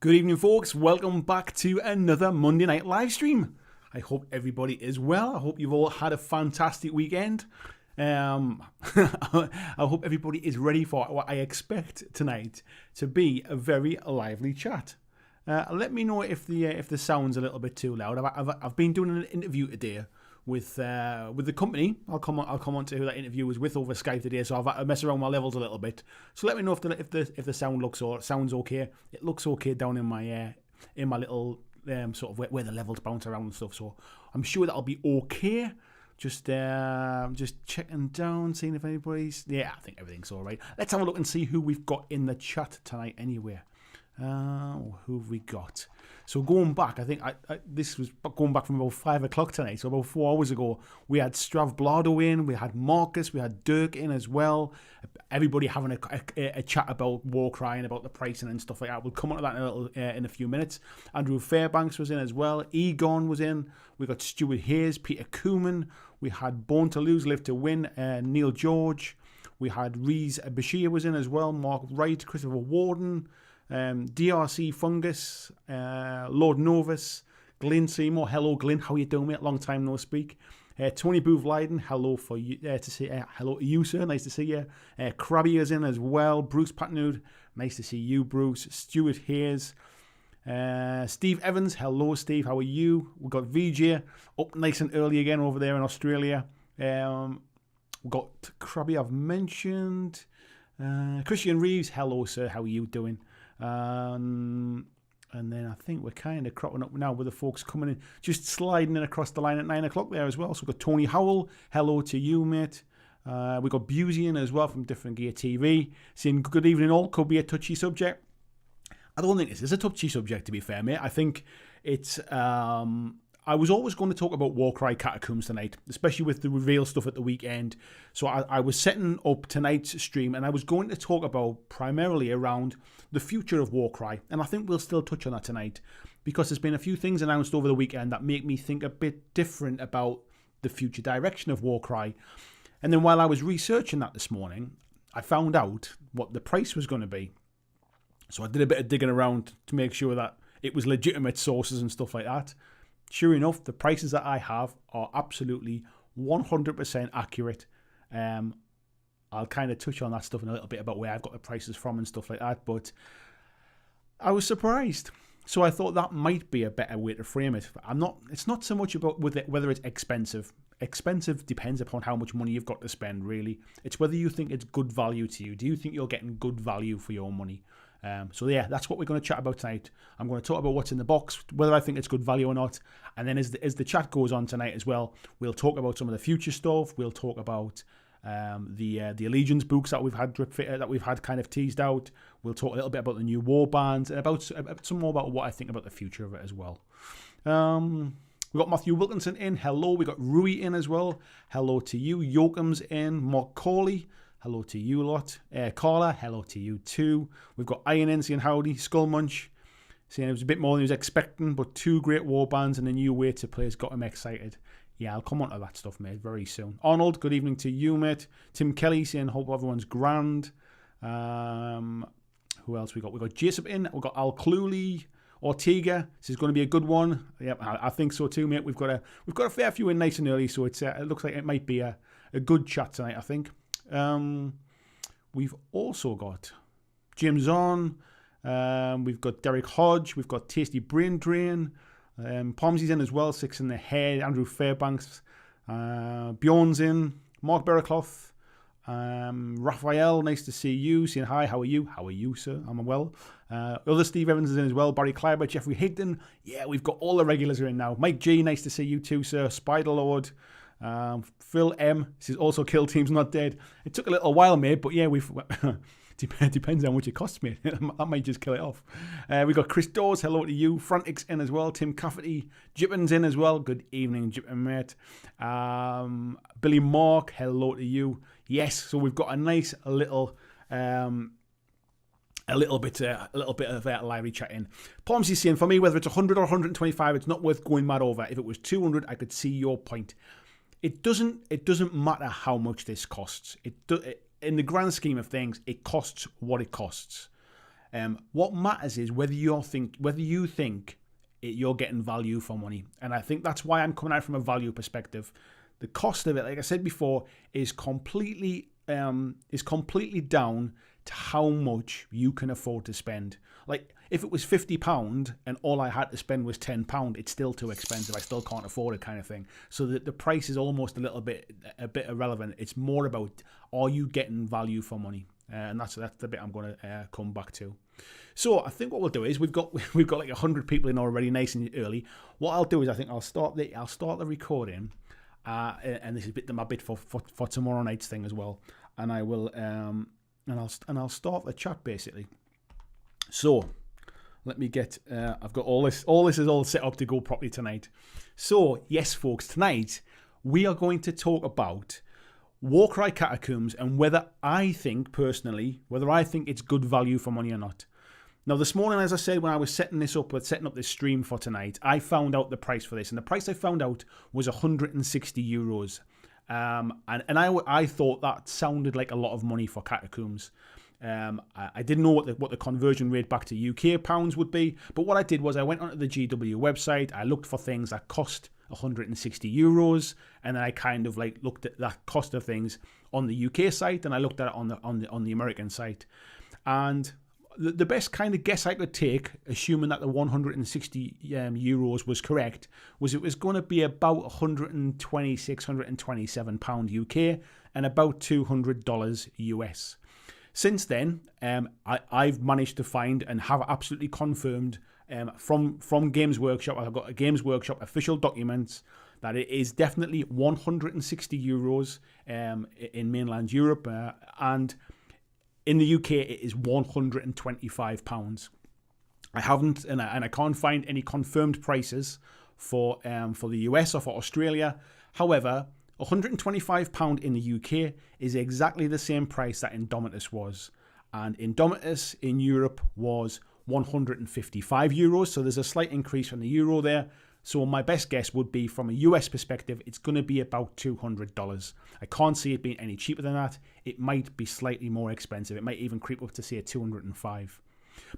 Good evening, folks. Welcome back to another Monday night live stream. I hope everybody is well. I hope you've all had a fantastic weekend. I hope everybody is ready for what I expect tonight to be a very lively chat. Let me know if the sound's a little bit too loud. I've been doing an interview today with the company. I'll come on to who that interview was with over Skype today, so I've had to mess around my levels a little bit. So let me know if the sound sounds okay. It looks okay down in my little sort of where the levels bounce around and stuff. So I'm sure that'll be okay. Just checking down, seeing if anybody's. Yeah, I think everything's all right. Let's have a look and see who we've got in the chat tonight. Anyway, who have we got? So going back, I think this was going back from about 5 o'clock tonight. So about 4 hours ago, we had Strav Blado in, we had Marcus, we had Dirk in as well. Everybody having a chat about Warcry and about the pricing and stuff like that. We'll come on to that in a few minutes. Andrew Fairbanks was in as well. Egon was in. We got Stuart Hayes, Peter Cooman. We had Born to Lose, Live to Win, Neil George. We had Reese Bashir was in as well. Mark Wright, Christopher Warden. DRC Fungus, Lord Novus, Glyn Seymour. Hello, Glyn. How you doing, mate? Long time no speak. Tony Booth Leiden. Hello for you to see. Hello to you, sir. Nice to see you. Krabby is in as well. Bruce Patnud. Nice to see you, Bruce. Stuart Hayes. Steve Evans. Hello, Steve. How are you? We've got VJ up nice and early again over there in Australia. We've got Krabby. I've mentioned. Christian Reeves. Hello, sir. How are you doing? And then I think we're kind of cropping up now with the folks coming in, just sliding in across the line at 9 o'clock there as well. So we've got Tony Howell. Hello to you, mate. We've got Busey in as well from Different Gear TV. Saying good evening all. Could be a touchy subject. I don't think this is a touchy subject, to be fair, mate. I think it's... I was always going to talk about Warcry Catacombs tonight, especially with the reveal stuff at the weekend. So I was setting up tonight's stream and I was going to talk about primarily around the future of Warcry. And I think we'll still touch on that tonight because there's been a few things announced over the weekend that make me think a bit different about the future direction of Warcry. And then while I was researching that this morning, I found out what the price was going to be. So I did a bit of digging around to make sure that it was legitimate sources and stuff like that. Sure enough, the prices that I have are absolutely 100% accurate. I'll kind of touch on that stuff in a little bit about where I've got the prices from and stuff like that. But I was surprised. So I thought that might be a better way to frame it. It's not so much about whether it's expensive. Expensive depends upon how much money you've got to spend, really. It's whether you think it's good value to you. Do you think you're getting good value for your money? So yeah, that's what we're going to chat about tonight. I'm going to talk about what's in the box, whether I think it's good value or not. And then as the chat goes on tonight as well, we'll talk about some of the future stuff. We'll talk about the Allegiance books that we've had that we've had kind of teased out. We'll talk a little bit about the new Warbands and about some more about what I think about the future of it as well. We've got Matthew Wilkinson in. Hello. We got Rui in as well. Hello to you. Yoakum's in. Mark Corley. Hello to you lot. Carla, hello to you too. We've got Iron in saying howdy. Skull Munch saying it was a bit more than he was expecting, but 2 great warbands and a new way to play has got him excited. Yeah, I'll come on to that stuff, mate, very soon. Arnold, good evening to you, mate. Tim Kelly saying hope everyone's grand. Who else we got? We've got Jason in. We've got Al Cluley. Ortega, this is going to be a good one. Yep, I think so too, mate. We've got a fair few in nice and early, so it looks like it might be a good chat tonight, I think. We've also got James on. We've got Derek Hodge. We've got Tasty Brain Drain. Palmsy's in as well. 6 in the head. Andrew Fairbanks. Bjorn's in. Mark Berracloth. Raphael, nice to see you. Saying hi. How are you? How are you, sir? I'm well. Other Steve Evans is in as well. Barry Kleiber, Jeffrey Higdon. Yeah, we've got all the regulars are in now. Mike G, nice to see you too, sir. Spider Lord. Phil M. This is also Kill Team's Not Dead. It took a little while, mate, but yeah, we've depends how much it costs me. I might just kill it off. We got Chris Dawes. Hello to you. Frantics in as well. Tim Cafferty. Jippin's in as well. Good evening, Jippin, mate. Billy Mark. Hello to you. Yes, so we've got a nice little bit of lively chat in. Palmsy's saying, for me, whether it's 100 or 125, it's not worth going mad over. If it was 200, I could see your point. It doesn't matter how much this costs. In the grand scheme of things, it costs what it costs. What matters is whether you think you're getting value for money. And I think that's why I'm coming out from a value perspective. The cost of it, like I said before, is completely down to how much you can afford to spend. Like, if it was £50 and all I had to spend was £10, it's still too expensive. I still can't afford it, kind of thing. So the price is almost a bit irrelevant. It's more about, are you getting value for money? And that's the bit I'm going to come back to. So I think what we'll do is we've got like 100 people in already, nice and early. What I'll do is I think I'll start the recording, and this is my bit for tomorrow night's thing as well. And I will I'll start the chat basically. So let me get. I've got all this. All this is all set up to go properly tonight. So yes, folks, tonight we are going to talk about Warcry Catacombs and whether I think it's good value for money or not. Now, this morning, as I said, when I was setting up this stream for tonight, I found out the price for this, and the price I found out was €160. And I thought that sounded like a lot of money for Catacombs. I didn't know what the conversion rate back to UK pounds would be, but what I did was I went onto the GW website, I looked for things that cost €160, and then I kind of like looked at that cost of things on the UK site, and I looked at it on the American site, and the best kind of guess I could take, assuming that the €160 was correct, was it was going to be about £126, £127 UK and about $200 US. Since then, I've managed to find and have absolutely confirmed from Games Workshop, I've got a Games Workshop official documents, that it is definitely €160 in mainland Europe, and in the UK, it is £125. I haven't, and I can't find any confirmed prices for the US or for Australia. However, £125 in the UK is exactly the same price that Indomitus was, and Indomitus in Europe was €155. So there's a slight increase from the euro there. So my best guess would be, from a US perspective, it's going to be about $200. I can't see it being any cheaper than that. It might be slightly more expensive. It might even creep up to, say, $205.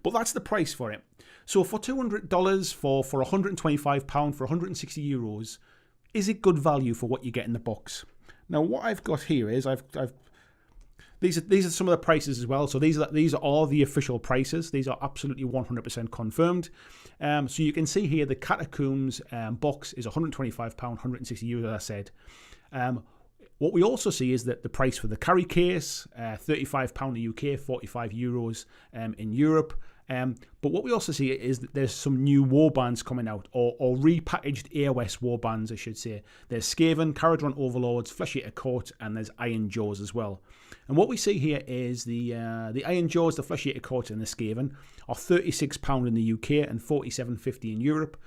But that's the price for it. So for $200, for £125, for €160, is it good value for what you get in the box? Now, what I've got here is these are some of the prices as well. So these are the official prices. These are absolutely 100% confirmed. So you can see here the Catacombs box is £125, €160, as I said. What we also see is that the price for the carry case, £35 in the UK, €45 in Europe. But what we also see is that there's some new warbands coming out, or repackaged AOS warbands, I should say. There's Skaven, Caradron Overlords, Flesh Eater Court, and there's Iron Jaws as well. And what we see here is the Iron Jaws, the Flesh Eater Court, and the Skaven are £36 in the UK and $47.50 in Europe.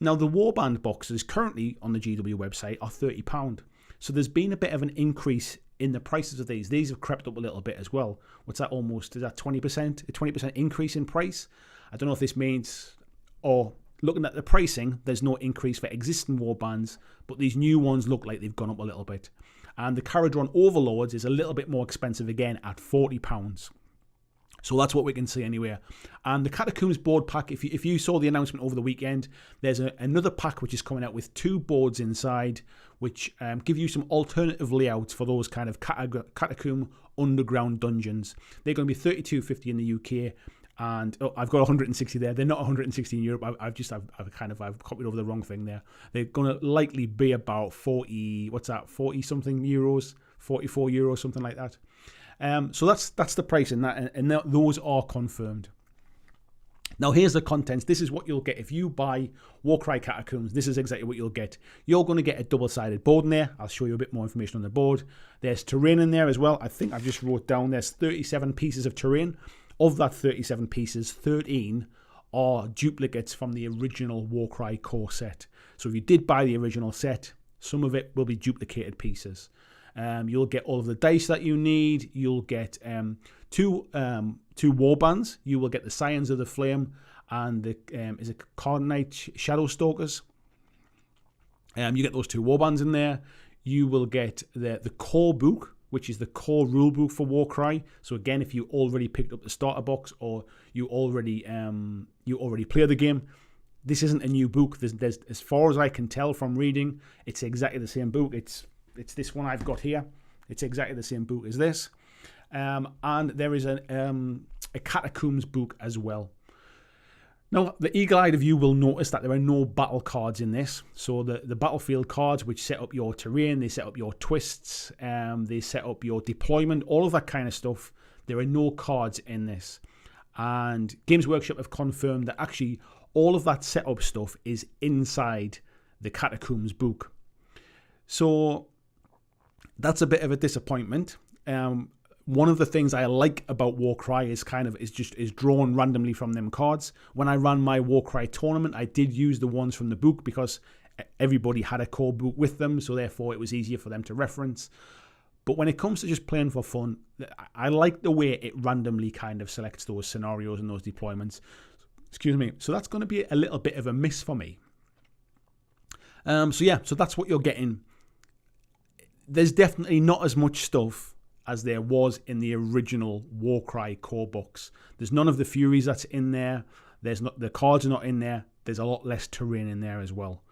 Now, the warband boxes currently on the GW website are £30. So there's been a bit of an increase in the prices of these. These have crept up a little bit as well. What's that almost? Is that 20%? A 20% increase in price? I don't know if this means, or looking at the pricing, there's no increase for existing warbands, but these new ones look like they've gone up a little bit. And the Caradron Overlords is a little bit more expensive again at £40. So that's what we can see anywhere. And the Catacombs board pack, if you saw the announcement over the weekend, there's another pack which is coming out with 2 boards inside, which give you some alternative layouts for those kind of catacomb underground dungeons. They're going to be $32.50 in the UK, and I've got 160 there. They're not 160 in Europe. I've copied over the wrong thing there. They're going to likely be about 40 something euros, €44, something like that. So that's the price in that, and those are confirmed. Now here's the contents. This is what you'll get if you buy Warcry Catacombs. This is exactly what you'll get. You're going to get a double-sided board in there. I'll show you a bit more information on the board. There's terrain in there as well. I think I've just wrote down there's 37 pieces of terrain. Of that 37 pieces, 13 are duplicates from the original Warcry core set. So if you did buy the original set, some of it will be duplicated pieces. You'll get all of the dice that you need. You'll get two warbands. You will get the Scions of the Flame and the Cardinite Shadow Stalkers. You get those 2 warbands in there. You will get the core book, which is the core rulebook for Warcry. So again, if you already picked up the starter box or you already play the game, this isn't a new book. There's as far as I can tell from reading, it's exactly the same book. It's this one I've got here. It's exactly the same book as this. And there is a Catacombs book as well. Now, the eagle-eyed of you will notice that there are no battle cards in this. So the battlefield cards, which set up your terrain, they set up your twists, they set up your deployment, all of that kind of stuff. There are no cards in this. And Games Workshop have confirmed that actually all of that setup stuff is inside the Catacombs book. So that's a bit of a disappointment. One of the things I like about Warcry is drawn randomly from them cards. When I ran my Warcry tournament, I did use the ones from the book because everybody had a core book with them, so therefore it was easier for them to reference. But when it comes to just playing for fun, I like the way it randomly kind of selects those scenarios and those deployments. Excuse me. So that's going to be a little bit of a miss for me. So that's what you're getting. There's definitely not as much stuff as there was in the original Warcry core box. There's none of the Furies that's in there. The cards are not in there. There's a lot less terrain in there as well.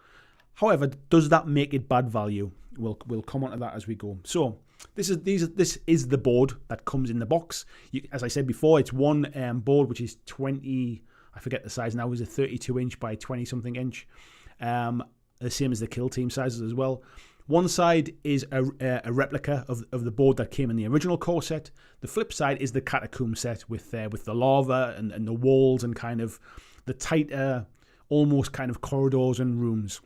However, does that make it bad value? We'll come on to that as we go. So this is the board that comes in the box. As I said before, it's one board which is 20. I forget the size now. Is a 32 inch by 20 something inch. The same as the kill team sizes as well. One side is a replica of the board that came in the original core set. The flip side is the Catacomb set with the lava and the walls and kind of the tighter, almost kind of corridors and rooms.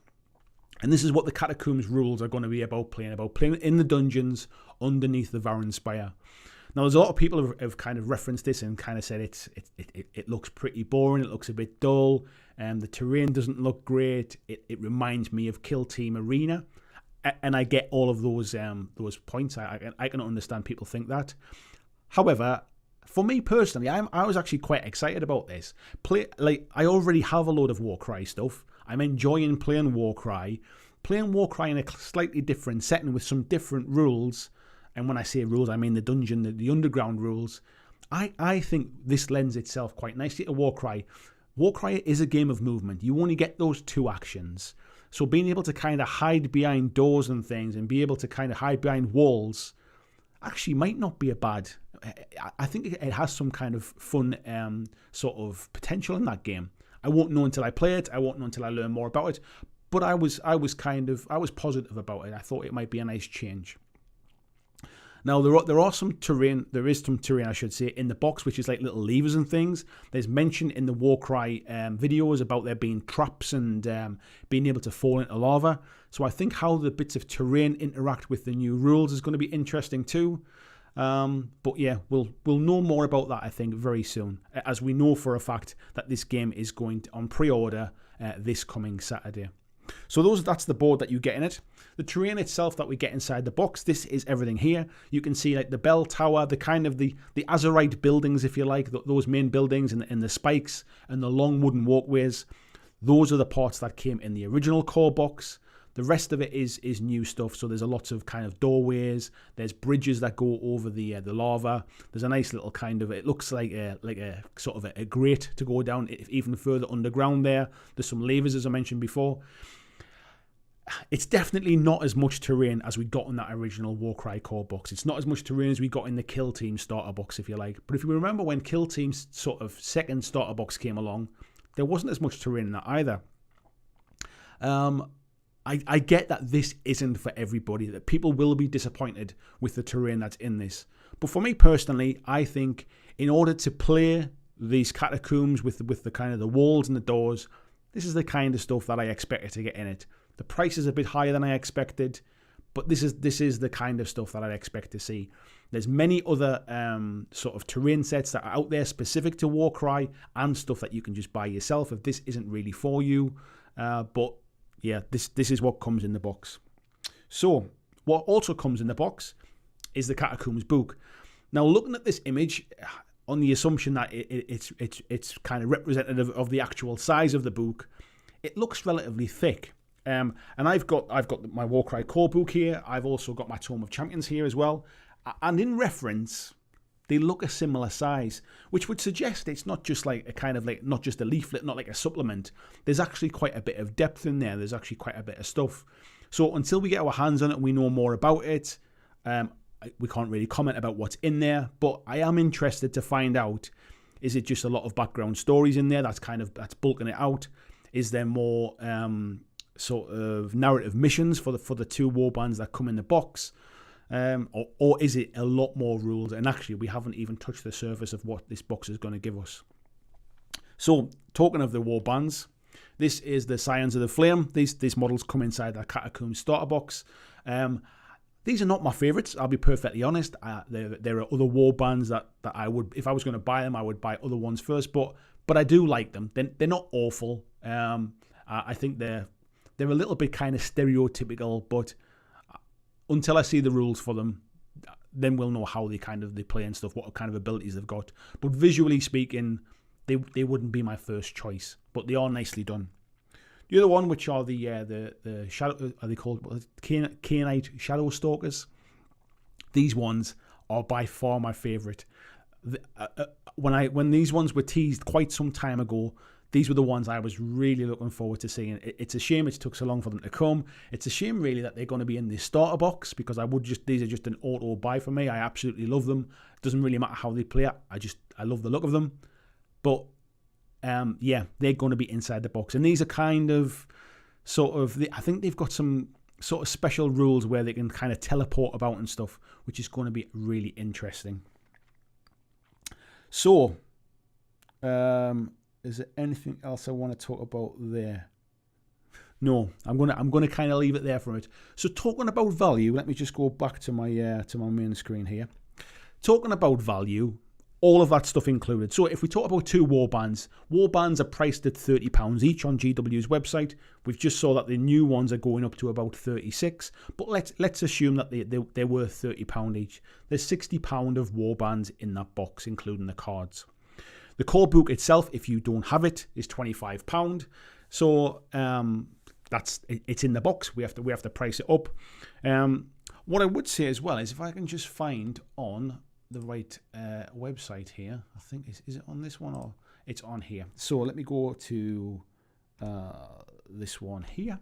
And this is what the Catacombs rules are going to be about playing in the dungeons underneath the Varan Spire. Now, there's a lot of people who have kind of referenced this and kind of said it looks pretty boring, it looks a bit dull, and the terrain doesn't look great. It reminds me of Kill Team Arena. And I get all of those points. I can understand people think that. However, for me personally, I was actually quite excited about this. I already have a load of Warcry stuff. I'm enjoying playing Warcry. Playing Warcry in a slightly different setting with some different rules. And when I say rules, I mean the dungeon, the underground rules. I think this lends itself quite nicely to Warcry. Warcry is a game of movement. You only get those two actions. So being able to kind of hide behind doors and things and be able to kind of hide behind walls actually might not be a bad. I think it has some kind of fun sort of potential in that game. I won't know until I play it. I won't know until I learn more about it. But I was positive about it. I thought it might be a nice change. Now, there is some terrain, I should say, in the box, which is like little levers and things. There's mention in the Warcry videos about there being traps and being able to fall into lava. So I think how the bits of terrain interact with the new rules is going to be interesting too. But yeah, we'll know more about that, I think, very soon, as we know for a fact that this game is going on pre-order this coming Saturday. So that's the board that you get in it. The terrain itself that we get inside the box, this is everything here. You can see like the bell tower, the kind of the Azerite buildings, if you like, those main buildings and the spikes and the long wooden walkways. Those are the parts that came in the original core box. The rest of it is new stuff. So there's a lot of kind of doorways. There's bridges that go over the lava. There's a nice little kind of, it looks like a sort of a grate to go down even further underground there. There's some levers, as I mentioned before. It's definitely not as much terrain as we got in that original Warcry core box. It's not as much terrain as we got in the Kill Team starter box, if you like. But if you remember when Kill Team's sort of second starter box came along, there wasn't as much terrain in that either. I get that this isn't for everybody, that people will be disappointed with the terrain that's in this. But for me personally, I think in order to play these catacombs with the kind of the walls and the doors, this is the kind of stuff that I expected to get in it. The price is a bit higher than I expected, but this is the kind of stuff that I'd expect to see. There's many other sort of terrain sets that are out there specific to Warcry and stuff that you can just buy yourself if this isn't really for you. But yeah, this is what comes in the box. So what also comes in the box is the Catacombs book. Now, looking at this image, on the assumption that it's kind of representative of the actual size of the book, it looks relatively thick. And I've got my Warcry core book here. I've also got my Tome of Champions here as well. And in reference, they look a similar size, which would suggest it's not just like a kind of like, not just a leaflet, not like a supplement. There's actually quite a bit of depth in there. There's actually quite a bit of stuff. So until we get our hands on it and we know more about it, we can't really comment about what's in there. But I am interested to find out, is it just a lot of background stories in there that's bulking it out? Is there more sort of narrative missions for the 2 warbands that come in the box? Or is it a lot more rules? And actually, we haven't even touched the surface of what this box is going to give us. So, talking of the warbands, this is the Scions of the Flame. These models come inside the Catacombs starter box. These are not my favourites, I'll be perfectly honest. There are other warbands that I would, if I was going to buy them, I would buy other ones first. But I do like them. They're not awful. I think they're a little bit kind of stereotypical, but until I see the rules for them, then we'll know how they play and stuff, what kind of abilities they've got. But visually speaking, they wouldn't be my first choice, but they are nicely done. The other one, which are the shadow, are they called Canite Shadow Stalkers? These ones are by far my favourite. When these ones were teased quite some time ago, these were the ones I was really looking forward to seeing. It's a shame it took so long for them to come. It's a shame really that they're going to be in the starter box, because these are just an auto buy for me. I absolutely love them. It doesn't really matter how they play it. I love the look of them. But yeah, they're going to be inside the box. And these are kind of I think they've got some sort of special rules where they can kind of teleport about and stuff, which is going to be really interesting. So, is there anything else I want to talk about there? No, I'm gonna kind of leave it there for it. So talking about value, let me just go back to my main screen here. Talking about value, all of that stuff included. So if we talk about 2 warbands are priced at £30 each on GW's website. We've just saw that the new ones are going up to about 36, but let's assume that they're worth £30 each. There's £60 of warbands in that box, including the cards. The core book itself, if you don't have it, is £25. So it's in the box. We have to price it up. What I would say as well is, if I can just find on the right website here, I think is it on this one, or it's on here? So let me go to this one here.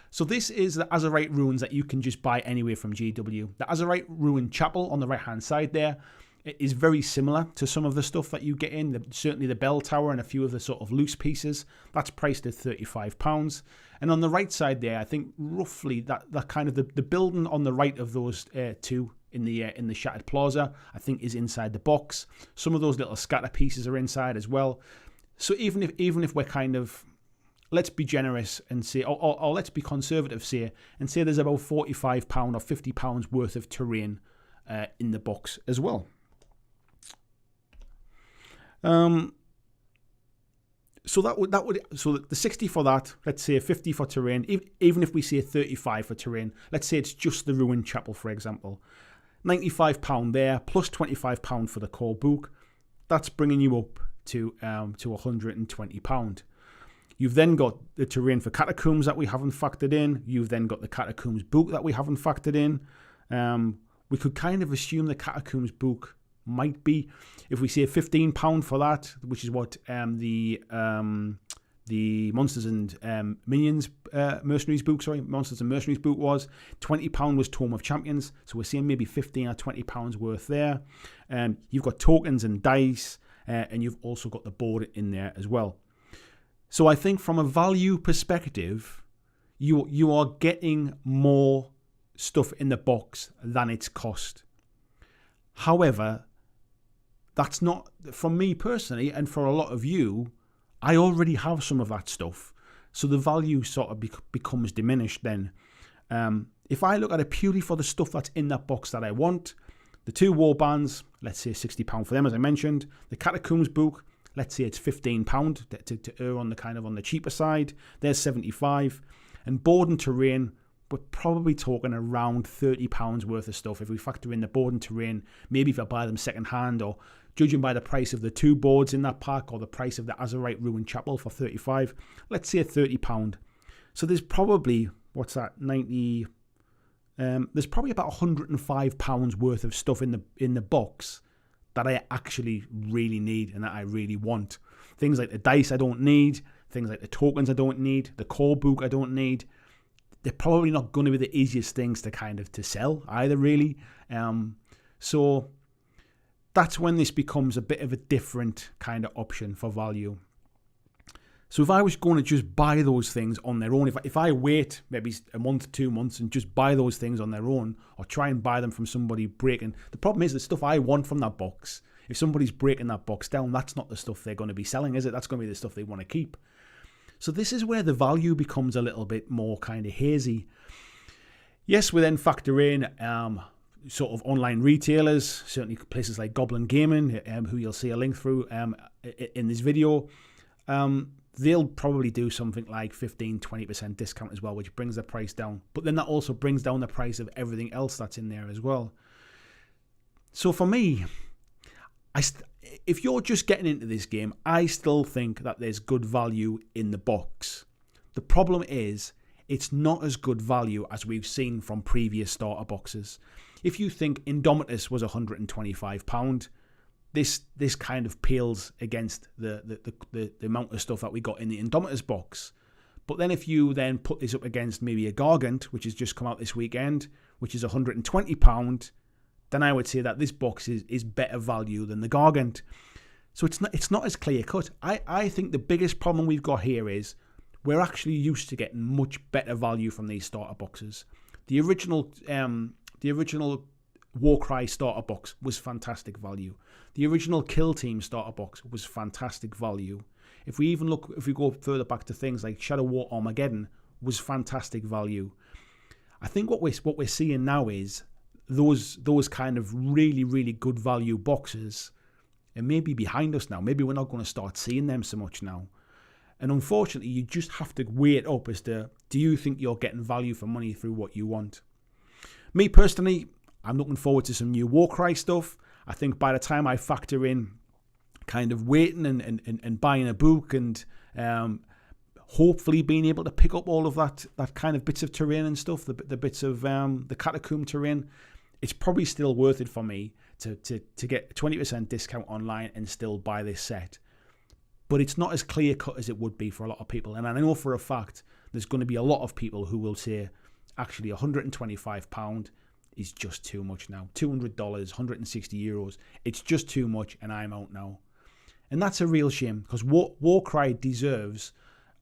So this is the Azerite Ruins that you can just buy anywhere from GW. The Azerite Ruin Chapel on the right hand side there, it is very similar to some of the stuff that you get in, certainly the bell tower and a few of the sort of loose pieces. That's priced at £35. And on the right side there, I think roughly that kind of the building on the right of those 2 in the Shattered Plaza, I think, is inside the box. Some of those little scatter pieces are inside as well. So even if we're kind of, let's be generous and say, or let's be conservative, say there's about £45 or £50 worth of terrain in the box as well. So so the 60 for that, let's say 50 for terrain, even if we say 35 for terrain, let's say it's just the Ruined Chapel, for example, £95 there, plus £25 for the core book. That's bringing you up to £120. You've then got the terrain for Catacombs that we haven't factored in. You've then got the Catacombs Book that we haven't factored in. We could kind of assume the Catacombs Book might be, if we say £15 for that, which is what the Monsters and Minions Mercenaries book, Monsters and Mercenaries book was. £20 was Tome of Champions, so we're seeing maybe £15 or £20 worth there. You've got tokens and dice, and you've also got the board in there as well. So I think from a value perspective, you are getting more stuff in the box than its cost. However, that's not, from me personally, and for a lot of you, I already have some of that stuff. So the value sort of becomes diminished then. If I look at it purely for the stuff that's in that box that I want, the 2 warbands, let's say £60 for them, as I mentioned. The Catacombs Book, let's say it's £15 to err on the kind of on the cheaper side. There's £75. And board and terrain, we're probably talking around £30 worth of stuff. If we factor in the board and terrain, maybe if I buy them second hand, or judging by the price of the 2 boards in that pack, or the price of the Azerite Ruin Chapel for £35, let's say £30. So there's probably, what's that, 90, there's probably about £105 worth of stuff in the box that I actually really need and that I really want. Things like the dice I don't need, things like the tokens I don't need, the core book I don't need. They're probably not going to be the easiest things to sell either, really. So that's when this becomes a bit of a different kind of option for value. So if I was going to just buy those things on their own, if I wait maybe a month, 2 months and just buy those things on their own, or try and buy them from somebody breaking, the problem is the stuff I want from that box, if somebody's breaking that box down, that's not the stuff they're going to be selling, is it? That's going to be the stuff they want to keep. So this is where the value becomes a little bit more kind of hazy. Yes, we then factor in sort of online retailers, certainly places like Goblin Gaming, who you'll see a link through in this video. They'll probably do something like 15-20% discount as well, which brings the price down. But then that also brings down the price of everything else that's in there as well. So for me, if you're just getting into this game, I still think that there's good value in the box. The problem is, it's not as good value as we've seen from previous starter boxes. If you think Indomitus was £125, this kind of pales against the amount of stuff that we got in the Indomitus box. But then if you then put this up against maybe a Gargant, which has just come out this weekend, which is £120, then I would say that this box is better value than the Gargant. So it's not as clear cut. I think the biggest problem we've got here is we're actually used to getting much better value from these starter boxes. The original Warcry starter box was fantastic value. The original Kill Team starter box was fantastic value. If we go further back to things like Shadow War Armageddon, was fantastic value. I think what we're seeing now is those kind of really, really good value boxes are maybe behind us now. Maybe we're not going to start seeing them so much now. And unfortunately, you just have to weigh it up as to, do you think you're getting value for money through what you want? Me personally, I'm looking forward to some new Warcry stuff. I think by the time I factor in kind of waiting and buying a book and hopefully being able to pick up all of that kind of bits of terrain and stuff, the bits of the catacomb terrain, it's probably still worth it for me to get a 20% discount online and still buy this set. But it's not as clear cut as it would be for a lot of people. And I know for a fact there's going to be a lot of people who will say, actually £125 is just too much now. $200, €160, it's just too much and I'm out now. And that's a real shame, because Warcry deserves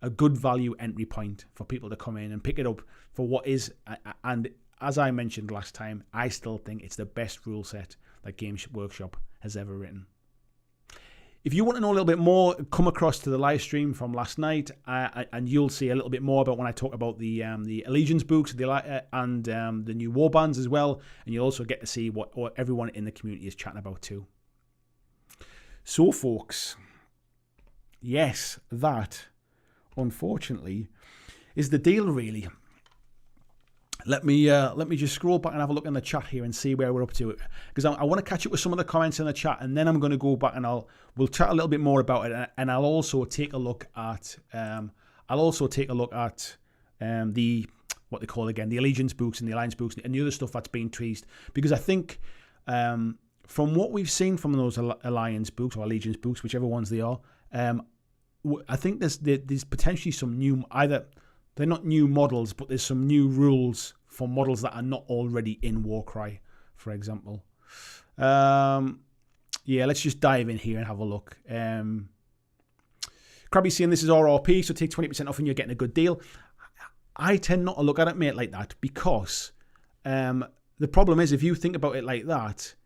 a good value entry point for people to come in and pick it up for what is, and as I mentioned last time, I still think it's the best rule set that Games Workshop has ever written. If you want to know a little bit more, come across to the live stream from last night, and you'll see a little bit more about when I talk about the Allegiance books and the new Warbands as well, and you'll also get to see what everyone in the community is chatting about too. So, folks, yes, that, unfortunately, is the deal, really. Let me just scroll back and have a look in the chat here and see where we're up to, because I want to catch up with some of the comments in the chat, and then I'm going to go back and we'll chat a little bit more about it, and I'll also take a look at the what they call again, the Allegiance books and the Alliance books and the other stuff that's being teased, because I think from what we've seen from those Alliance books or Allegiance books, whichever ones they are, I think there's potentially some new, either they're not new models, but there's some new rules for models that are not already in Warcry, for example. Yeah, let's just dive in here and have a look. Krabby's saying this is RRP, so take 20% off and you're getting a good deal. I tend not to look at it, mate, like that, because the problem is, if you think about it like that,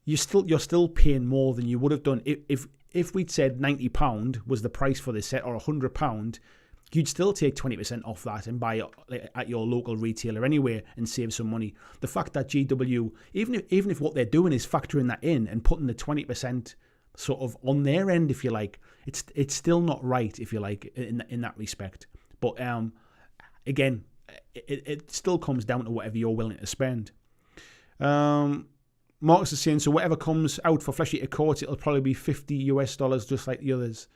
you're still paying more than you would have done if we'd said £90 was the price for this set, or £100. You'd still take 20% off that and buy it at your local retailer anyway and save some money. The fact that GW, even if what they're doing is factoring that in and putting the 20% sort of on their end, if you like, it's still not right, if you like, in that respect. But again, it still comes down to whatever you're willing to spend. Marcus is saying, so whatever comes out for Flesh Eater Courts, it'll probably be $50 US, just like the others.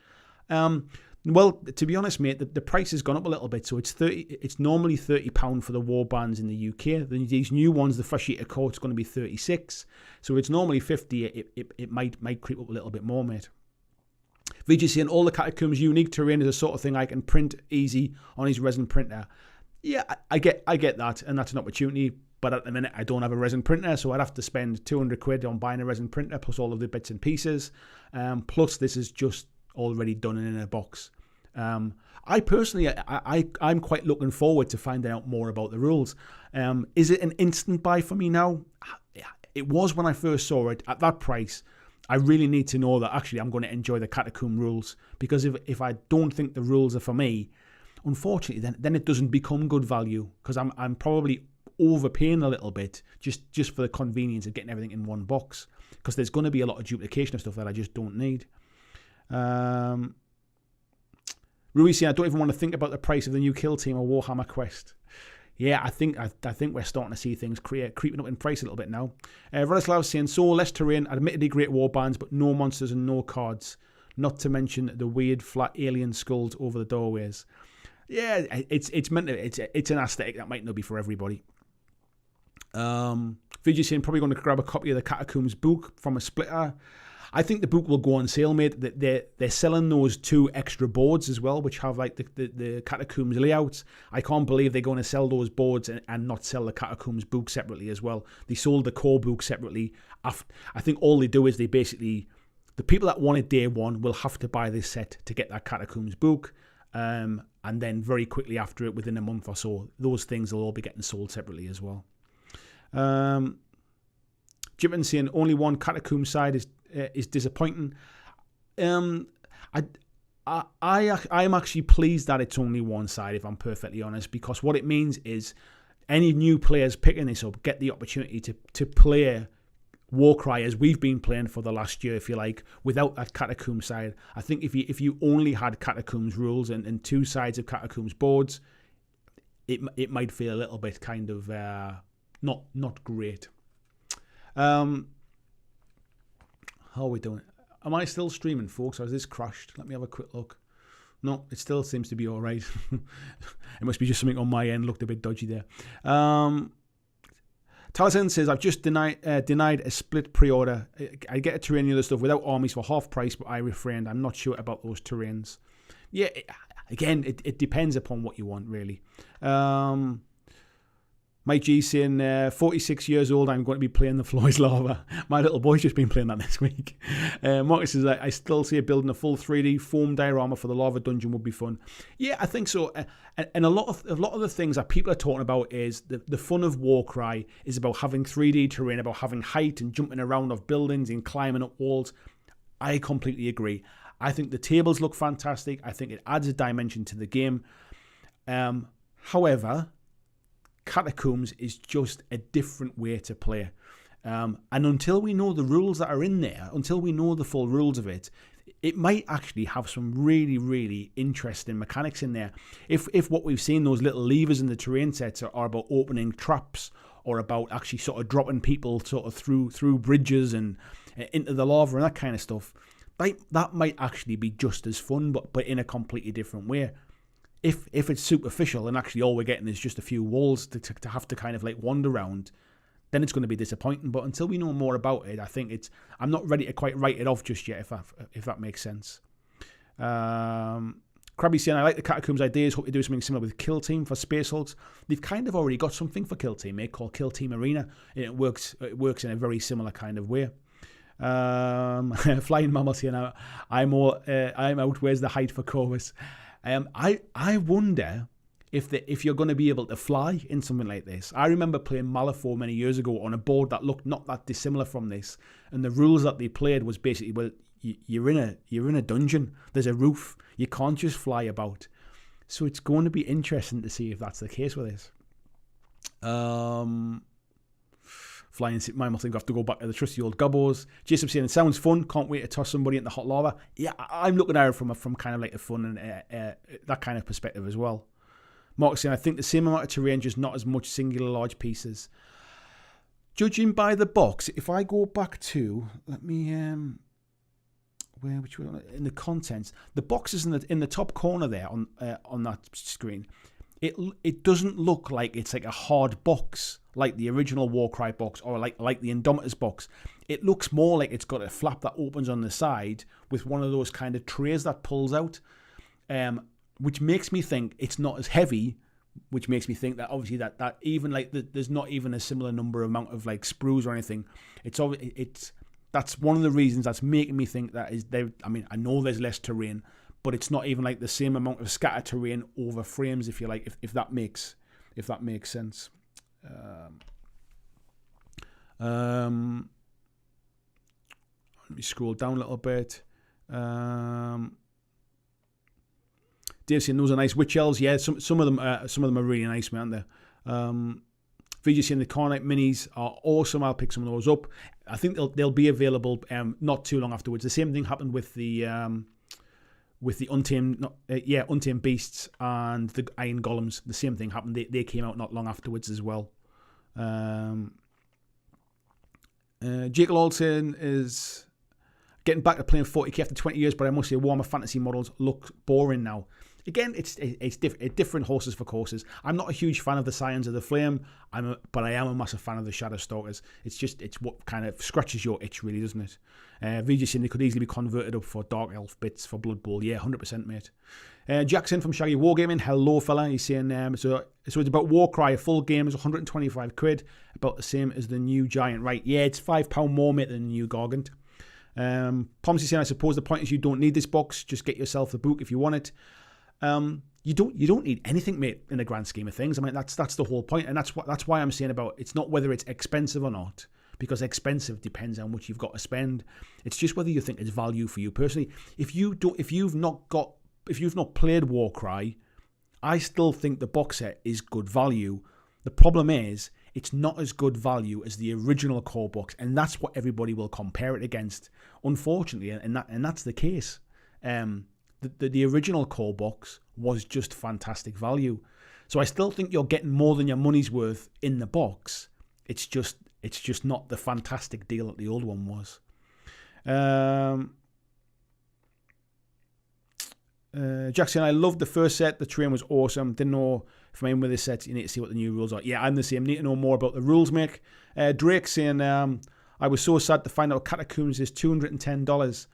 Well, to be honest, mate, the price has gone up a little bit. So it's normally £30 for the Warbands in the UK. These new ones, the fresh eater coat's going to be 36. So it's normally 50. It might creep up a little bit more, mate. VG saying all the Catacombs unique terrain is the sort of thing I can print easy on his resin printer. Yeah, I get that, and that's an opportunity. But at the minute, I don't have a resin printer, so I'd have to spend 200 quid on buying a resin printer, plus all of the bits and pieces. Plus, this is just already done in a box. I personally, I'm quite looking forward to finding out more about the rules. Is it an instant buy for me now? It was when I first saw it. At that price, I really need to know that actually I'm going to enjoy the Catacomb rules. Because if I don't think the rules are for me, unfortunately, then it doesn't become good value. Because I'm probably overpaying a little bit just for the convenience of getting everything in one box. Because there's going to be a lot of duplication of stuff that I just don't need. Rui saying, I don't even want to think about the price of the new Kill Team or Warhammer Quest. Yeah, I think we're starting to see things creeping up in price a little bit now. Vladislav saying, so less terrain, admittedly great warbands, but no monsters and no cards. Not to mention the weird flat alien skulls over the doorways. Yeah, it's meant to, it's an aesthetic that might not be for everybody. Vijay saying, probably going to grab a copy of the Catacombs book from a splitter. I think the book will go on sale, mate. They're selling those 2 extra boards as well, which have like the Catacombs layouts. I can't believe they're going to sell those boards and not sell the Catacombs book separately as well. They sold the core book separately. I think all they do is they basically, the people that want it day one will have to buy this set to get that Catacombs book. And then very quickly after it, within a month or so, those things will all be getting sold separately as well. Jimin saying only one Catacomb side is disappointing. I'm actually pleased that it's only one side, if I'm perfectly honest, because what it means is any new players picking this up get the opportunity to play Warcry as we've been playing for the last year, if you like, without that Catacomb side. I think if you only had Catacombs rules and 2 sides of Catacombs boards, it might feel a little bit kind of not great. How are we doing? Am I still streaming, folks, or is this crashed? Let me have a quick look. No, it still seems to be all right. It must be just something on my end. Looked a bit dodgy there. Taliesin says, I've just denied a split pre-order. I get a terrain and other stuff without armies for half price, but I refrained. I'm not sure about those terrains. Yeah, again, it depends upon what you want, really. Mike G saying, 46 years old, I'm going to be playing The Floor is Lava. My little boy's just been playing that this week. Marcus says, I still see building a full 3D foam diorama for the lava dungeon would be fun. Yeah, I think so. And a lot of the things that people are talking about is the fun of Warcry is about having 3D terrain, about having height and jumping around off buildings and climbing up walls. I completely agree. I think the tables look fantastic. I think it adds a dimension to the game. However, Catacombs is just a different way to play. And until we know the rules that are in there, until we know the full rules of it, it might actually have some really, really interesting mechanics in there. If what we've seen, those little levers in the terrain sets are about opening traps or about actually sort of dropping people sort of through bridges and into the lava and that kind of stuff, that might actually be just as fun, but in a completely different way. If it's superficial and actually all we're getting is just a few walls to have to kind of like wander around, then it's going to be disappointing. But until we know more about it, I think I'm not ready to quite write it off just yet, if that makes sense. Krabby saying, I like the Catacombs ideas, hope they do something similar with Kill Team for Space Hulks. They've kind of already got something for Kill Team, called Kill Team Arena, and it works in a very similar kind of way. Flying Mammal saying, I'm out, where's the height for Corvus? I wonder if you're going to be able to fly in something like this. I remember playing Malifaux many years ago on a board that looked not that dissimilar from this, and the rules that they played was basically, well, you're in a dungeon. There's a roof. You can't just fly about. So it's going to be interesting to see if that's the case with this. Flying Mammal think I have to go back to the trusty old gobbos. Jason saying, it sounds fun. Can't wait to toss somebody into hot lava. Yeah, I'm looking at it from kind of like the fun and that kind of perspective as well. Mark saying, I think the same amount of terrain, just not as much singular large pieces. Judging by the box, if I go back to, let me which one? In the contents, the boxes in the top corner there on that screen. It doesn't look like it's like a hard box like the original Warcry box or like the Indomitors box. It looks more like it's got a flap that opens on the side with one of those kind of trays that pulls out, which makes me think it's not as heavy. Which makes me think that obviously that even like there's not even a similar amount of like sprues or anything. That's one of the reasons that's making me think that is they. I mean, I know there's less terrain, but it's not even like the same amount of scattered terrain over frames, if you like, if that makes sense. Let me scroll down a little bit. Dave saying those are nice witch elves. Yeah, some of them are really nice, man. There. VJ saying the Carnite minis are awesome. I'll pick some of those up. I think they'll be available not too long afterwards. The same thing happened with the Untamed Beasts and the Iron Golems. The same thing happened. They came out not long afterwards as well. Jake Lawson is getting back to playing 40k after 20 years, but I must say Warhammer Fantasy models look boring now. Again, it's different horses for courses. I'm not a huge fan of the Scions of the Flame, but I am a massive fan of the Shadow Stalkers. It's what kind of scratches your itch, really, doesn't it? VJ saying they could easily be converted up for Dark Elf bits for Blood Bowl. Yeah, 100%, mate. Jackson from Shaggy Wargaming, hello, fella. He's saying, so it's about Warcry. A full game is 125 quid, about the same as the new Giant, right? Yeah, it's £5 more, mate, than the new Gargant. Pomsy saying, I suppose the point is you don't need this box. Just get yourself the book if you want it. You don't need anything, mate, in the grand scheme of things. I mean, that's the whole point, and that's why I'm saying about it's not whether it's expensive or not, because expensive depends on how much you've got to spend. It's just whether you think it's value for you personally. If you've not played Warcry, I still think the box set is good value. The problem is it's not as good value as the original core box, and that's what everybody will compare it against, unfortunately, and that's the case. The original core box was just fantastic value. So I still think you're getting more than your money's worth in the box. It's just not the fantastic deal that the old one was. Jackson, I loved the first set. The terrain was awesome. Didn't know if I'm in with this set. You need to see what the new rules are. Yeah, I'm the same. Need to know more about the rules, Mick. Drake saying, I was so sad to find out Catacombs is $210.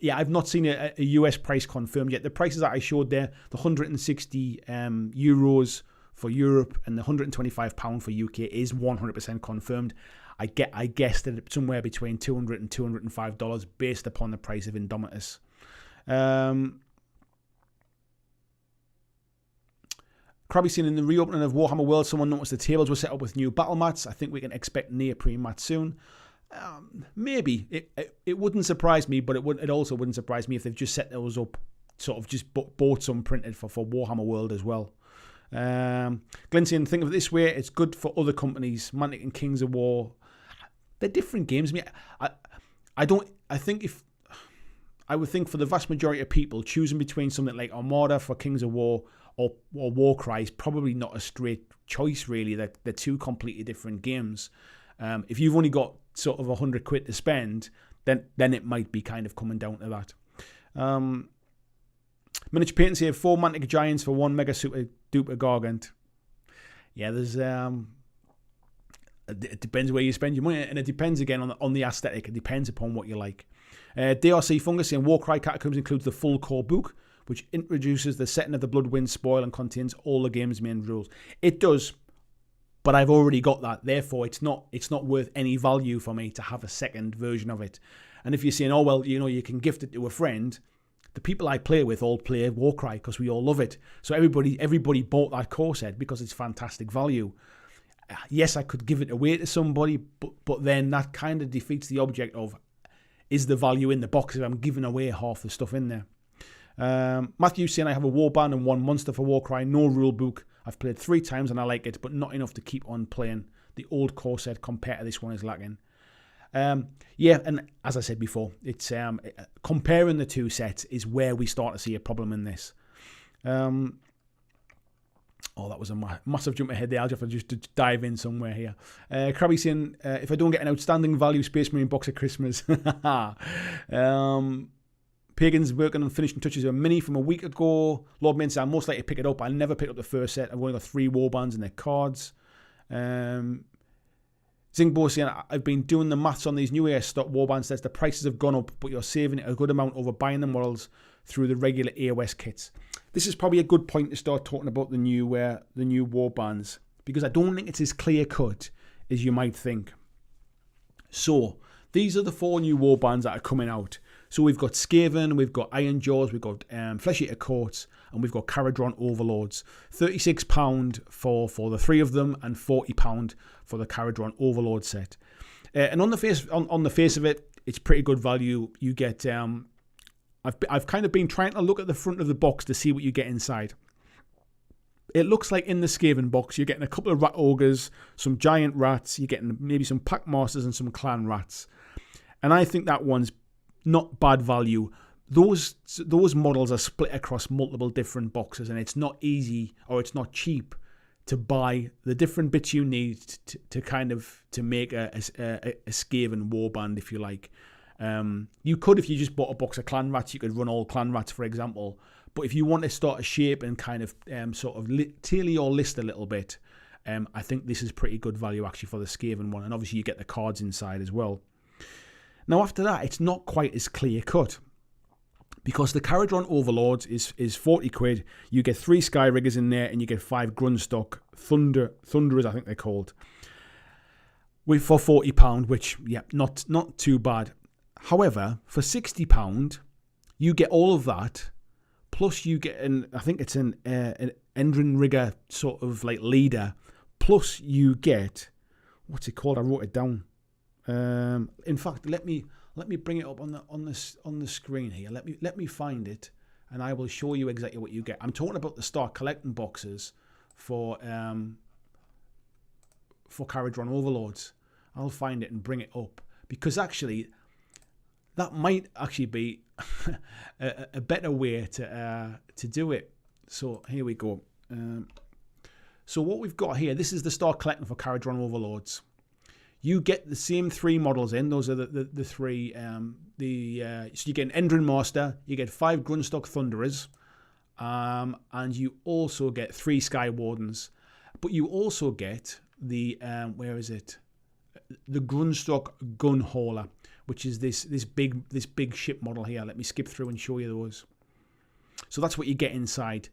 Yeah, I've not seen a US price confirmed yet. The prices that I showed there, the 160 euros for Europe and the £125 for UK is 100% confirmed. I guessed it somewhere between $200 and $205 based upon the price of Indomitus. Krabby saying in the reopening of Warhammer World, someone noticed the tables were set up with new battle mats. I think we can expect neoprene mats soon. Maybe it wouldn't surprise me, but it also wouldn't surprise me if they've just set those up, sort of just bought some printed for Warhammer World as well. Glenn saying, think of it this way: it's good for other companies. Mantic and Kings of War, they're different games. I would think for the vast majority of people, choosing between something like Armada for Kings of War or Warcry is probably not a straight choice. Really, they're two completely different games. If you've only got sort of 100 quid to spend, then it might be kind of coming down to that. Miniature Paintings here, 4 Mantic Giants for 1 Mega Super Duper Gargant. Yeah, there's it depends where you spend your money, and it depends again on the aesthetic. It depends upon what you like. DRC Fungus saying Warcry Catacombs includes the full core book, which introduces the setting of the Bloodwind spoil and contains all the game's main rules. It does. But I've already got that, therefore it's not worth any value for me to have a second version of it. And if you're saying, oh well, you can gift it to a friend, the people I play with all play Warcry because we all love it. So everybody bought that core set because it's fantastic value. Yes, I could give it away to somebody, but then that kind of defeats the object of, is the value in the box if I'm giving away half the stuff in there. Matthew's saying I have a Warband and 1 monster for Warcry, no rule book. I've played 3 times and I like it, but not enough to keep on playing. The old core set compared to this one is lacking. Yeah, and as I said before, it's comparing the 2 sets is where we start to see a problem in this. Oh, that was a massive jump ahead there. I'll have to just dive in somewhere here. Krabby saying, if I don't get an outstanding value Space Marine box at Christmas. Pagan's working on finishing touches of a mini from a week ago. Lord Min said, I'm most likely to pick it up. I never picked up the first set. I've only got 3 Warbands and their cards. Zingbo saying, I've been doing the maths on these new AS stock Warbands sets. The prices have gone up, but you're saving a good amount over buying the models through the regular AOS kits. This is probably a good point to start talking about the new Warbands, because I don't think it's as clear cut as you might think. So these are the 4 new Warbands that are coming out. So we've got Skaven, we've got Iron Jaws, we've got Flesh Eater Coats, and we've got Caradron Overlords. £36 for the 3 of them, and £40 for the Caradron Overlord set. And on the face of it, it's pretty good value. You get I've kind of been trying to look at the front of the box to see what you get inside. It looks like in the Skaven box, you're getting a couple of Rat Ogres, some Giant Rats, you're getting maybe some Pack Masters and some Clan Rats. And I think that one's not bad value. Those models are split across multiple different boxes, and it's not easy, or it's not cheap, to buy the different bits you need to make a Skaven warband, if you like. You could, if you just bought a box of Clan Rats, you could run all Clan Rats, for example. But if you want to start a shape and kind of sort of tailor your list a little bit, I think this is pretty good value actually for the Skaven one. And obviously you get the cards inside as well. Now after that, it's not quite as clear cut, because the Caradron Overlords is 40 quid. You get 3 Sky Riggers in there, and you get 5 Gunstock Thunderers, I think they're called, for £40, which, yeah, not too bad. However, for £60, you get all of that, plus you get I think it's an Endrin Rigger sort of like leader, plus you get, what's it called? I wrote it down. In fact, let me bring it up on the screen here. Let me find it, and I will show you exactly what you get. I'm talking about the Start Collecting boxes for Caradron Overlords. I'll find it and bring it up, because actually that might actually be a better way to do it. So here we go. So what we've got here, this is the Start Collecting for Caradron Overlords. You get the same 3 models in. Those are the 3. So you get an Endrin Master, you get 5 Gunstock Thunderers, and you also get 3 Sky Wardens. But you also get the where is it? The Gunstock Gun Hauler, which is this big ship model here. Let me skip through and show you those. So that's what you get inside.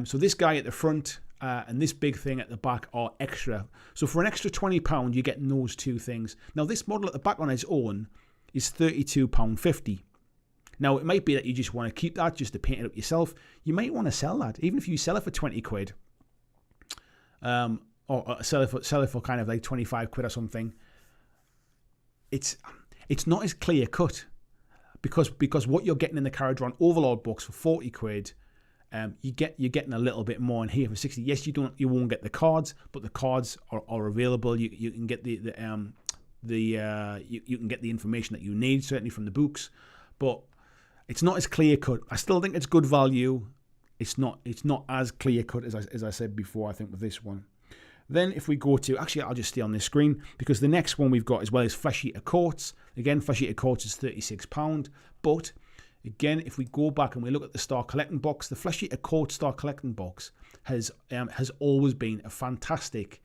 So this guy at the front and this big thing at the back are extra. So for an extra £20, you get those 2 things. Now this model at the back on its own is £32.50. Now it might be that you just want to keep that just to paint it up yourself. You might want to sell that, even if you sell it for 20 quid. Or sell it for kind of like 25 quid or something. It's not as clear cut, because what you're getting in the Caradron Overlord box for 40 quid, you're getting a little bit more in here for 60. Yes, you won't get the cards, but the cards are available. You can get you can get the information that you need, certainly from the books, but it's not as clear cut. I still think it's good value. It's not as clear cut as I said before, I think, with this one. Then if we go to, actually I'll just stay on this screen, because the next one we've got as well is Flesh Eater Coats. Again, Flesh Eater Coats is £36, but again, if we go back and we look at the Star Collecting box, the Flesh Eater Coats Star Collecting box has always been a fantastic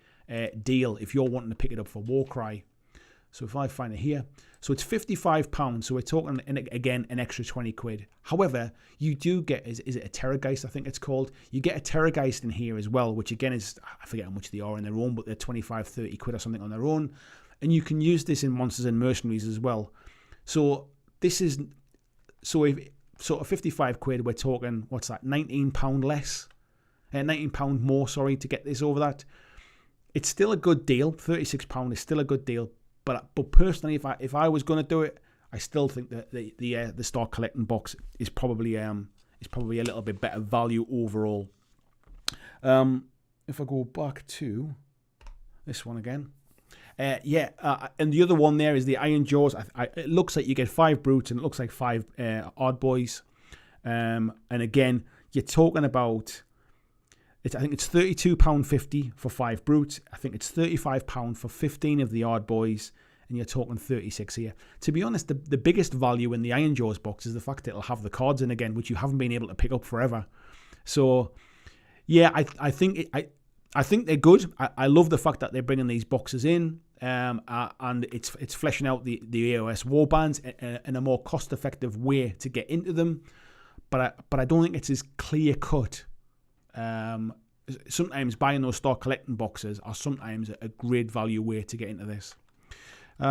deal if you're wanting to pick it up for Warcry. So if I find it here, so it's £55, so we're talking, again, an extra 20 quid. However, you do get, is it a Terrorgeist, I think it's called? You get a Terrorgeist in here as well, which again is, I forget how much they are on their own, but they're 25, 30 quid or something on their own. And you can use this in Monsters and Mercenaries as well. So this is, so if sort of 55 quid, we're talking, what's that, £19 less? £19 more, sorry, to get this over that. It's still a good deal. £36 is still a good deal. But personally, if I was going to do it, I still think that the Star Collecting box is probably a little bit better value overall. If I go back to this one again, and the other one there is the Iron Jaws. It looks like you get 5 brutes and it looks like 5 odd boys. And again, you're talking about I think it's £32.50 for 5 brutes. I think it's £35 for 15 of the Yard Boys, and you're talking 36 here. To be honest, the biggest value in the Iron Jaws box is the fact that it'll have the cards in again, which you haven't been able to pick up forever. So, yeah, I think they're good. I love the fact that they're bringing these boxes in, and it's fleshing out the AOS Warbands in a more cost-effective way to get into them. But I don't think it's as clear cut. Sometimes buying those start collecting boxes are sometimes a great value way to get into this. Where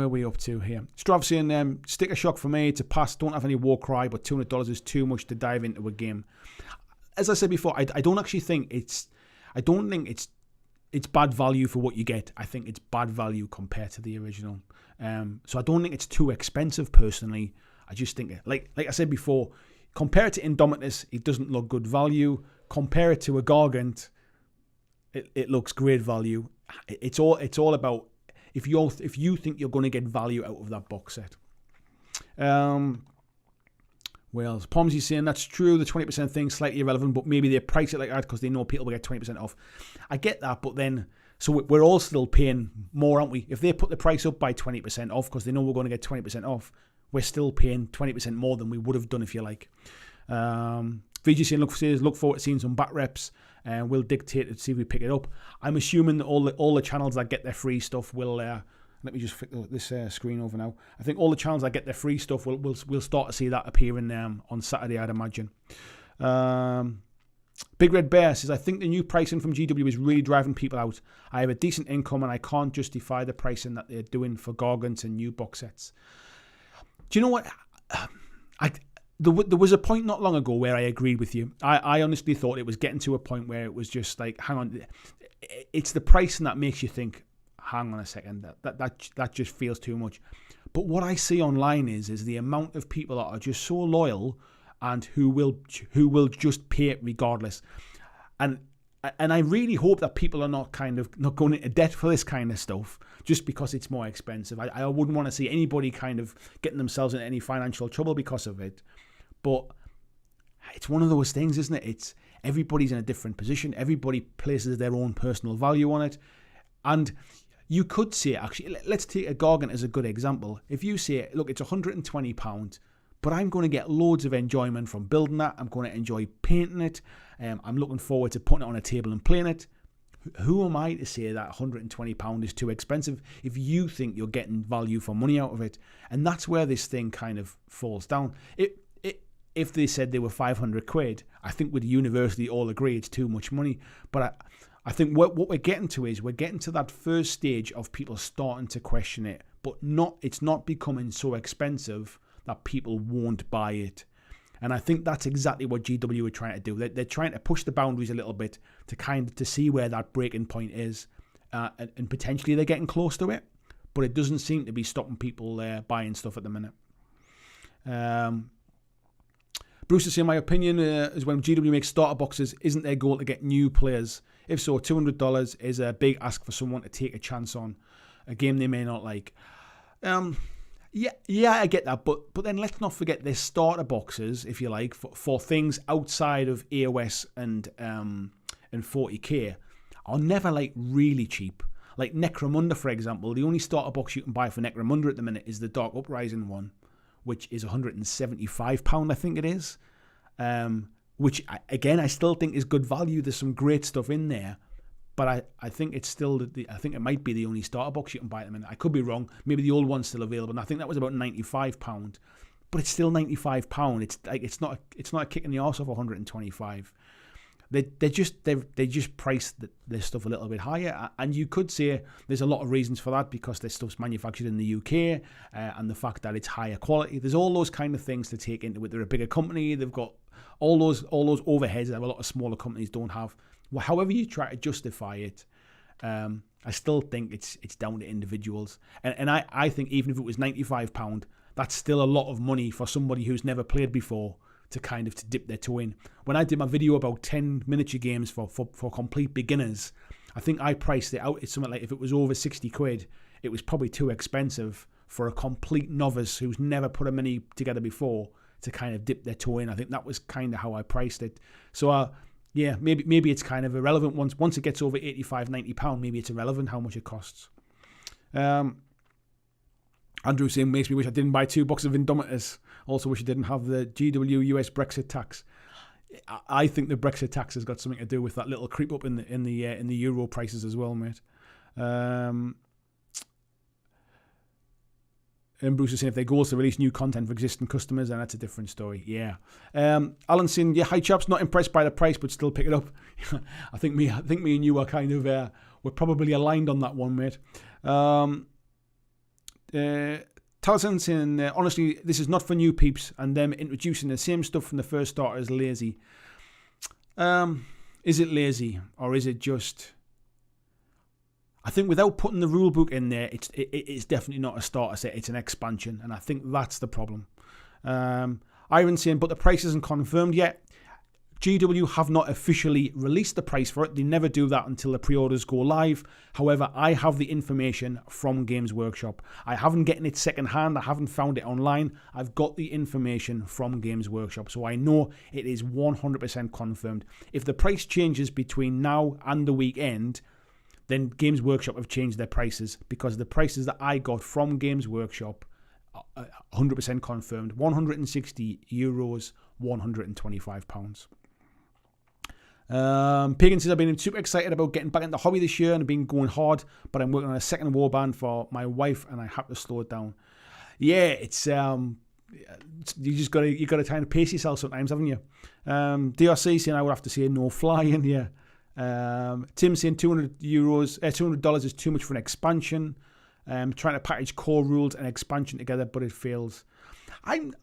are we up to here? Strav saying, sticker shock for me, it's a pass. Don't have any Warcry, but $200 is too much to dive into a game. As I said before, I don't actually think it's bad value for what you get. I think it's bad value compared to the original. So I don't think it's too expensive personally. I just think, like I said before, compare it to Indomitus, it doesn't look good value. Compare it to a Gargant, it looks great value. It's all about if you think you're going to get value out of that box set. Well, Pomsey's saying that's true. The 20% thing slightly irrelevant, but maybe they price it like that because they know people will get 20% off. I get that, but then so we're all still paying more, aren't we? If they put the price up by 20% off because they know we're going to get 20% off, we're still paying 20% more than we would have done if you like. VG says look forward to seeing some back reps, and we'll dictate to see if we pick it up. I'm assuming that all the channels that get their free stuff will. Let me just flick this screen over now. I think all the channels that get their free stuff we'll start to see that appearing on Saturday, I'd imagine. Big Red Bear says, I think the new pricing from GW is really driving people out. I have a decent income and I can't justify the pricing that they're doing for Gargants and new box sets. Do you know what? There was a point not long ago where I agreed with you. I honestly thought it was getting to a point where it was just like, hang on, it's the pricing that makes you think, hang on a second, that just feels too much. But what I see online is the amount of people that are just so loyal and who will just pay it regardless. And I really hope that people are not going into debt for this kind of stuff just because it's more expensive. I wouldn't want to see anybody kind of getting themselves in any financial trouble because of it. But it's one of those things, isn't it? It's everybody's in a different position. Everybody places their own personal value on it. And you could say, actually, let's take a Gargant as a good example. If you say, look, it's £120, but I'm going to get loads of enjoyment from building that. I'm going to enjoy painting it. I'm looking forward to putting it on a table and playing it. Who am I to say that £120 is too expensive if you think you're getting value for money out of it? And that's where this thing kind of falls down. If they said they were £500, I think we'd universally all agree it's too much money. But I think what we're getting to is we're getting to that first stage of people starting to question it, but it's not becoming so expensive that people won't buy it. And I think that's exactly what GW are trying to do. They're trying to push the boundaries a little bit to see where that breaking point is, and potentially they're getting close to it, but it doesn't seem to be stopping people buying stuff at the minute. Bruce is saying, my opinion is when GW makes starter boxes, isn't their goal to get new players? If so, $200 is a big ask for someone to take a chance on a game they may not like. Yeah, I get that, but then let's not forget their starter boxes, if you like, for things outside of AOS and 40k are never like really cheap. Like Necromunda, for example, the only starter box you can buy for Necromunda at the minute is the Dark Uprising one, which is £175, I think it is. Which, again, I still think is good value. There's some great stuff in there. But I think it's still, I think it might be the only starter box you can buy at the minute. I could be wrong. Maybe the old one's still available. And I think that was about £95. But it's still £95. It's like it's not a kick in the arse of £125. They just price their stuff a little bit higher, and you could say there's a lot of reasons for that because their stuff's manufactured in the UK, and the fact that it's higher quality. There's all those kind of things to take into it. They're a bigger company. They've got all those overheads that a lot of smaller companies don't have. Well, however you try to justify it, I still think it's down to individuals. And I think even if it was £95, that's still a lot of money for somebody who's never played before to dip their toe in. When I did my video about 10 miniature games for complete beginners, I think I priced it out. It's something like if it was over £60, it was probably too expensive for a complete novice who's never put a mini together before kind of dip their toe in. I think that was kind of how I priced it. So yeah, maybe it's kind of irrelevant once it gets over £85-90. Maybe it's irrelevant how much it costs. Andrew saying, makes me wish I didn't buy 2 boxes of Indomitors. Also wish I didn't have the GW US Brexit tax. I think the Brexit tax has got something to do with that little creep up in the euro prices as well, mate. And Bruce is saying if their goal is to release new content for existing customers, then that's a different story. Yeah. Alan saying, yeah, hi chaps, not impressed by the price, but still pick it up. I think me and you are kind of we're probably aligned on that one, mate. Taliesin saying, honestly, this is not for new peeps, and them introducing the same stuff from the first starter is lazy. Is it lazy, or is it just... I think without putting the rulebook in there, it's definitely not a starter set, it's an expansion, and I think that's the problem. Iron saying, but the price isn't confirmed yet. GW have not officially released the price for it. They never do that until the pre-orders go live. However, I have the information from Games Workshop. I haven't gotten it secondhand. I haven't found it online. I've got the information from Games Workshop. So I know it is 100% confirmed. If the price changes between now and the weekend, then Games Workshop have changed their prices, because the prices that I got from Games Workshop are 100% confirmed. €160, £125. Pagan says, I've been super excited about getting back into the hobby this year and been going hard, but I'm working on a second warband for my wife and I have to slow it down. Yeah, it's you gotta try and pace yourself sometimes, haven't you? DRC saying I would have to say no flying. Yeah. Tim saying $200 is too much for an expansion. Trying to package core rules and expansion together, but it fails. I'm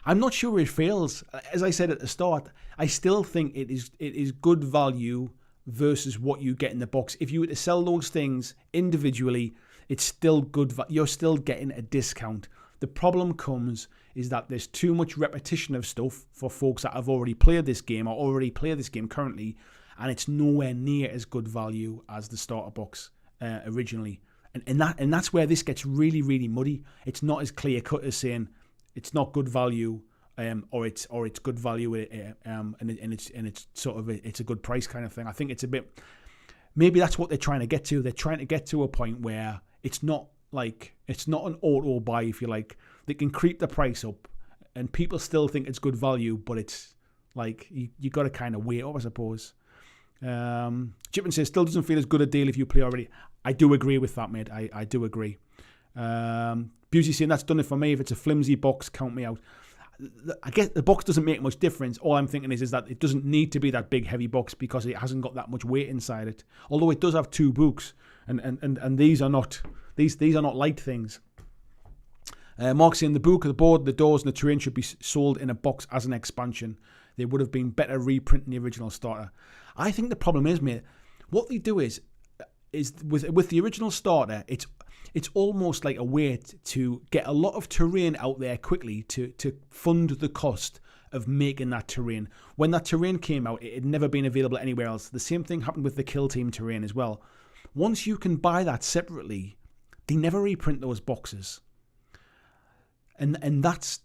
not sure it fails. As I said at the start, I still think it is good value versus what you get in the box. If you were to sell those things individually, it's still good. You're still getting a discount. The problem comes is that there's too much repetition of stuff for folks that have already played this game or already play this game currently, and it's nowhere near as good value as the starter box originally. And that's where this gets really, really muddy. It's not as clear cut as saying it's not good value, or it's good value, and it's sort of it's a good price kind of thing. I think it's a bit, maybe that's what they're trying to get to. They're trying to get to a point where it's not an auto buy, if you like. They can creep the price up, and people still think it's good value, but it's like you got to kind of weigh it up, I suppose. Chipman says still doesn't feel as good a deal if you play already. I do agree with that, mate. I do agree. Busey saying that's done it for me. If it's a flimsy box, count me out. I guess the box doesn't make much difference. All I'm thinking is that it doesn't need to be that big heavy box because it hasn't got that much weight inside it. Although it does have 2 books, and these are not light things. Mark's saying the book, the board, the doors, and the terrain should be sold in a box as an expansion. They would have been better reprinting the original starter. I think the problem is, mate, what they do is with the original starter, it's almost like a way to get a lot of terrain out there quickly to fund the cost of making that terrain. When that terrain came out, it had never been available anywhere else. The same thing happened with the Kill Team terrain as well. Once you can buy that separately, they never reprint those boxes. And that's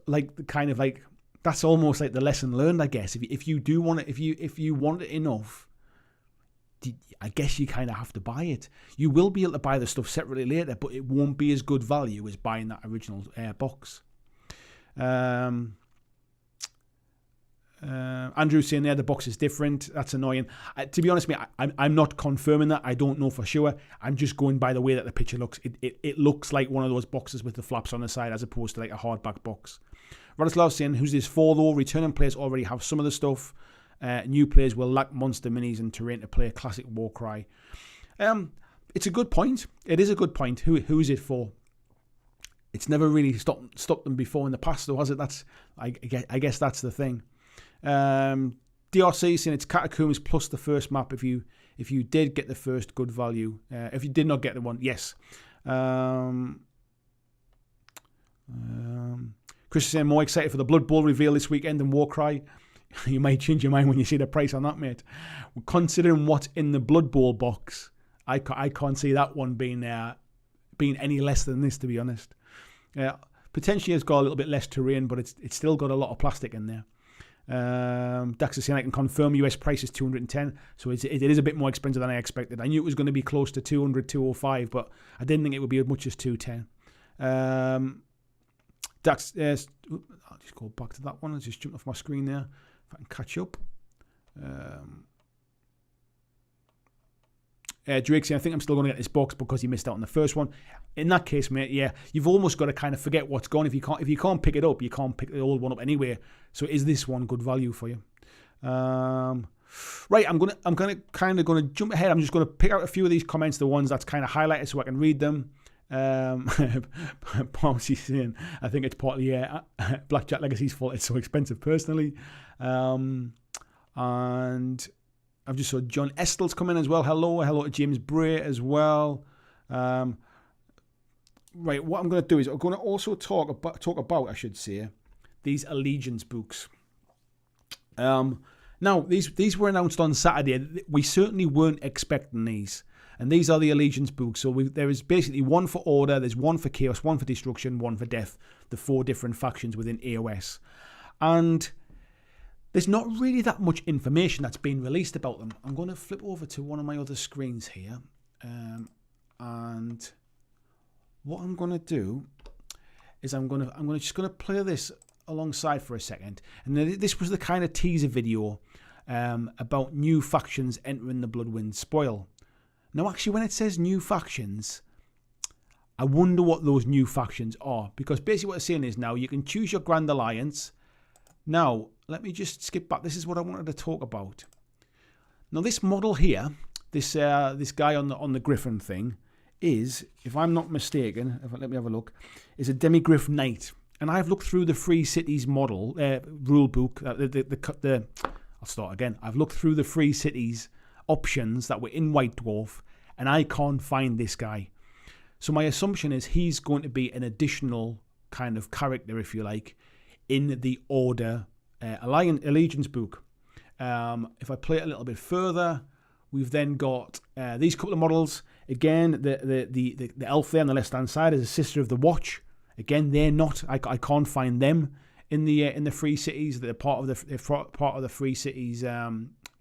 like the kind of like, that's almost like the lesson learned, I guess. If you do want it, if you want it enough, I guess you kind of have to buy it. You will be able to buy the stuff separately later, but it won't be as good value as buying that original box. Andrew saying there the box is different. That's annoying. To be honest, mate, I'm not confirming that. I don't know for sure. I'm just going by the way that the picture looks. It looks like one of those boxes with the flaps on the side as opposed to like a hardback box. Radislav saying, who's this for though? Returning players already have some of the stuff. New players will lack monster minis and terrain to play a classic Warcry. It's a good point. It is a good point. Who is it for? It's never really stopped them before in the past, though, has it? I guess that's the thing. DRC saying it's Catacombs plus the first map. If you did get the first good value, if you did not get the one, yes. Chris is saying more excited for the Blood Bowl reveal this weekend than Warcry. You might change your mind when you see the price on that, mate. Considering what's in the Blood Bowl box, I can't see that one being any less than this, to be honest. Potentially has got a little bit less terrain, but it's still got a lot of plastic in there. Dax is saying I can confirm US price is 210, so it is a bit more expensive than I expected. I knew it was going to be close to 200, 205, but I didn't think it would be as much as 210. Dax, I'll just go back to that one. I just jumped off my screen there. If I can catch up. Drake saying, I think I'm still going to get this box because he missed out on the first one. In that case, mate, yeah, you've almost got to kind of forget what's gone. If you can't pick it up, you can't pick the old one up anyway. So is this one good value for you? Right, I'm gonna jump ahead. I'm just gonna pick out a few of these comments, the ones that's kind of highlighted, so I can read them. Palmsy's saying, I think it's partly BlackJack Legacy's fault. It's so expensive, personally. And I've just saw John Estel's come in as well. Hello to James Bray as well. Right, what I'm going to do is I'm going to also talk about, I should say, these Allegiance books. Now, these were announced on Saturday. We certainly weren't expecting these. And these are the Allegiance books. So there is basically one for Order, there's one for Chaos, one for Destruction, one for Death. The 4 different factions within AOS. And there's not really that much information that's been released about them. I'm going to flip over to one of my other screens here. And what I'm going to do is I'm just going to play this alongside for a second. And this was the kind of teaser video about new factions entering the Bloodwind Spoil. Now, actually, when it says new factions, I wonder what those new factions are. Because basically what it's saying is now you can choose your Grand Alliance. Now, let me just skip back. This is what I wanted to talk about. Now, this model here, this guy on the Griffin thing, is, if I'm not mistaken, let me have a look, is a Demigriff Knight. And I've looked through the Free Cities model, rulebook, I'll start again. I've looked through the Free Cities options that were in White Dwarf, and I can't find this guy. So my assumption is he's going to be an additional kind of character, if you like, in the Order Allegiance book. If I play it a little bit further, we've then got these couple of models. Again, the elf there on the left hand side is a Sister of the Watch. Again, they're not. I can't find them in the Free Cities. They're part of the Free Cities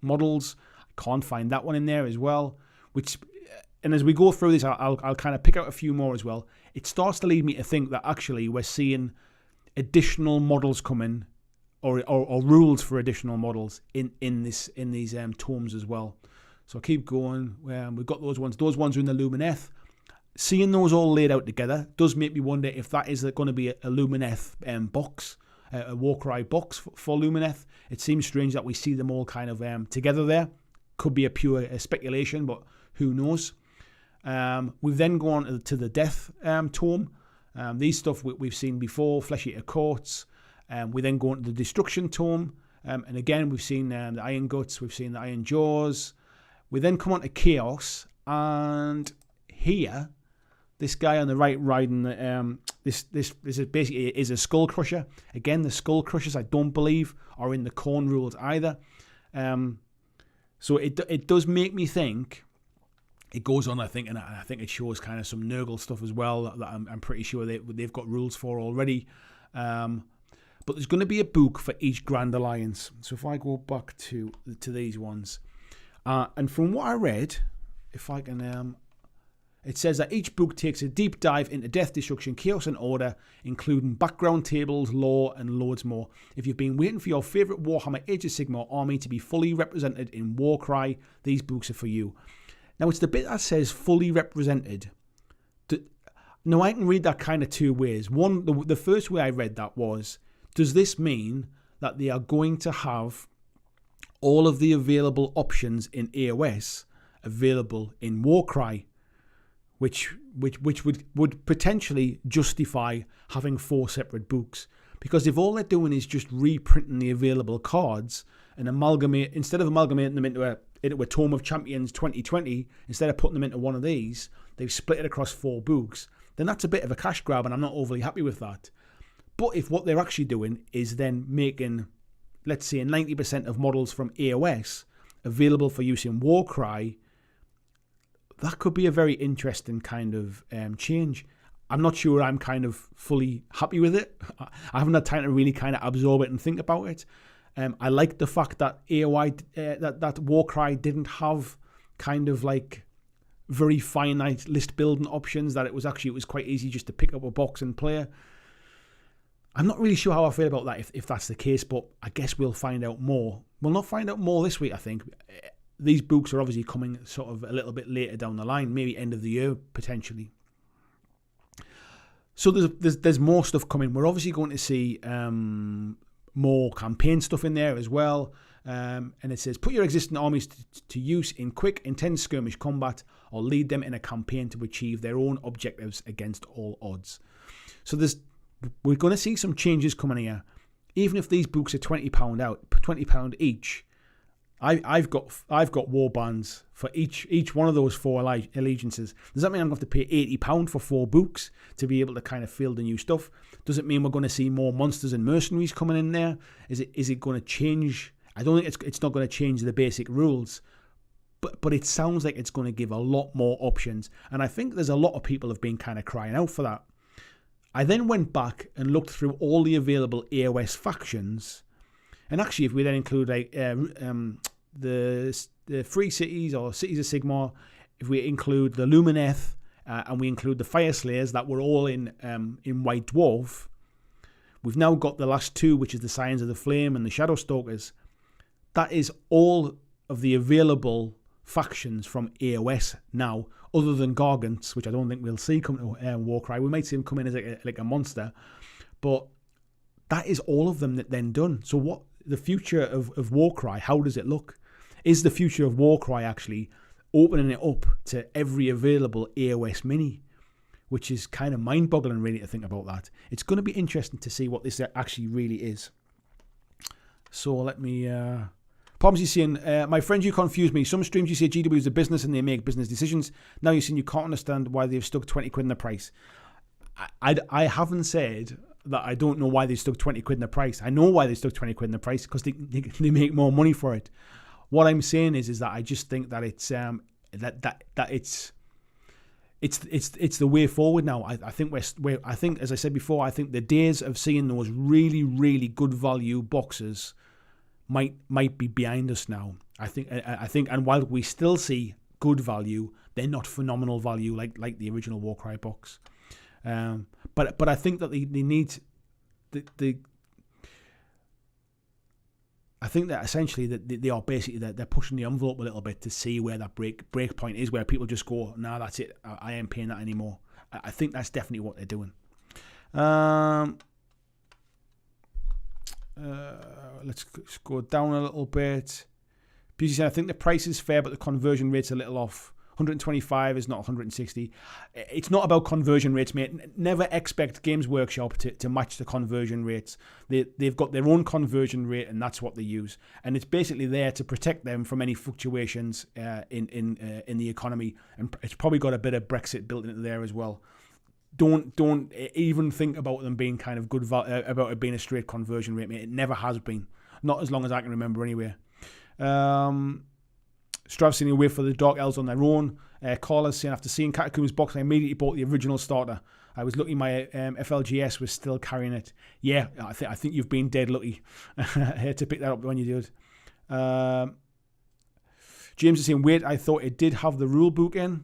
models. I can't find that one in there as well. And as we go through this, I'll kind of pick out a few more as well. It starts to lead me to think that actually we're seeing additional models coming, or rules for additional models in these tomes as well. So I'll keep going. We've got those ones. Those ones are in the Lumineth. Seeing those all laid out together does make me wonder if that is going to be a Lumineth box, a Warcry box for Lumineth. It seems strange that we see them all kind of together there. Could be a pure speculation, but who knows? We've then gone to the Death tome. These stuff we've seen before, Flesh Eater Courts. We then go into the Destruction tome. And again, we've seen the Iron Guts, we've seen the Iron Jaws. We then come on to Chaos. And here, this guy on the right riding, this is basically is a Skull Crusher. Again, the Skull Crushers, I don't believe, are in the Khorne rules either. So it does make me think. It goes on, I think, and I think it shows kind of some Nurgle stuff as well that I'm pretty sure they've got rules for already. But there's going to be a book for each Grand Alliance. So if I go back to these ones, and from what I read, if I can, it says that each book takes a deep dive into Death, Destruction, Chaos, and Order, including background tables, lore, and loads more. If you've been waiting for your favourite Warhammer Age of Sigmar army to be fully represented in Warcry, these books are for you. Now, it's the bit that says fully represented. Now, I can read that kind of two ways. One, the first way I read that was, does this mean that they are going to have all of the available options in AOS available in Warcry, which would potentially justify having 4 separate books? Because if all they're doing is just reprinting the available cards and instead of amalgamating them into a Tome of Champions 2020, instead of putting them into one of these, they've split it across 4 books, then that's a bit of a cash grab, and I'm not overly happy with that. But if what they're actually doing is then making, let's say, 90% of models from AOS available for use in Warcry, that could be a very interesting kind of change. I'm not sure I'm kind of fully happy with it. I haven't had time to really kind of absorb it and think about it. I like the fact that AOI, that Warcry didn't have kind of like very finite list building options, that it was quite easy just to pick up a box and play. I'm not really sure how I feel about that if that's the case, but I guess we'll find out more. We'll not find out more this week, I think. These books are obviously coming sort of a little bit later down the line, maybe end of the year potentially. So there's more stuff coming. We're obviously going to see more campaign stuff in there as well. And it says, put your existing armies to use in quick, intense skirmish combat, or lead them in a campaign to achieve their own objectives against all odds. So we're going to see some changes coming here. Even if these books are £20 each, I've got Warbands for each one of those 4 allegiances. Does that mean I'm going to have to pay £80 for 4 books to be able to kind of field the new stuff? Does it mean we're going to see more monsters and mercenaries coming in there? Is it going to change? I don't think it's not going to change the basic rules, but it sounds like it's going to give a lot more options. And I think there's a lot of people have been kind of crying out for that. I then went back and looked through all the available AOS factions. And actually, if we then include like the Free Cities or Cities of Sigmar, if we include the Lumineth and we include the Fire Slayers that were all in White Dwarf, we've now got the last 2, which is the Scions of the Flame and the Shadow Stalkers. That is all of the available factions from AOS now, other than Gargants, which I don't think we'll see come to Warcry. We might see him come in as like a monster, but that is all of them that then done. So what the future of Warcry, how does it look? Is the future of Warcry actually opening it up to every available AOS mini? Which is kind of mind-boggling really to think about that. It's going to be interesting to see what this actually really is. So let me... Problems you're seeing, my friend, you confuse me. Some streams you say GW is a business and they make business decisions. Now you're saying you can't understand why they've stuck 20 quid in the price. I haven't said that I don't know why they stuck 20 quid in the price. I know why they stuck 20 quid in the price, because they make more money for it. What I'm saying is that I just think that it's it's the way forward now. I think I think, as I said before, I think the days of seeing those really, really good value boxes might be behind us now. I think, and while we still see good value, they're not phenomenal value like the original Warcry box. But I think that they need I think that essentially that they are basically they're pushing the envelope a little bit to see where that break point is, where people just go, nah, that's it, I ain't paying that anymore. I think that's definitely what they're doing. Let's go down a little bit. BC said, I think the price is fair, but the conversion rate's a little off. 125 is not 160. It's not about conversion rates, mate. Never expect Games Workshop to match the conversion rates. They've got their own conversion rate, and that's what they use. And it's basically there to protect them from any fluctuations in the economy. And it's probably got a bit of Brexit built into there as well. Don't even think about them being kind of good about it being a straight conversion rate, mate. It never has been. Not as long as I can remember, anyway. Strav's saying wait for the Dark Elves on their own. Carla's saying, after seeing Catacombs Book, I immediately bought the original starter. I was lucky my FLGS was still carrying it. Yeah, I think you've been dead lucky to pick that up when you did. James is saying, wait, I thought it did have the rulebook in.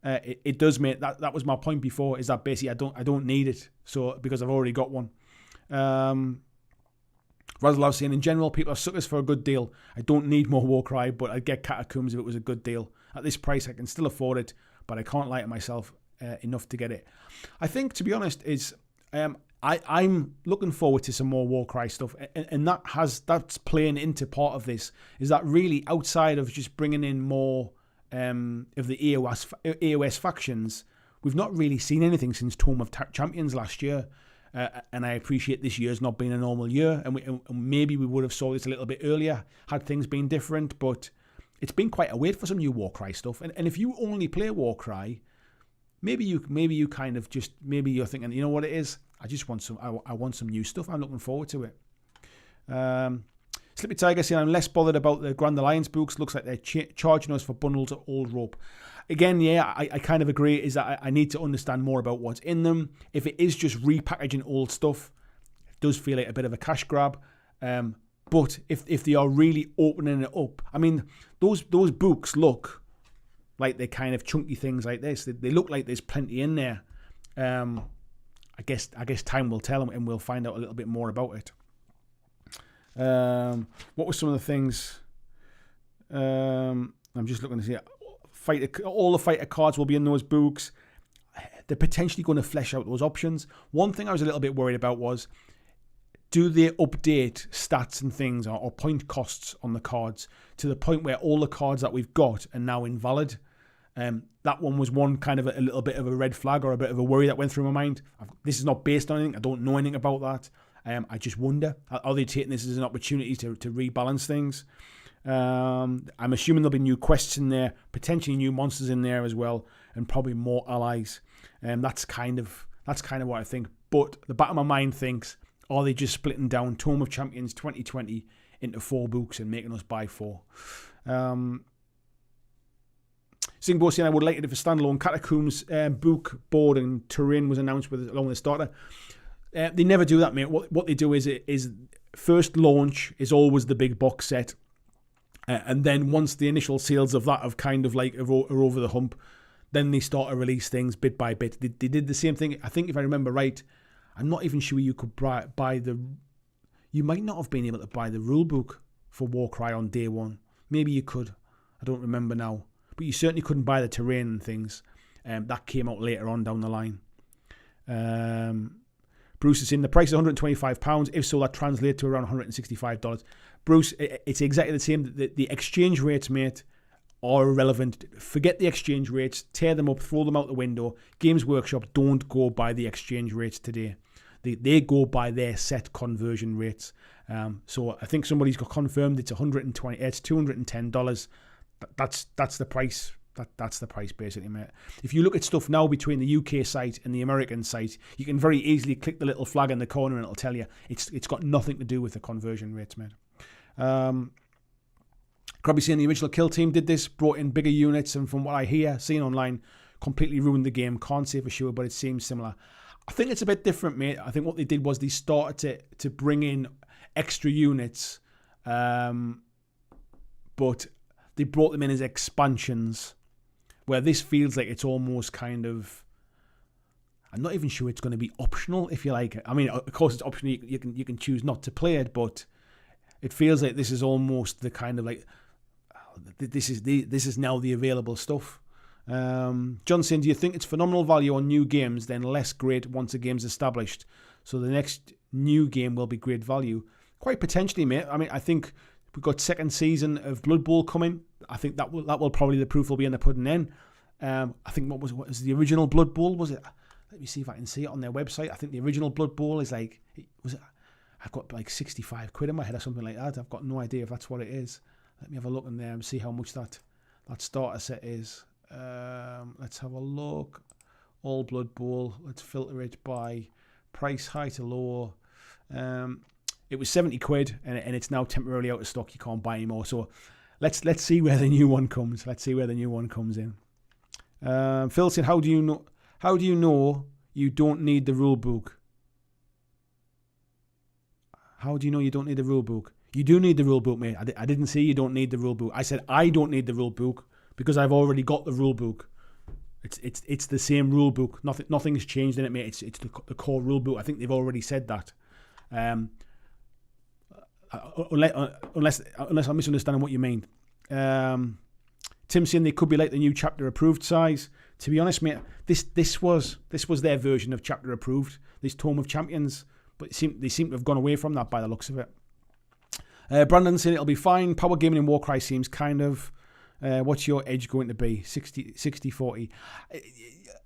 It does, mate. That was my point before, is that basically I don't need it, so because I've already got one. Razlov saying, in general, people are suckers for a good deal. I don't need more Warcry, but I'd get Catacombs if it was a good deal. At this price, I can still afford it, but I can't lie to myself enough to get it. I think, to be honest, is I'm looking forward to some more Warcry stuff, and that's playing into part of this. Is that really outside of just bringing in more of the AOS factions, we've not really seen anything since Tome of Champions last year. And I appreciate this year's not been a normal year, and maybe we would have saw this a little bit earlier had things been different, but it's been quite a wait for some new Warcry stuff. And if you only play Warcry, maybe you kind of just, maybe you're thinking, you know what it is? I just want I want some new stuff. I'm looking forward to it. Slippy Tiger saying, I'm less bothered about the Grand Alliance books. Looks like they're charging us for bundles of old rope. again, yeah, I kind of agree, is that I need to understand more about what's in them. If it is just repackaging old stuff, it does feel like a bit of a cash grab. But if they are really opening it up, I mean, those books look like they're kind of chunky things like this. They look like there's plenty in there. I guess time will tell, and we'll find out a little bit more about it. What were some of the things? I'm just looking to see. All the fighter cards will be in those books. They're potentially going to flesh out those options. One thing I was a little bit worried about was, do they update stats and things or point costs on the cards to the point where all the cards that we've got are now invalid? That one was one kind of a little bit of a red flag or a bit of a worry that went through my mind. This is not based on anything. I don't know anything about that. I just wonder, are they taking this as an opportunity to rebalance things? I'm assuming there'll be new quests in there, potentially new monsters in there as well, and probably more allies. That's kind of what I think. But the back of my mind thinks, are they just splitting down Tome of Champions 2020 into 4 books and making us buy 4? Singbo saying, I would like it if a standalone Catacombs book, board and terrain was announced along with the starter. They never do that, mate. What they do is first launch is always the big box set. And then once the initial sales of that have kind of like are over the hump, then they start to release things bit by bit. They did the same thing. I think if I remember right, I'm not even sure you could buy the... You might not have been able to buy the rulebook for Warcry on day one. Maybe you could. I don't remember now. But you certainly couldn't buy the terrain and things. That came out later on down the line. Bruce is saying the price is £125. If so, that translates to around $165. Bruce, it's exactly the same. The exchange rates, mate, are irrelevant. Forget the exchange rates. Tear them up. Throw them out the window. Games Workshop don't go by the exchange rates today. They go by their set conversion rates. So I think somebody's got confirmed it's $120. It's $210. That's the price. That's the price, basically, mate. If you look at stuff now between the UK site and the American site, you can very easily click the little flag in the corner and it'll tell you it's got nothing to do with the conversion rates, mate. Grabby saying the original Kill Team did this, brought in bigger units, and from what I hear, seen online, completely ruined the game. Can't say for sure, but it seems similar. I think it's a bit different, mate. I think what they did was they started to bring in extra units, but they brought them in as expansions, where this feels like it's almost kind of... I'm not even sure it's going to be optional, if you like. I mean, of course it's optional. You can choose not to play it, but it feels like this is almost the kind of like... This is now the available stuff. John saying, do you think it's phenomenal value on new games, then less great once a game's established? So the next new game will be great value? Quite potentially, mate. I mean, I think we've got second season of Blood Bowl coming. I think that will probably, the proof will be in the pudding then. I think what was the original Blood Bowl? Was it? Let me see if I can see it on their website. I think the original Blood Bowl is like, was it? I've got like 65 quid in my head or something like that. I've got no idea if that's what it is. Let me have a look in there and see how much that starter set is. Let's have a look. All Blood Bowl. Let's filter it by price, high to low. It was 70 quid and it's now temporarily out of stock. You can't buy anymore. So let's see where the new one comes. Let's see where the new one comes in. Phil said, how do you know you don't need the rule book? How do you know you don't need the rule book? You do need the rule book, mate. I didn't say you don't need the rule book. I said I don't need the rule book because I've already got the rule book. It's the same rule book. Nothing's changed in it, mate. It's the core rule book. I think they've already said that. Unless I'm misunderstanding what you mean. Tim saying they could be like the new chapter approved size. To be honest, mate, this was their version of chapter approved. This Tome of Champions, but they seem to have gone away from that by the looks of it. Brandon saying it'll be fine. Power gaming in Warcry seems kind of... what's your edge going to be? 60-40.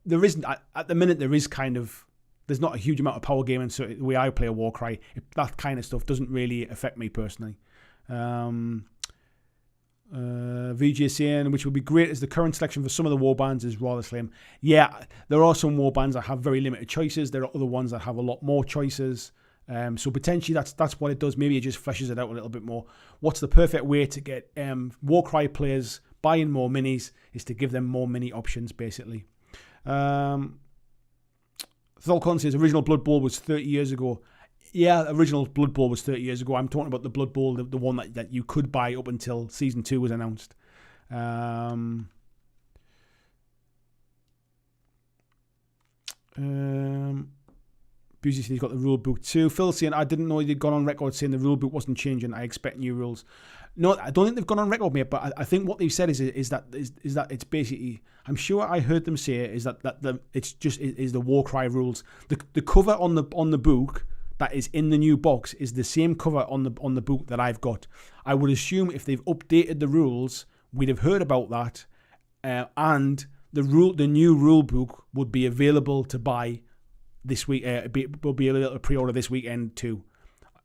There isn't... At the minute, there is kind of... There's not a huge amount of power gaming, so the way I play a Warcry, that kind of stuff doesn't really affect me personally. VJ saying, which would be great as the current selection for some of the warbands is rather slim. Yeah, there are some warbands that have very limited choices. There are other ones that have a lot more choices. So potentially that's what it does. Maybe it just fleshes it out a little bit more. What's the perfect way to get Warcry players buying more minis is to give them more mini options, basically. Tholcon says original Blood Bowl was 30 years ago. Yeah, original Blood Bowl was 30 years ago. I'm talking about the Blood Bowl, the one that you could buy up until Season 2 was announced. Busy said he's got the rulebook too. Phil saying, I didn't know they'd gone on record saying the rulebook wasn't changing. I expect new rules. No, I don't think they've gone on record, mate, but I think what they've said is that it's basically, I'm sure I heard them say is that it's just is the Warcry rules. The cover on the book that is in the new box is the same cover on the book that I've got. I would assume if they've updated the rules, we'd have heard about that, and the new rule book would be available to buy this week. Will be able to pre-order this weekend too.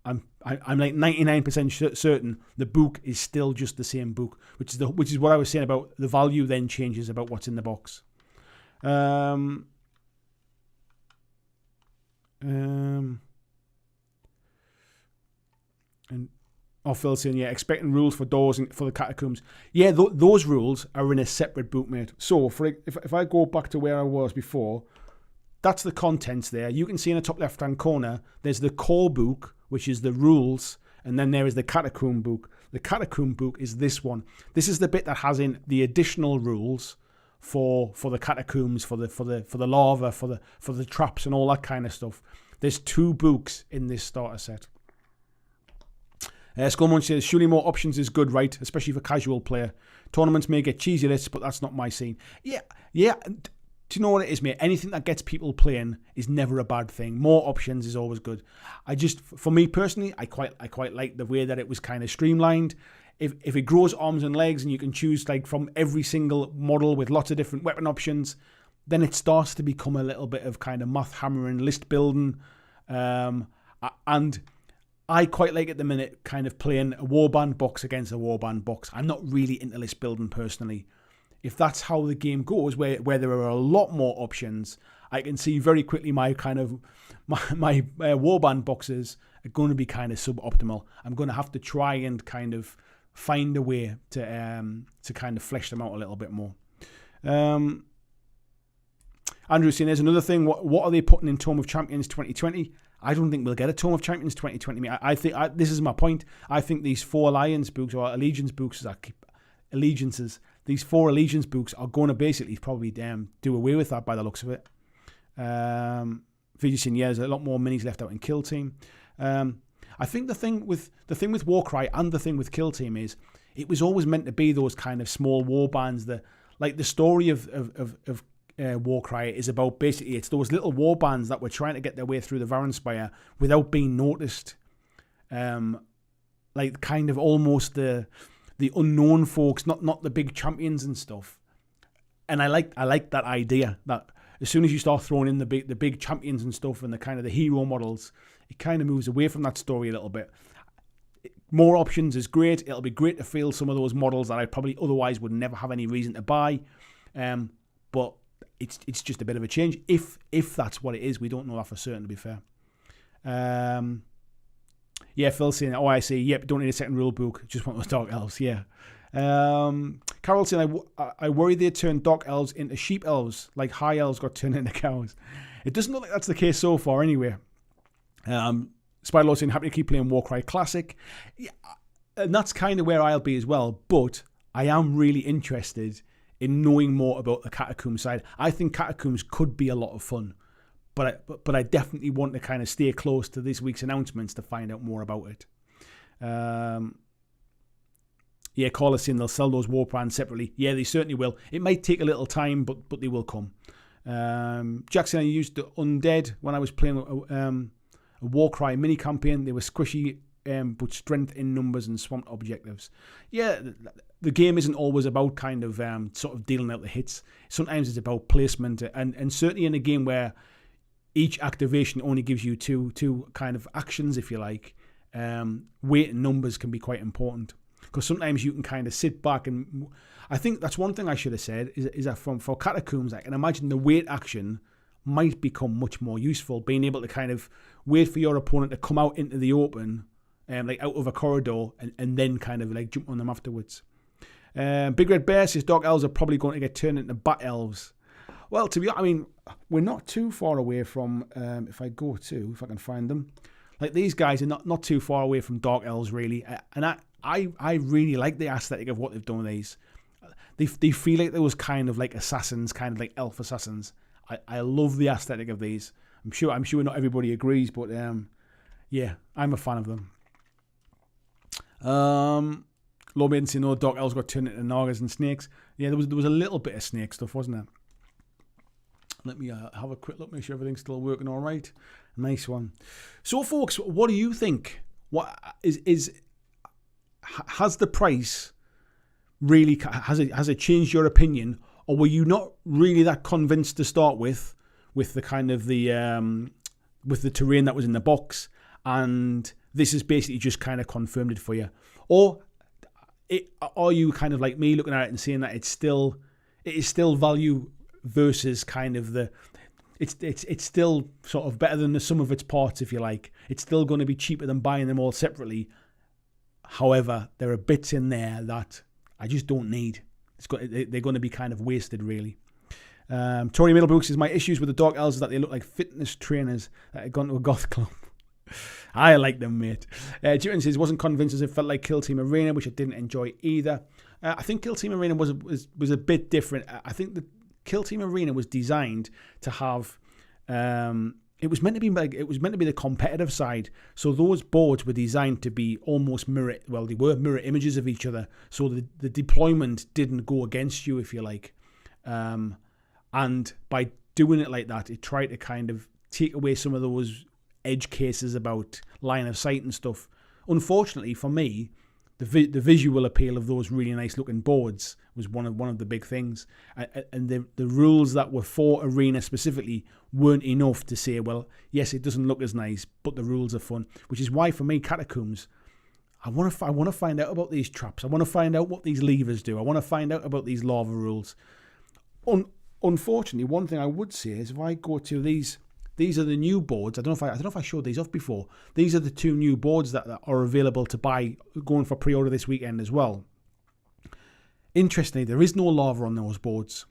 I'm like 99% certain the book is still just the same book, which is what I was saying about the value then changes about what's in the box. And Phil saying, yeah, expecting rules for doors and for the catacombs. Yeah, those rules are in a separate book, mate. So if I go back to where I was before, that's the contents there. You can see in the top left-hand corner, there's the core book, which is the rules, and then there is the catacomb book. The catacomb book is this one. This is the bit that has in the additional rules for the catacombs, for the lava, for the traps and all that kind of stuff. There's 2 books in this starter set. Skullmunch says, surely more options is good, right? Especially for casual player. Tournaments may get cheesy lists, but that's not my scene. Yeah. Do you know what it is, mate? Anything that gets people playing is never a bad thing. More options is always good. For me personally, I quite like the way that it was kind of streamlined. If it grows arms and legs and you can choose like from every single model with lots of different weapon options, then it starts to become a little bit of kind of math hammering, list building, and I quite like at the minute kind of playing a warband box against a warband box. I'm not really into list building personally. If that's how the game goes, where there are a lot more options, I can see very quickly my warband boxes are going to be kind of suboptimal. I'm going to have to try and kind of find a way to kind of flesh them out a little bit more. Andrew saying, there's another thing. What are they putting in Tome of Champions 2020? I don't think we'll get a Tome of Champions 2020. I think this is my point. I think these 4 Alliance books or Allegiance books, allegiances. These 4 Allegiance books are going to basically probably do away with that by the looks of it. Vijay saying, yeah, there's a lot more minis left out in Kill Team. I think the thing with Warcry and the thing with Kill Team is it was always meant to be those kind of small war bands. The story of Warcry is about basically it's those little war bands that were trying to get their way through the Varanspire without being noticed. Like kind of almost the unknown folks, not the big champions and stuff. And I like that idea that as soon as you start throwing in the big champions and stuff and the kind of the hero models, it kind of moves away from that story a little bit. More options is great. It'll be great to field some of those models that I probably otherwise would never have any reason to buy. But it's just a bit of a change. If that's what it is, we don't know that for certain, to be fair. Yeah, Phil saying, I see. Yep, don't need a second rule book. Just want those Dark Elves, yeah. Carol saying, I worry they turn Dark Elves into Sheep Elves, like High Elves got turned into cows. It doesn't look like that's the case so far, anyway. Spider-Lord saying, happy to keep playing Warcry Classic. Yeah, and that's kind of where I'll be as well, but I am really interested in knowing more about the Catacomb side. I think Catacombs could be a lot of fun. But I definitely want to kind of stay close to this week's announcements to find out more about it. Yeah, Carla's saying they'll sell those Warbands separately. Yeah, they certainly will. It might take a little time, but they will come. Jackson, I used the Undead when I was playing a Warcry mini campaign. They were squishy, but strength in numbers and swamped objectives. Yeah, the game isn't always about kind of sort of dealing out the hits. Sometimes it's about placement, and certainly in a game where each activation only gives you two kind of actions, if you like. Weight and numbers can be quite important because sometimes you can kind of sit back, and I think that's one thing I should have said is that for Catacombs, I can imagine the weight action might become much more useful, being able to kind of wait for your opponent to come out into the open, like out of a corridor, and then kind of like jump on them afterwards. Big Red Bear says Dark Elves are probably going to get turned into Bat Elves. Well, to be honest, I mean, we're not too far away from, if I can find them, like these guys are not too far away from Dark Elves, really. And I really like the aesthetic of what they've done with these. They feel like those kind of like assassins, kind of like elf assassins. I love the aesthetic of these. I'm sure not everybody agrees, but yeah, I'm a fan of them. Low Maiden saying, no, Dark Elves got turned into Nagas and snakes. Yeah, there was a little bit of snake stuff, wasn't there? Let me have a quick look, make sure everything's still working all right. Nice one. So, folks, what do you think? What has the price really has it changed your opinion, or were you not really that convinced to start with the kind of with the terrain that was in the box, and this is basically just kind of confirmed it for you, or are you kind of like me looking at it and saying that it is still value versus kind of it's still sort of better than the sum of its parts, if you like. It's still going to be cheaper than buying them all separately. However, there are bits in there that I just don't need. They're going to be kind of wasted, really. Tony Middlebrook says, my issues with the Dark Elves is that they look like fitness trainers that had gone to a goth club. I like them, mate. Jitten says, wasn't convinced as it felt like Kill Team Arena, which I didn't enjoy either. I think Kill Team Arena was a bit different. I think the Kill Team Arena was designed to have it was meant to be the competitive side. So those boards were designed to be almost mirror images of each other. So the deployment didn't go against you, if you like. And by doing it like that, it tried to kind of take away some of those edge cases about line of sight and stuff. Unfortunately for me, the visual appeal of those really nice looking boards was one of the big things, and the rules that were for Arena specifically weren't enough to say, well, yes, it doesn't look as nice, but the rules are fun. Which is why for me, Catacombs, I want to find out about these traps. I want to find out what these levers do. I want to find out about these lava rules. Unfortunately, one thing I would say is if I go to these are the new boards. I don't know if I showed these off before. These are the two new boards that are available to buy, going for pre-order this weekend as well. Interestingly, there is no lava on those boards.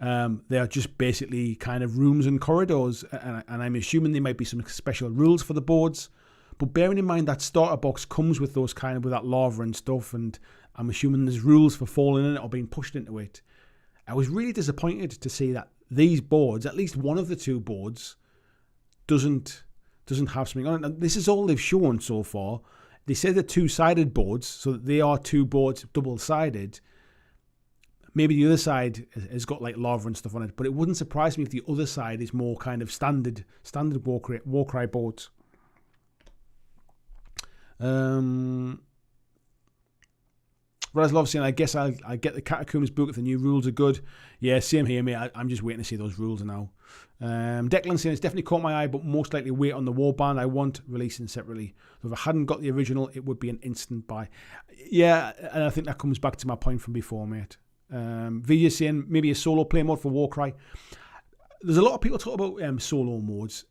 They are just basically kind of rooms and corridors, and I'm assuming there might be some special rules for the boards. But bearing in mind that starter box comes with those kind of with that lava and stuff, and I'm assuming there's rules for falling in it or being pushed into it. I was really disappointed to see that these boards, at least one of the two boards, doesn't have something on it. And this is all they've shown so far. They say they're two-sided boards, so they are two boards double-sided. Maybe the other side has got like lava and stuff on it, but it wouldn't surprise me if the other side is more kind of standard Warcry boards. Raslov saying, I guess I'll get the Catacombs book if the new rules are good. Yeah, same here, mate. I'm just waiting to see those rules now. Declan saying, it's definitely caught my eye, but most likely wait on the Warband. I want releasing separately. So if I hadn't got the original, it would be an instant buy. Yeah, and I think that comes back to my point from before, mate. Vijay saying, maybe a solo play mode for Warcry. There's a lot of people talk about solo modes.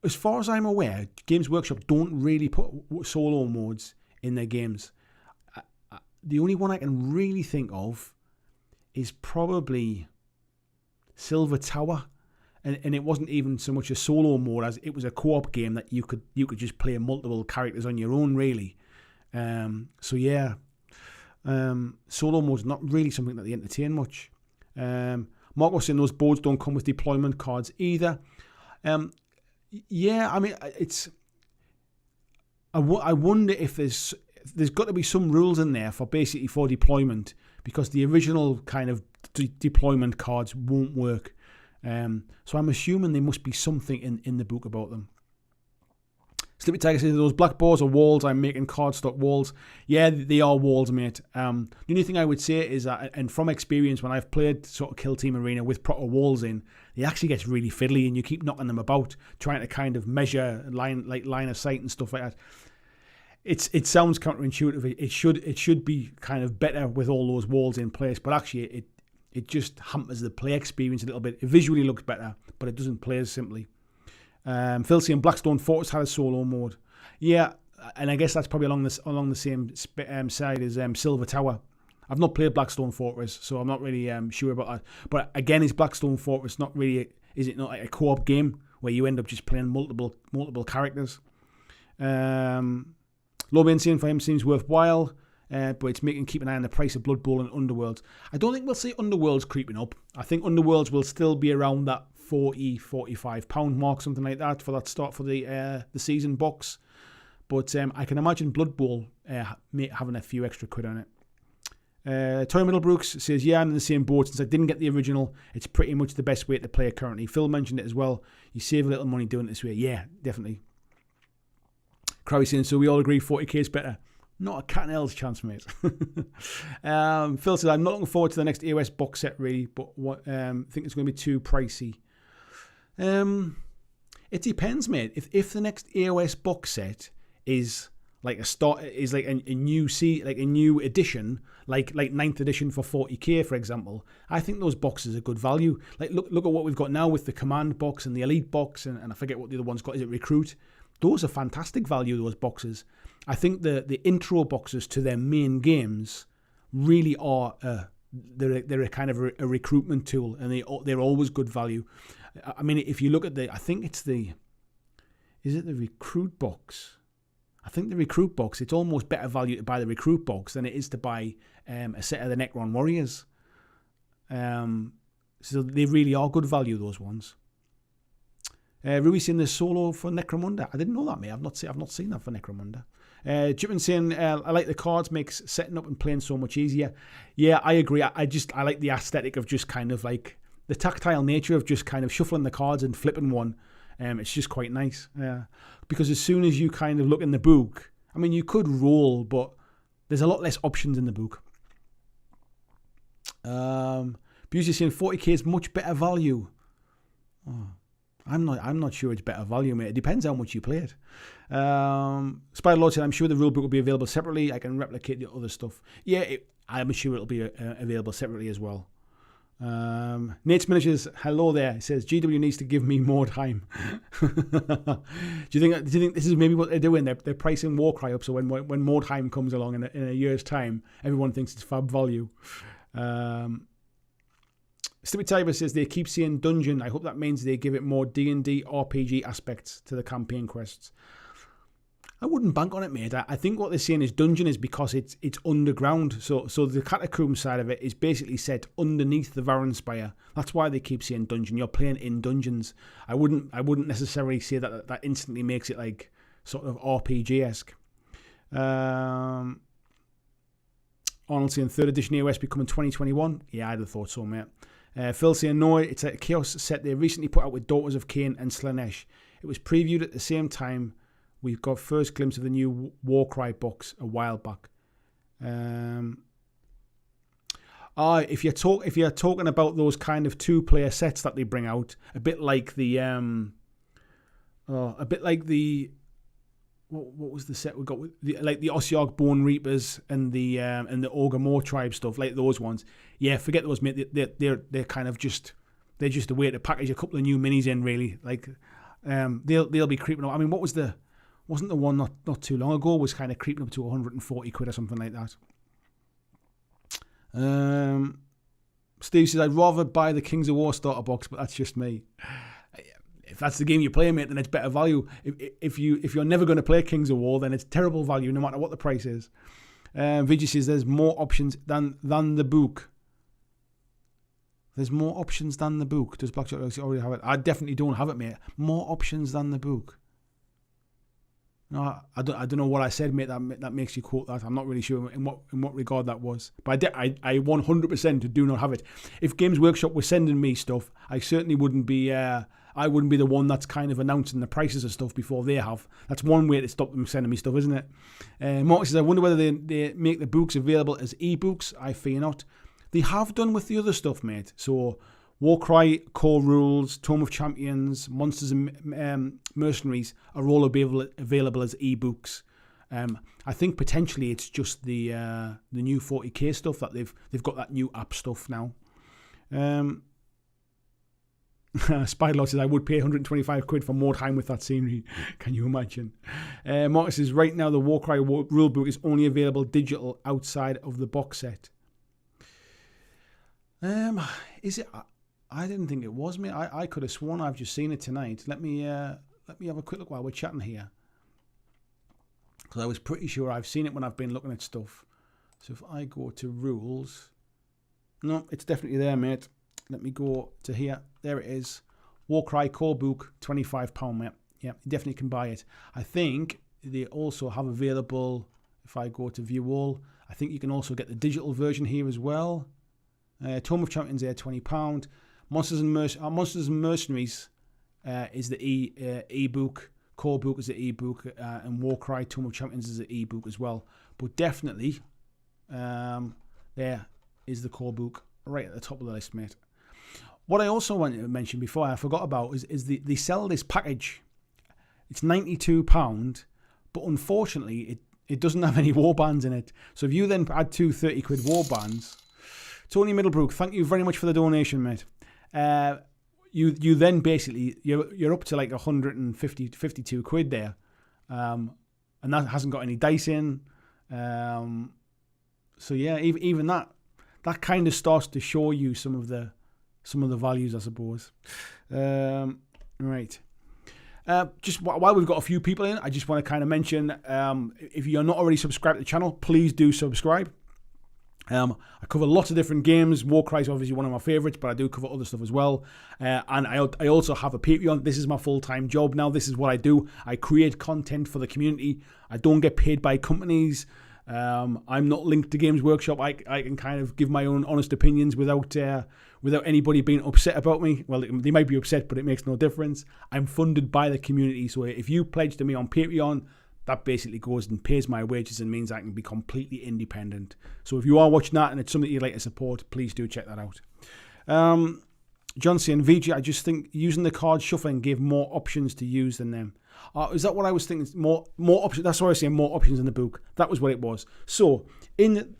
As far as I'm aware, Games Workshop don't really put solo modes in their games. The only one I can really think of is probably Silver Tower, and it wasn't even so much a solo mode as it was a co-op game that you could just play multiple characters on your own, really. So yeah, solo mode's not really something that they entertain much. Mark was saying those boards don't come with deployment cards either. Yeah, I mean I wonder if there's got to be some rules in there for deployment, because the original kind of deployment cards won't work. So I'm assuming there must be something in the book about them. Slippy Tiger says those black boards are walls. I'm making cardstock walls. Yeah, they are walls, mate. The only thing I would say is that, and from experience, when I've played sort of Kill Team Arena with proper walls in, it actually gets really fiddly, and you keep knocking them about, trying to kind of measure line of sight and stuff like that. It sounds counterintuitive. It should be kind of better with all those walls in place, but actually it just hampers the play experience a little bit. It visually looks better, but it doesn't play as simply. Filthy and Blackstone Fortress had a solo mode. Yeah, and I guess that's probably along the same side as Silver Tower. I've not played Blackstone Fortress, so I'm not really sure about that. But again, is Blackstone Fortress not really? Is it not like a co-op game where you end up just playing multiple characters? Low saying for him seems worthwhile, but it's keep an eye on the price of Blood Bowl and Underworlds. I don't think we'll see Underworlds creeping up. I think Underworlds will still be around that £40-45 mark, something like that, for that start for the season box. But I can imagine Blood Bowl having a few extra quid on it. Toy Middlebrooks says, yeah, I'm in the same boat. Since I didn't get the original, it's pretty much the best way to play it currently. Phil mentioned it as well. You save a little money doing it this way. Yeah, definitely. Crowley saying, so we all agree 40k is better. Not a cat and hell's chance, mate. Phil says, I'm not looking forward to the next AOS box set, really, but think it's going to be too pricey. It depends, mate. If the next AOS box set is like a new edition, like 9th edition for 40k, for example, I think those boxes are good value. Like look at what we've got now with the Command box and the Elite box, and I forget what the other one's got. Is it Recruit? Those are fantastic value, those boxes. I think the intro boxes to their main games really are they're a kind of a recruitment tool, and they're always good value. I mean, if you look at is it the Recruit box? I think the Recruit box, it's almost better value to buy the Recruit box than it is to buy a set of the Necron Warriors. So they really are good value, those ones. Rui's in the solo for Necromunda. I didn't know that, mate. I've not seen that for Necromunda. Jippin saying, I like the cards, makes setting up and playing so much easier. Yeah, I agree. I like the aesthetic of just kind of like the tactile nature of just kind of shuffling the cards and flipping one. It's just quite nice. Because as soon as you kind of look in the book, I mean, you could roll, but there's a lot less options in the book. Busey saying 40k is much better value. Oh, I'm not sure it's better value, mate. It depends how much you play it. Spider Lord said, I'm sure the rulebook will be available separately. I can replicate the other stuff. Yeah, I'm sure it'll be available separately as well. Nate's Miniatures, hello there. He says GW needs to give me more time. Do you think this is maybe what they're doing? They're pricing Warcry up, so when more time comes along in a year's time, everyone thinks it's fab value. Stupid Tiber says they keep saying dungeon. I hope that means they give it more D&D RPG aspects to the campaign quests. I wouldn't bank on it, mate. I think what they're saying is dungeon is because it's underground. So the Catacombs side of it is basically set underneath the Varan Spire. That's why they keep saying dungeon. You're playing in dungeons. I wouldn't necessarily say that instantly makes it like sort of RPG-esque. Arnold saying 3rd edition AOS becoming 2021. Yeah, I'd have thought so, mate. Phil saying no, it's a Chaos set they recently put out with Daughters of Cain and Slanesh. It was previewed at the same time. We've got first glimpse of the new Warcry box a while back. If you're talking about those kind of 2-player sets that they bring out, a bit like the what was the set we got with the Ossiarch Bone Reapers and the Ogre Moor tribe stuff, like those ones. Yeah, forget those, mate. They're kind of just a way to package a couple of new minis in, really. Like they'll be creeping up. I mean, wasn't the one not too long ago was kind of creeping up to 140 quid or something like that. Steve says, I'd rather buy the Kings of War starter box, but that's just me. If that's the game you play, mate, then it's better value. If you're never going to play Kings of War, then it's terrible value no matter what the price is. Vijay says there's more options than the book. There's more options than the book. Does BlackJack already have it? I definitely don't have it, mate. More options than the book. No, I don't know what I said, mate. That makes you quote that. I'm not really sure in what regard that was. But I 100% do not have it. If Games Workshop were sending me stuff, I certainly wouldn't be. I wouldn't be the one that's kind of announcing the prices of stuff before they have. That's one way to stop them sending me stuff, isn't it? Mark says, I wonder whether they make the books available as ebooks. I fear not. They have done with the other stuff, mate. So Warcry, Core Rules, Tome of Champions, Monsters and Mercenaries are all available as ebooks. I think potentially it's just the new 40k stuff that they've got that new app stuff now. Spiderlord says, I would pay 125 quid for more time with that scenery. Can you imagine? Marcus says, right now the Warcry rulebook is only available digital outside of the box set. Is it? I didn't think it was, mate. I could have sworn I've just seen it tonight. Let me have a quick look while we're chatting here. Because I was pretty sure I've seen it when I've been looking at stuff. So if I go to rules, no, it's definitely there, mate. Let me go to here. There it is. Warcry Core Book, £25, mate. Yeah, you definitely can buy it. I think they also have available, if I go to view all, I think you can also get the digital version here as well. Tome of Champions there, £20. Monsters and Mercenaries is the e-book. Core Book is the e-book. And Warcry Tome of Champions is the e-book as well. But definitely, there is the Core Book right at the top of the list, mate. What I also wanted to mention before I forgot about is they sell this package. It's £92, but unfortunately it doesn't have any warbands in it. So if you then add two 30 quid warbands, Tony Middlebrook, thank you very much for the donation, mate. You then basically you're up to like 52 quid there, and that hasn't got any dice in. So yeah, even that kind of starts to show you some of the values, I suppose. Right. Just while we've got a few people in, I just want to kind of mention, if you're not already subscribed to the channel, please do subscribe. I cover lots of different games. Warcry is obviously one of my favourites, but I do cover other stuff as well. And I also have a Patreon. This is my full-time job now. This is what I do. I create content for the community. I don't get paid by companies. I'm not linked to Games Workshop. I can kind of give my own honest opinions without anybody being upset about me. Well, they might be upset, but it makes no difference. I'm funded by the community, so if you pledge to me on Patreon, that basically goes and pays my wages and means I can be completely independent. So if you are watching that and it's something you'd like to support, please do check that out. John C. and VG, I just think using the card shuffling gave more options to use than them. Is that what I was thinking? More options. That's why I was saying more options in the book. That was what it was. So in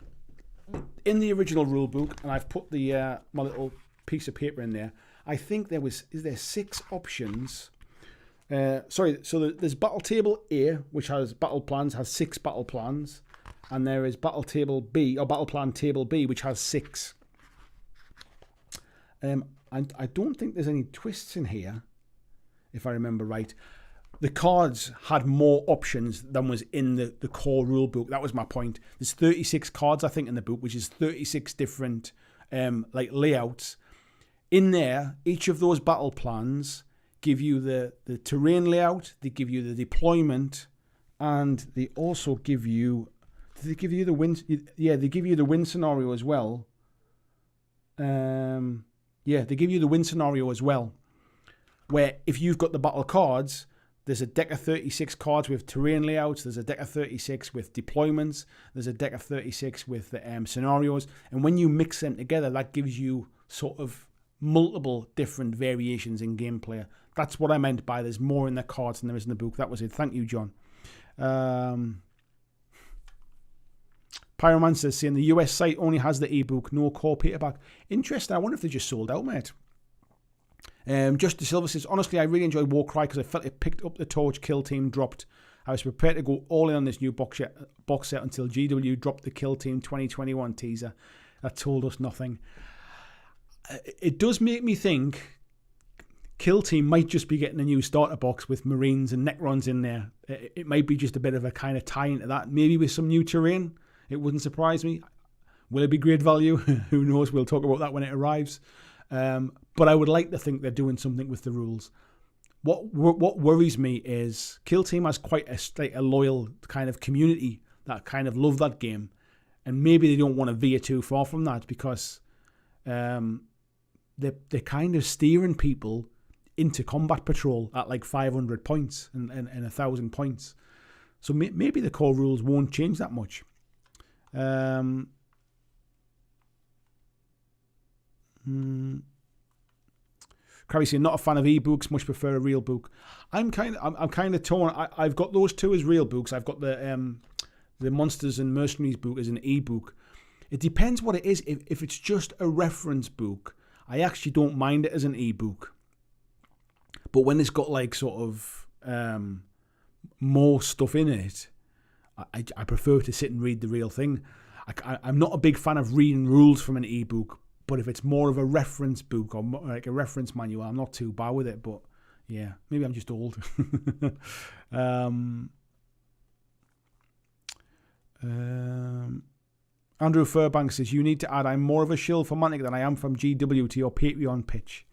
the original rule book, and I've put the my little piece of paper in there. I think is there 6 options. So there's Battle Table A, which has battle plans, has 6 battle plans, and there is Battle Table B, or Battle Plan Table B, which has 6. And I don't think there's any twists in here, if I remember right. The cards had more options than was in the core rule book. That was my point. There's 36 cards, I think, in the book, which is 36 different like layouts. In there, each of those battle plans give you the terrain layout, they give you the deployment, and they also give you they give you the win scenario as well. They give you the win scenario as well, where if you've got the battle cards, there's a deck of 36 cards with terrain layouts, there's a deck of 36 with deployments, there's a deck of 36 with the scenarios, and when you mix them together, that gives you sort of multiple different variations in gameplay. That's what I meant by there's more in the cards than there is in the book. That was it. Thank you, John. Pyromancer saying the US site only has the ebook, no core paperback. Interesting. I wonder if they just sold out, mate. Just the Silver says, honestly, I really enjoyed Warcry because I felt it picked up the torch Kill Team dropped. I was prepared to go all in on this new box set until GW dropped the Kill Team 2021 teaser. That told us nothing. It does make me think Kill Team might just be getting a new starter box with Marines and Necrons in there. It might be just a bit of a kind of tie into that, maybe with some new terrain. It wouldn't surprise me. Will it be great value? Who knows? We'll talk about that when it arrives. But I would like to think they're doing something with the rules. What worries me is Kill Team has quite a loyal kind of community that kind of love that game, and maybe they don't want to veer too far from that because they're kind of steering people into combat patrol at like 500 points and 1,000 points. So maybe the core rules won't change that much. Crabby saying, not a fan of ebooks, much prefer a real book. I'm kind of torn. I've got those two as real books. I've got the Monsters and Mercenaries book as an ebook. It depends what it is. If it's just a reference book, I actually don't mind it as an ebook. But when it's got like sort of more stuff in it, I prefer to sit and read the real thing. I'm not a big fan of reading rules from an ebook, but if it's more of a reference book or like a reference manual, I'm not too bad with it. But yeah, maybe I'm just old. Andrew Fairbank says, you need to add, I'm more of a shill for Mantic than I am from GW to your Patreon pitch.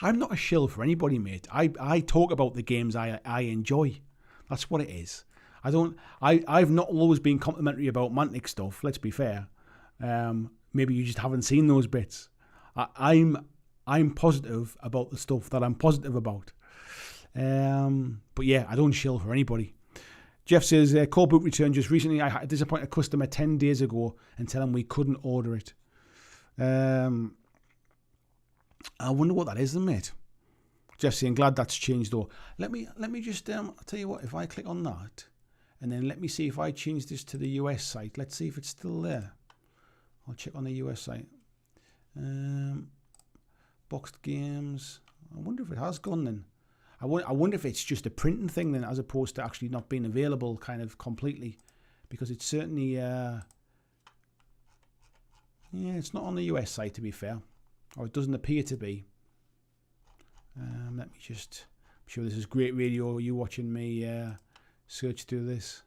I'm not a shill for anybody, mate. I talk about the games I enjoy. That's what it is. I've not always been complimentary about Mantic stuff, let's be fair. Maybe you just haven't seen those bits. I'm positive about the stuff that I'm positive about. But yeah, I don't shill for anybody. Jeff says, core book returned just recently. I had to disappoint a customer 10 days ago and tell him we couldn't order it. I wonder what that is then, mate. Jeff saying, glad that's changed though. Let me just, I'll tell you what, if I click on that, and then let me see if I change this to the US site. Let's see if it's still there. I'll check on the US site. Boxed games. I wonder if it has gone then. I wonder if it's just a printing thing then, as opposed to actually not being available kind of completely, because it's certainly it's not on the US site, to be fair, or it doesn't appear to be. Let me just, I'm sure this is great radio, you watching me search through this.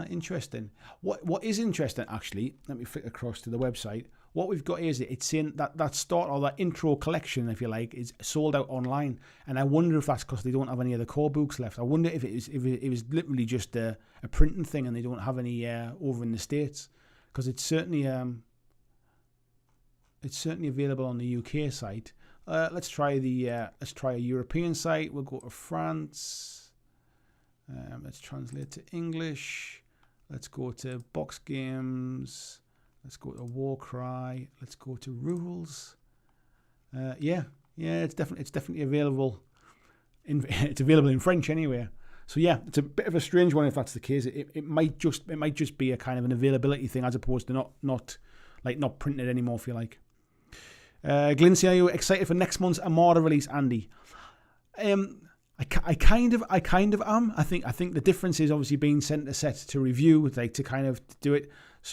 Interesting. What is interesting, actually, let me flick across to the website. What we've got here is it's saying that start, or that intro collection, if you like, is sold out online. And I wonder if that's because they don't have any of the core books left. I wonder if it was literally just a printing thing and they don't have any over in the States, because it's certainly available on the UK site. Let's try a European site. We'll go to France. Let's translate to English. Let's go to box games. Let's go to Warcry. Let's go to rules. It's definitely available. It's available in French anyway. So yeah, it's a bit of a strange one if that's the case. It might just be a kind of an availability thing, as opposed to not printed anymore, if you like. Glincy, are you excited for next month's Armada release, Andy? I kind of am. I think the difference is obviously being sent a set to review, like to kind of do it.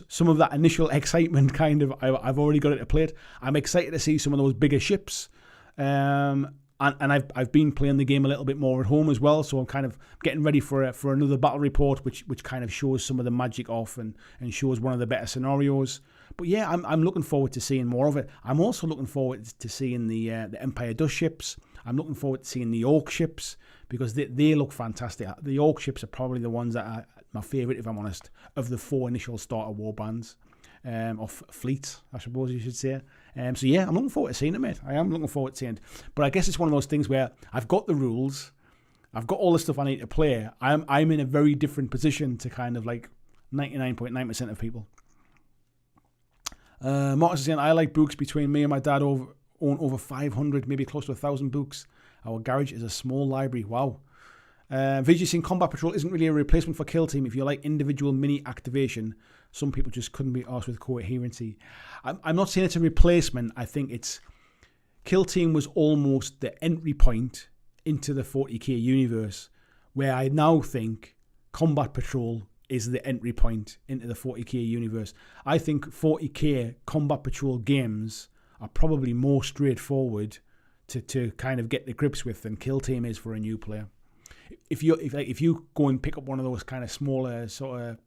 Some of that initial excitement, kind of, I've already got it to play it. I'm excited to see some of those bigger ships, and I've been playing the game a little bit more at home as well. So I'm kind of getting ready for another battle report, which kind of shows some of the magic off and shows one of the better scenarios. But yeah, I'm looking forward to seeing more of it. I'm also looking forward to seeing the Empire Dust ships. I'm looking forward to seeing the Orc ships, because they look fantastic. The Orc ships are probably the ones that are my favourite, if I'm honest, of the 4 initial starter warbands, or fleets, I suppose you should say. So yeah, I'm looking forward to seeing it, mate. I am looking forward to seeing it. But I guess it's one of those things where I've got the rules, I've got all the stuff I need to play. I'm in a very different position to kind of like 99.9% of people. Martin's saying, I like books. Between me and my dad own over 500, maybe close to 1,000 books. Our garage is a small library. Wow. Vijay saying, Combat Patrol isn't really a replacement for Kill Team. If you like individual mini activation, some people just couldn't be arsed with coherency. I'm not saying it's a replacement. I think it's Kill Team was almost the entry point into the 40k universe, where I now think Combat Patrol is the entry point into the 40k universe. I think 40k Combat Patrol games are probably more straightforward to kind of get the grips with than Kill Team is for a new player. If you go and pick up one of those kind of smaller sort of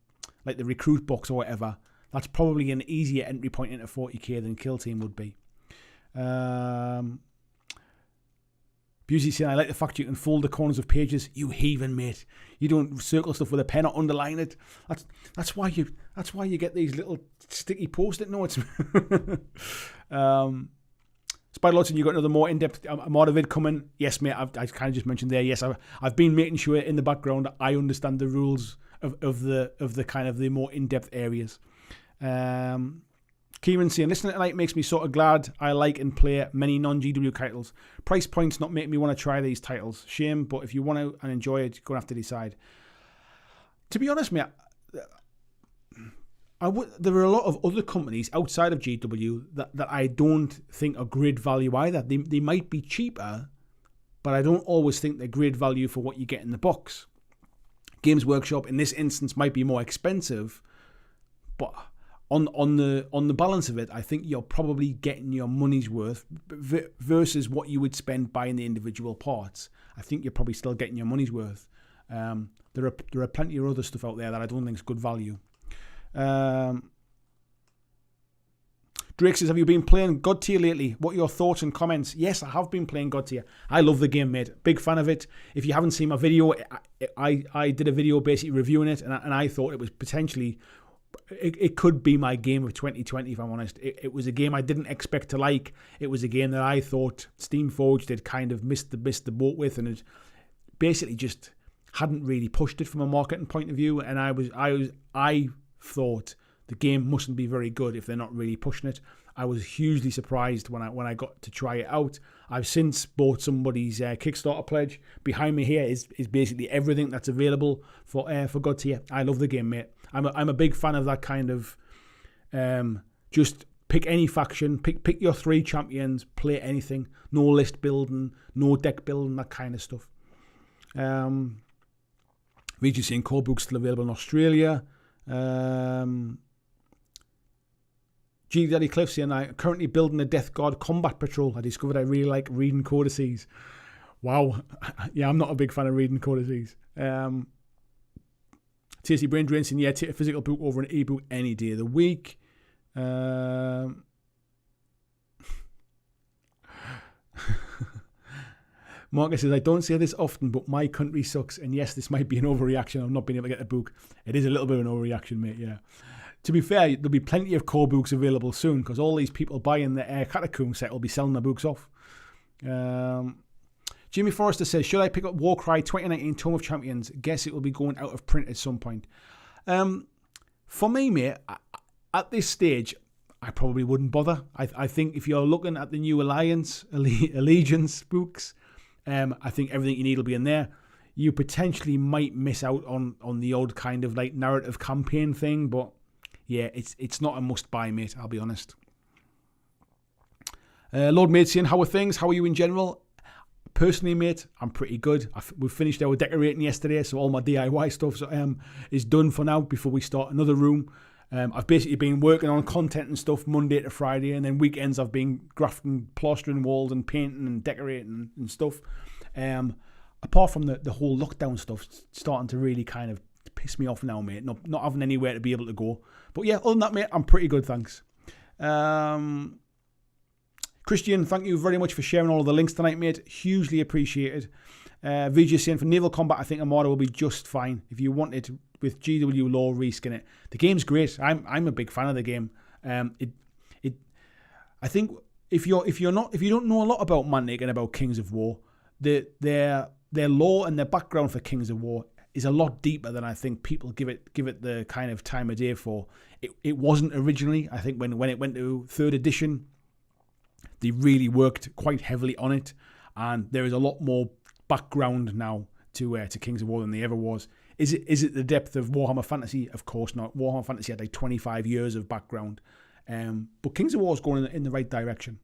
like the recruit box or whatever, that's probably an easier entry point into 40k than Kill Team would be. Busey saying, I like the fact you can fold the corners of pages. You heathen, mate. You don't circle stuff with a pen or underline it. That's why you get these little sticky post-it notes. Spider Lodson, you got another more in-depth Armada vid coming. Yes, mate. I kind of just mentioned there. Yes, I've been making sure in the background I understand the rules of the kind of the more in-depth areas. Kieran saying, listening tonight makes me sort of glad I like and play many non-GW titles. Price points not making me want to try these titles. Shame, but if you want to and enjoy it, you're going to have to decide. To be honest, mate, there are a lot of other companies outside of GW that I don't think are great value either. They might be cheaper, but I don't always think they're great value for what you get in the box. Games Workshop in this instance might be more expensive, but on the balance of it, I think you're probably getting your money's worth versus what you would spend buying the individual parts. I think you're probably still getting your money's worth. There are plenty of other stuff out there that I don't think is good value. Drake says, have you been playing God Tier lately? What are your thoughts and comments? Yes, I have been playing God Tier. I love the game, mate. Big fan of it. If you haven't seen my video, I did a video basically reviewing it, and I thought it was potentially, it could be my game of 2020, if I'm honest. It was a game I didn't expect to like. It was a game that I thought Steamforged had kind of missed the boat with, and it basically just hadn't really pushed it from a marketing point of view. And I thought the game mustn't be very good if they're not really pushing it. I was hugely surprised when I got to try it out. I've since bought somebody's Kickstarter pledge. Behind me here is basically everything that's available for God Tier. I love the game, mate. I'm a big fan of that kind of just pick any faction, pick your 3 champions, play anything. No list building, no deck building, that kind of stuff. VGC and Core Book's still available in Australia. G Daddy Cliffs and I are currently building a Death Guard combat patrol. I discovered I really like reading codices. Wow. Yeah, I'm not a big fan of reading codices. TSC Brain Drain saying, yeah, take a physical book over an ebook any day of the week. Marcus says, I don't say this often, but my country sucks. And yes, this might be an overreaction. I've not been able to get a book. It is a little bit of an overreaction, mate, yeah. To be fair, there'll be plenty of core books available soon because all these people buying the Catacombs set will be selling their books off. Jimmy Forrester says, should I pick up Warcry 2019 Tome of Champions? Guess it will be going out of print at some point. For me, mate, at this stage, I probably wouldn't bother. I think if you're looking at the new Allegiance books, I think everything you need will be in there. You potentially might miss out on the odd kind of like narrative campaign thing, but yeah, it's not a must buy, mate, I'll be honest. Lord Maidsian, how are things? How are you in general? Personally, mate, I'm pretty good. We finished our decorating yesterday, so all my DIY stuff is done for now before we start another room. I've basically been working on content and stuff Monday to Friday, and then weekends I've been grafting, plastering walls and painting and decorating and stuff. Apart from the whole lockdown stuff starting to really kind of piss me off now, mate. Not having anywhere to be able to go. But yeah, other than that, mate, I'm pretty good, thanks. Christian, thank you very much for sharing all of the links tonight, mate. Hugely appreciated. VJ saying, for naval combat, I think Armada will be just fine. If you wanted with GW law reskin it. The game's great. I'm a big fan of the game. I think if you don't know a lot about Mantic and about Kings of War, their lore and their background for Kings of War is a lot deeper than I think people give it the kind of time of day for. It wasn't originally. I think when it went to 3rd edition, they really worked quite heavily on it, and there is a lot more background now to Kings of War than there ever was. Is it the depth of Warhammer Fantasy? Of course not. Warhammer Fantasy had like 25 years of background, but Kings of War is going in the right direction.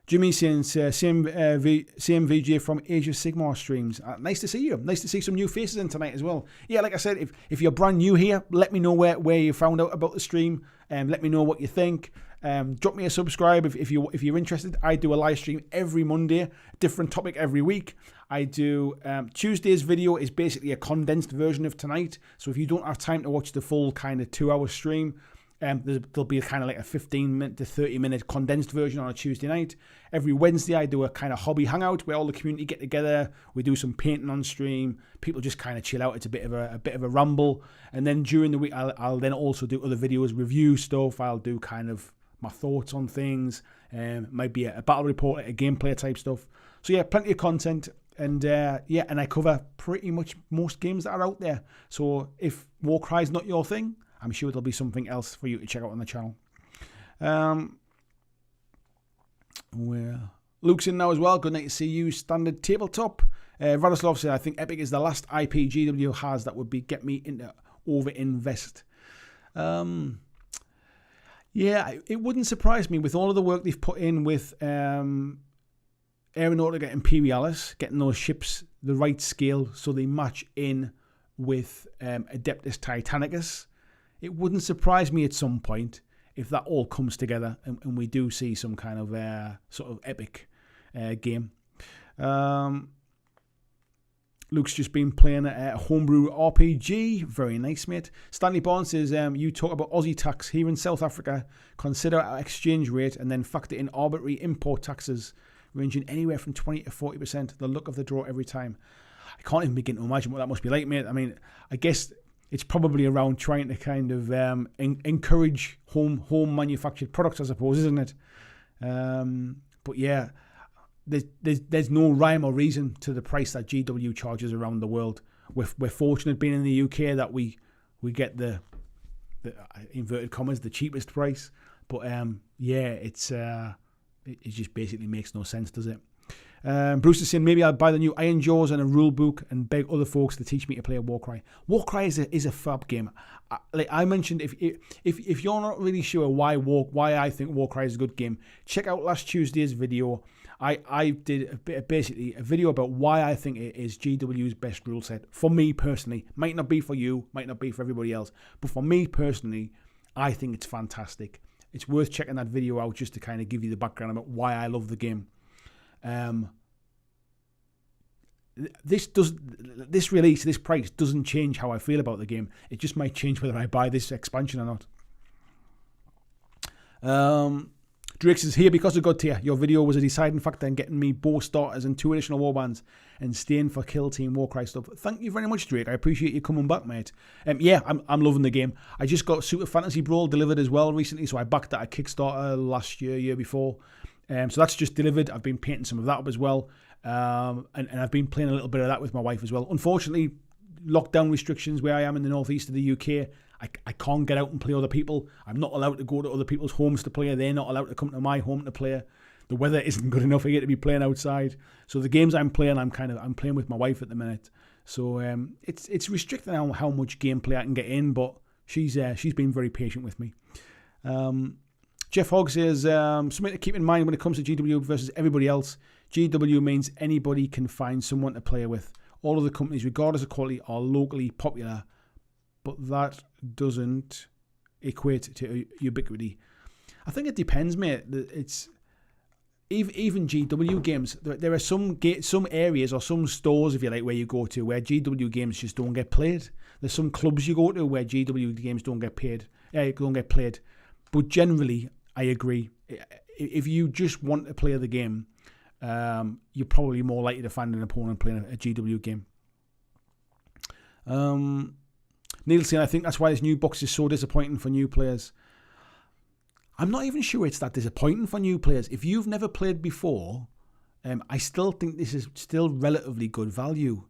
Jimmy saying, CMVJ from Age of Sigmar streams. Nice to see you. Nice to see some new faces in tonight as well. Yeah, like I said, if you're brand new here, let me know where you found out about the stream. Let me know what you think. Drop me a subscribe if you're interested. I do a live stream every Monday, different topic every week. I do Tuesday's video is basically a condensed version of tonight. So if you don't have time to watch the full kind of 2-hour stream, there'll be a kind of like a 15-minute to 30-minute condensed version on a Tuesday night. Every Wednesday, I do a kind of hobby hangout where all the community get together. We do some painting on stream. People just kind of chill out. It's a bit of a ramble. And then during the week, I'll then also do other videos, review stuff. I'll do kind of my thoughts on things. Might be a battle report, a gameplay type stuff. So yeah, plenty of content. And and I cover pretty much most games that are out there. So if Warcry is not your thing, I'm sure there'll be something else for you to check out on the channel. Well, Luke's in now as well. Good night to see you. Standard tabletop. Radoslav said, I think Epic is the last IP GW has that would get me into over-invest. Yeah, it wouldn't surprise me with all of the work they've put in with Aeronautica Imperialis, getting those ships the right scale so they match in with Adeptus Titanicus. It wouldn't surprise me at some point if that all comes together and we do see some kind of sort of epic game. Luke's just been playing a homebrew RPG. Very nice, mate. Stanley Barnes says, you talk about Aussie tax here in South Africa. Consider our exchange rate and then factor in arbitrary import taxes ranging anywhere from 20 to 40%. The luck of the draw every time. I can't even begin to imagine what that must be like, mate. I mean, I guess it's probably around trying to kind of encourage home manufactured products, I suppose, isn't it? But yeah, there's no rhyme or reason to the price that GW charges around the world. We're fortunate being in the UK that we get the inverted commas the cheapest price. But yeah, it just basically makes no sense, does it? Bruce is saying maybe I'll buy the new Iron Jaws and a rule book and beg other folks to teach me to play Warcry. Warcry is a fab game. Like I mentioned, if you're not really sure why I think Warcry is a good game, check out last Tuesday's video. I did basically a video about why I think it is GW's best rule set. For me personally, might not be for you, might not be for everybody else, but for me personally, I think it's fantastic. It's worth checking that video out just to kind of give you the background about why I love the game. This price doesn't change how I feel about the game. It just might change whether I buy this expansion or not. Drake says, here because of God tier, your video was a deciding factor in getting me both starters and 2 additional warbands and staying for Kill Team Warcry stuff. Thank you very much, Drake. I appreciate you coming back, mate. Yeah, I'm loving the game. I just got Super Fantasy Brawl delivered as well recently, so I backed that at Kickstarter last year before. So that's just delivered. I've been painting some of that up as well. And I've been playing a little bit of that with my wife as well. Unfortunately, lockdown restrictions where I am in the northeast of the UK, I can't get out and play other people. I'm not allowed to go to other people's homes to play. They're not allowed to come to my home to play. The weather isn't good enough for you to be playing outside. So the games I'm playing, I'm playing with my wife at the minute. So it's restricting how much gameplay I can get in, but she's been very patient with me. Jeff Hogg says, something to keep in mind when it comes to GW versus everybody else. GW means anybody can find someone to play with. All of the companies, regardless of quality, are locally popular, but that doesn't equate to ubiquity. I think it depends, mate. It's even GW games. There are some areas or some stores, if you like, where you go to where GW games just don't get played. There's some clubs you go to where GW games don't get played. But generally, I agree. If you just want to play the game, you're probably more likely to find an opponent playing a GW game. Neil saying, I think that's why this new box is so disappointing for new players. I'm not even sure it's that disappointing for new players. If you've never played before, I still think this is still relatively good value.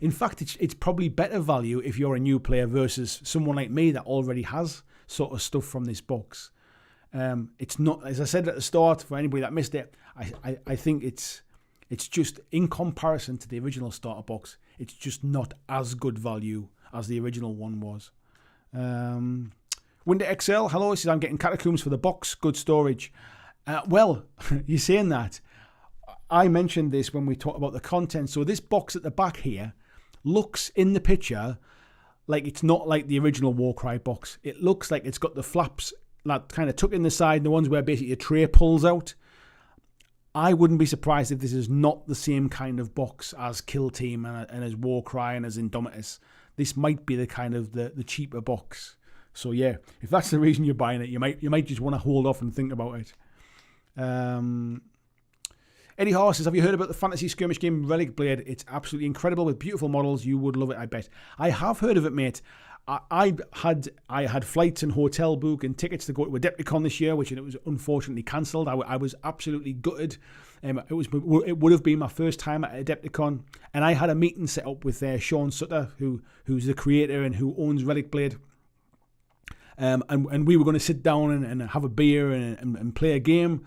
In fact, it's probably better value if you're a new player versus someone like me that already has sort of stuff from this box. It's not, as I said at the start, for anybody that missed it, I think it's just in comparison to the original starter box, it's just not as good value as the original one was. Winter XL, hello, he says, I'm getting Catacombs for the box, good storage. Well, you're saying that. I mentioned this when we talked about the content. So this box at the back here looks in the picture like it's not like the original Warcry box. It looks like it's got the flaps that kind of tucked in the side, the ones where basically a tray pulls out. I wouldn't be surprised if this is not the same kind of box as Kill Team and as Warcry and as Indomitus. This might be the kind of the cheaper box. So yeah, if that's the reason you're buying it, you might just want to hold off and think about it. Eddie Horse says, have you heard about the fantasy skirmish game Relic Blade? It's absolutely incredible with beautiful models. You would love it, I bet. I have heard of it, mate. I had flights and hotel book and tickets to go to Adepticon this year, which it was unfortunately cancelled. I was absolutely gutted. It would have been my first time at Adepticon, and I had a meeting set up with Sean Sutter, who's the creator and who owns Relic Blade. And we were going to sit down and have a beer and play a game.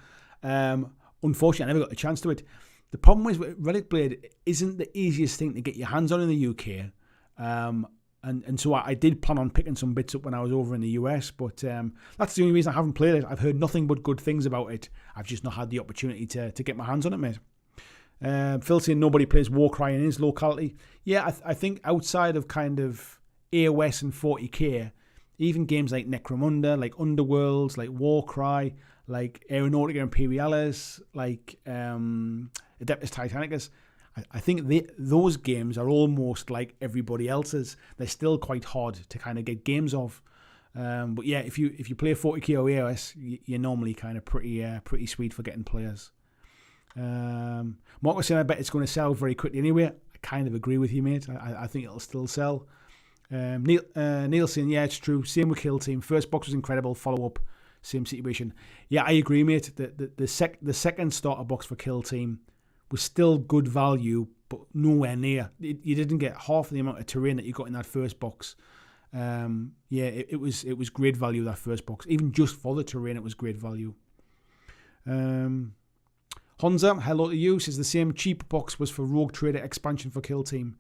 Unfortunately, I never got the chance to it. The problem is with Relic Blade isn't the easiest thing to get your hands on in the UK. And so I did plan on picking some bits up when I was over in the US, but that's the only reason I haven't played it. I've heard nothing but good things about it. I've just not had the opportunity to get my hands on it, mate. Phil saying nobody plays Warcry in his locality. Yeah, I think outside of kind of AOS and 40k, even games like Necromunda, like Underworlds, like Warcry, like Aeronautica Imperialis, like Adeptus Titanicus, I think those games are almost like everybody else's. They're still quite hard to kind of get games of. But yeah, if you play 40k or AOS, you're normally kind of pretty sweet for getting players. Mark was saying, I bet it's going to sell very quickly anyway. I kind of agree with you, mate. I think it'll still sell. Neil saying, yeah, it's true. Same with Kill Team. First box was incredible. Follow up, same situation. Yeah, I agree, mate. The second starter box for Kill Team was still good value, but nowhere near. You didn't get half the amount of terrain that you got in that first box. It was great value, that first box. Even just for the terrain, it was great value. Honza, hello to you, says the same cheap box was for Rogue Trader expansion for Kill Team.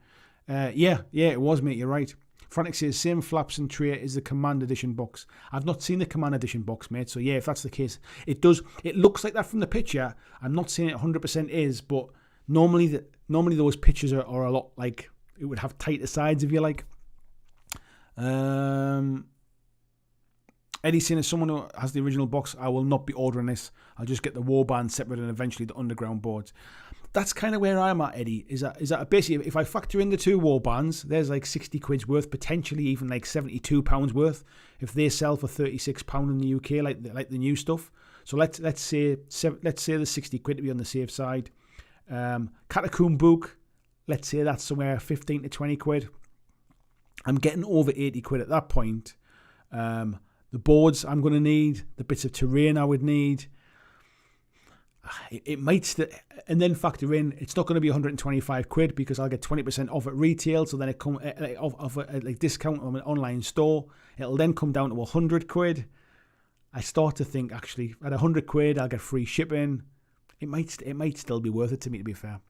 Yeah, it was, mate, you're right. Frantic says, same flaps and tray is the Command Edition box. I've not seen the Command Edition box, mate, so yeah, if that's the case, it looks like that from the picture. I'm not saying it 100% is, but normally those pictures are a lot like, it would have tighter sides, if you like. Eddie saying, as someone who has the original box, I will not be ordering this. I'll just get the Warbands separate and eventually the underground boards. That's kind of where I'm at, Eddie. Is that basically, if I factor in the two Warbands, there's like 60 quid's worth, potentially even like £72 worth, if they sell for £36 in the UK, like the new stuff. So let's say the 60 quid to be on the safe side. Catacombs Book, let's say that's somewhere 15 to 20 quid. I'm getting over 80 quid at that point. The boards I'm going to need, the bits of terrain I would need. It might and then factor in, it's not going to be 125 quid because I'll get 20% off at retail, so then it come off a like discount on an online store. It'll then come down to 100 quid. I start to think, actually, at 100 quid I'll get free shipping. It might still be worth it to me, to be fair.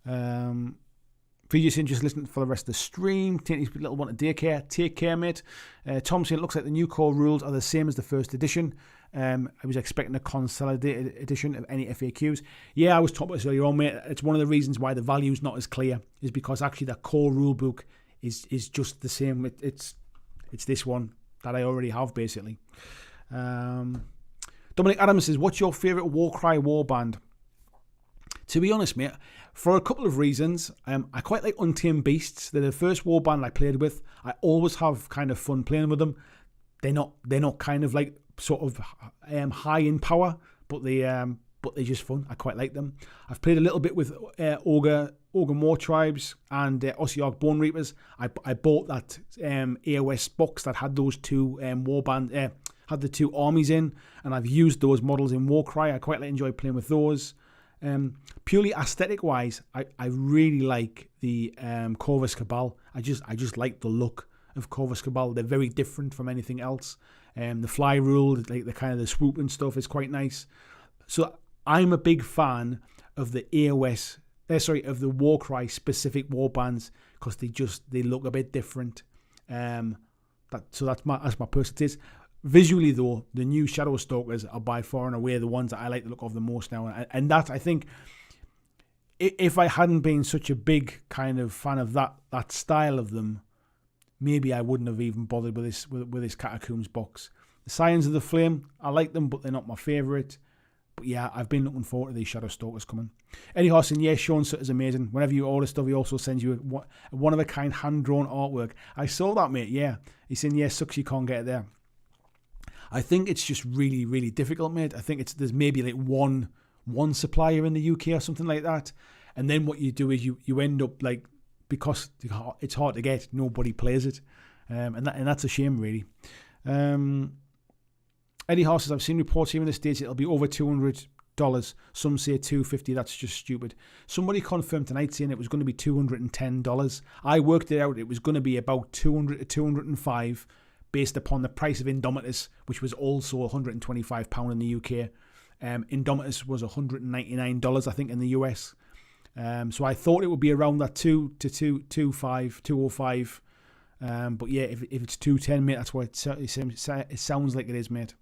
If you're just interested, listen for the rest of the stream. Take these little one to daycare. Take care, mate. Tom saying, it looks like the new core rules are the same as the first edition. I was expecting a consolidated edition of any FAQs. Yeah, I was talking about this earlier on, mate. It's one of the reasons why the value's not as clear, is because actually that core rulebook is just the same. It's this one that I already have, basically. Dominic Adams says, what's your favourite Warcry warband? To be honest, mate, for a couple of reasons, I quite like Untamed Beasts. They're the first warband I played with. I always have kind of fun playing with them. They're not kind of like sort of high in power, but they're just fun. I quite like them. I've played a little bit with Ogre Moor Tribes and Ossiarch Bone Reapers. I bought that AOS box that had those two warband had the two armies in, and I've used those models in Warcry. I quite enjoy playing with those. Purely aesthetic wise, I really like the Corvus Cabal. I just like the look of Corvus Cabal. They're very different from anything else. The fly rule, like the kind of the swoop and stuff, is quite nice. So I'm a big fan of the of the Warcry specific warbands because they look a bit different. That's my personal taste. Visually, though, the new Shadow Stalkers are by far and away the ones that I like the look of the most now. And that, I think, if I hadn't been such a big kind of fan of that style of them, maybe I wouldn't have even bothered with this Catacombs box. The Scions of the Flame, I like them, but they're not my favourite. But yeah, I've been looking forward to these Shadow Stalkers coming. Eddie Hossin, yeah, Sean Sutter's amazing. Whenever you order stuff, he also sends you a one-of-a-kind hand-drawn artwork. I saw that, mate, yeah. He's saying, yeah, sucks you can't get it there. I think it's just really, really difficult, mate. I think there's maybe like one supplier in the UK or something like that. And then what you do is you end up like, because it's hard to get, nobody plays it. And that's a shame, really. Eddie House says, I've seen reports here in the States it'll be over $200. Some say $250. That's just stupid. Somebody confirmed tonight saying it was going to be $210. I worked it out. It was going to be about $200 to $205 based upon the price of Indomitus, which was also £125 in the UK. Indomitus was $199, I think, in the US. So I thought it would be around that $205 But yeah, if it's 210, mate, that's what it sounds like it is, mate.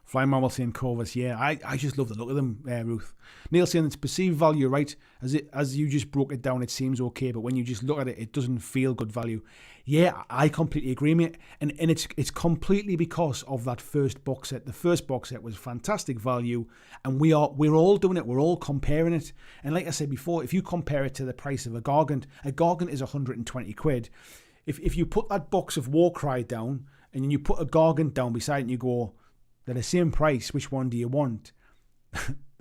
Flying Marvel saying Corvus, yeah, I just love the look of them, Ruth. Neil saying it's perceived value, right? As you just broke it down, it seems okay, but when you just look at it, it doesn't feel good value. Yeah, I completely agree, mate. And it's completely because of that first box set. The first box set was fantastic value, and we're all doing it. We're all comparing it. And like I said before, if you compare it to the price of a Gargant is 120 quid. If you put that box of Warcry down and then you put a Gargant down beside it and you go, they're the same price, which one do you want?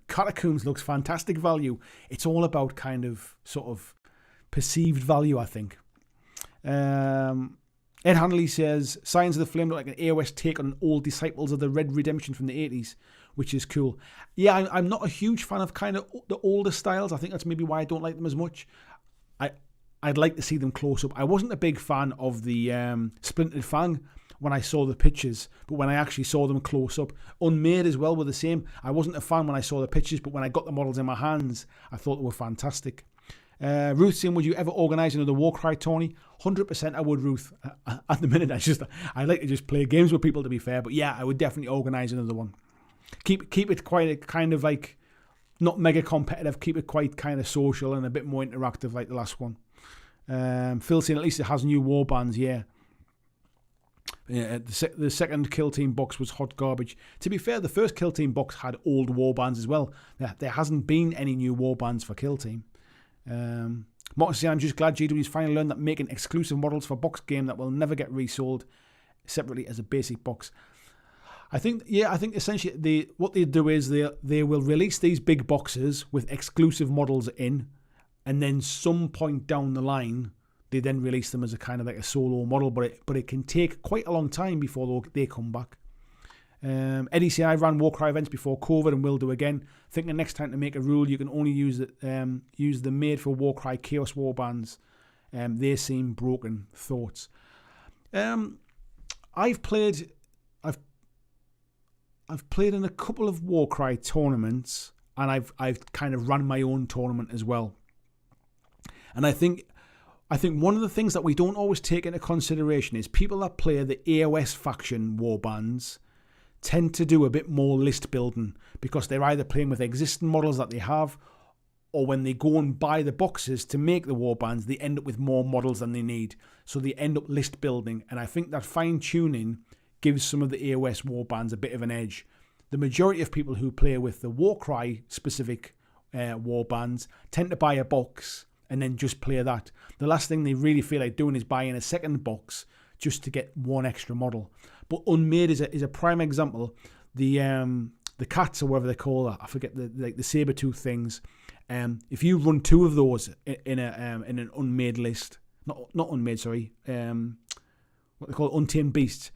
Catacombs looks fantastic value. It's all about kind of sort of perceived value, I think. Ed Hanley says, Scions of the Flame look like an AOS take on old Disciples of the Red Redemption from the 80s, which is cool. Yeah, I'm not a huge fan of kind of the older styles. I think that's maybe why I don't like them as much. I'd like to see them close up. I wasn't a big fan of the Splintered Fang when I saw the pictures, but when I actually saw them close up, Unmade as well were the same. I wasn't a fan when I saw the pictures, but when I got the models in my hands, I thought they were fantastic. Ruth saying, would you ever organise another Warcry tourney? 100% I would, Ruth. At the minute, I like to just play games with people, to be fair, but yeah, I would definitely organise another one. Keep it quite a kind of like, not mega competitive, keep it quite kind of social and a bit more interactive like the last one. Phil saying, at least it has new warbands, yeah. The second Kill Team box was hot garbage. To be fair, the first Kill Team box had old warbands as well. There hasn't been any new warbands for Kill Team. Martin saying, I'm just glad GW's finally learned that making exclusive models for box game that will never get resold separately as a basic box. I think essentially what they do is they will release these big boxes with exclusive models in, and then some point down the line they then release them as a kind of like a solo model, but it can take quite a long time before they come back. Eddie said, I ran Warcry events before COVID and will do again. Thinking next time to make a rule you can only use the made for Warcry Chaos Warbands. They seem broken. Thoughts? I've played in a couple of Warcry tournaments, and I've kind of run my own tournament as well. And I think one of the things that we don't always take into consideration is people that play the AOS faction warbands tend to do a bit more list building, because they're either playing with existing models that they have, or when they go and buy the boxes to make the warbands, they end up with more models than they need. So they end up list building, and I think that fine tuning gives some of the AOS warbands a bit of an edge. The majority of people who play with the Warcry specific warbands tend to buy a box and then just play that. The last thing they really feel like doing is buying a second box just to get one extra model. But Unmade is a prime example. The cats, or whatever they call that, I forget the saber-tooth things. If you run two of those in an Unmade list, not Unmade, sorry, what they call Untamed Beasts.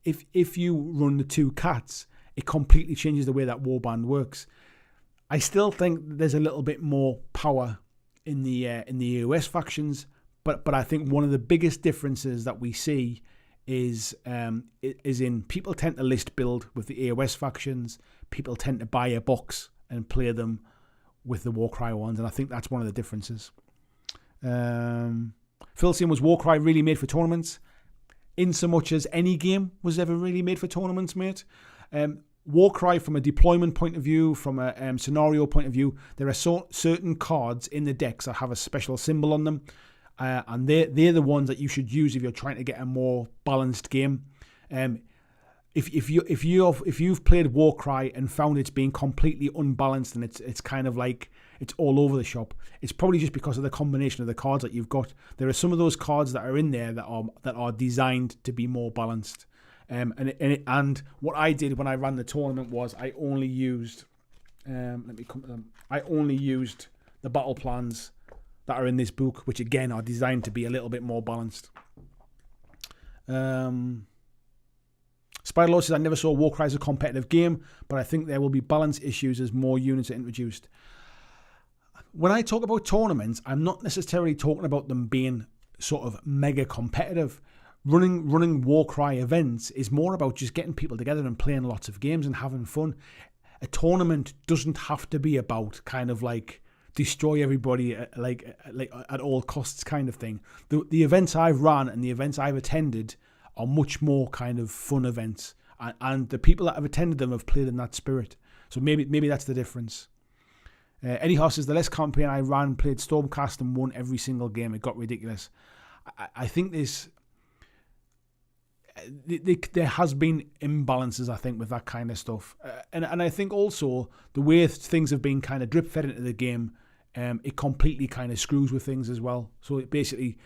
If you run the two cats, it completely changes the way that warband works. I still think there's a little bit more power in the AOS factions, but I think one of the biggest differences that we see is in people tend to list build with the AOS factions. People tend to buy a box and play them with the Warcry ones, and I think that's one of the differences. Phil saying, was Warcry really made for tournaments? In so much as any game was ever really made for tournaments, mate. Warcry, from a deployment point of view, from a scenario point of view, there are certain cards in the decks that have a special symbol on them, and they're the ones that you should use if you're trying to get a more balanced game. If you've played Warcry and found it's being completely unbalanced and it's kind of like it's all over the shop, it's probably just because of the combination of the cards that you've got. There are some of those cards that are in there that are designed to be more balanced. And what I did when I ran the tournament was I only used I only used the battle plans that are in this book, which again are designed to be a little bit more balanced. Spiderlord says, I never saw Warcry as a competitive game, but I think there will be balance issues as more units are introduced. When I talk about tournaments, I'm not necessarily talking about them being sort of mega competitive. Running Warcry events is more about just getting people together and playing lots of games and having fun. A tournament doesn't have to be about kind of like destroy everybody like at all costs kind of thing. The events I've run and the events I've attended are much more kind of fun events, and the people that have attended them have played in that spirit. So maybe that's the difference. Eddie Hoss says, the last campaign I ran played Stormcast and won every single game. It got ridiculous. I think there has been imbalances, I think, with that kind of stuff. And I think also the way things have been kind of drip fed into the game, it completely kind of screws with things as well. So it basically,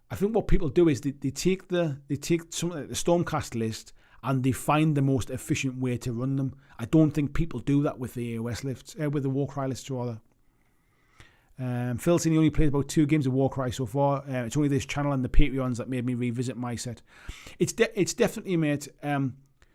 I think what people do is they take something like the Stormcast list and they find the most efficient way to run them. I don't think people do that with the AOS lists, with the Warcry lists rather. Phil saying he only played about 2 games of Warcry so far. It's only this channel and the Patreons that made me revisit my set. It's definitely, mate,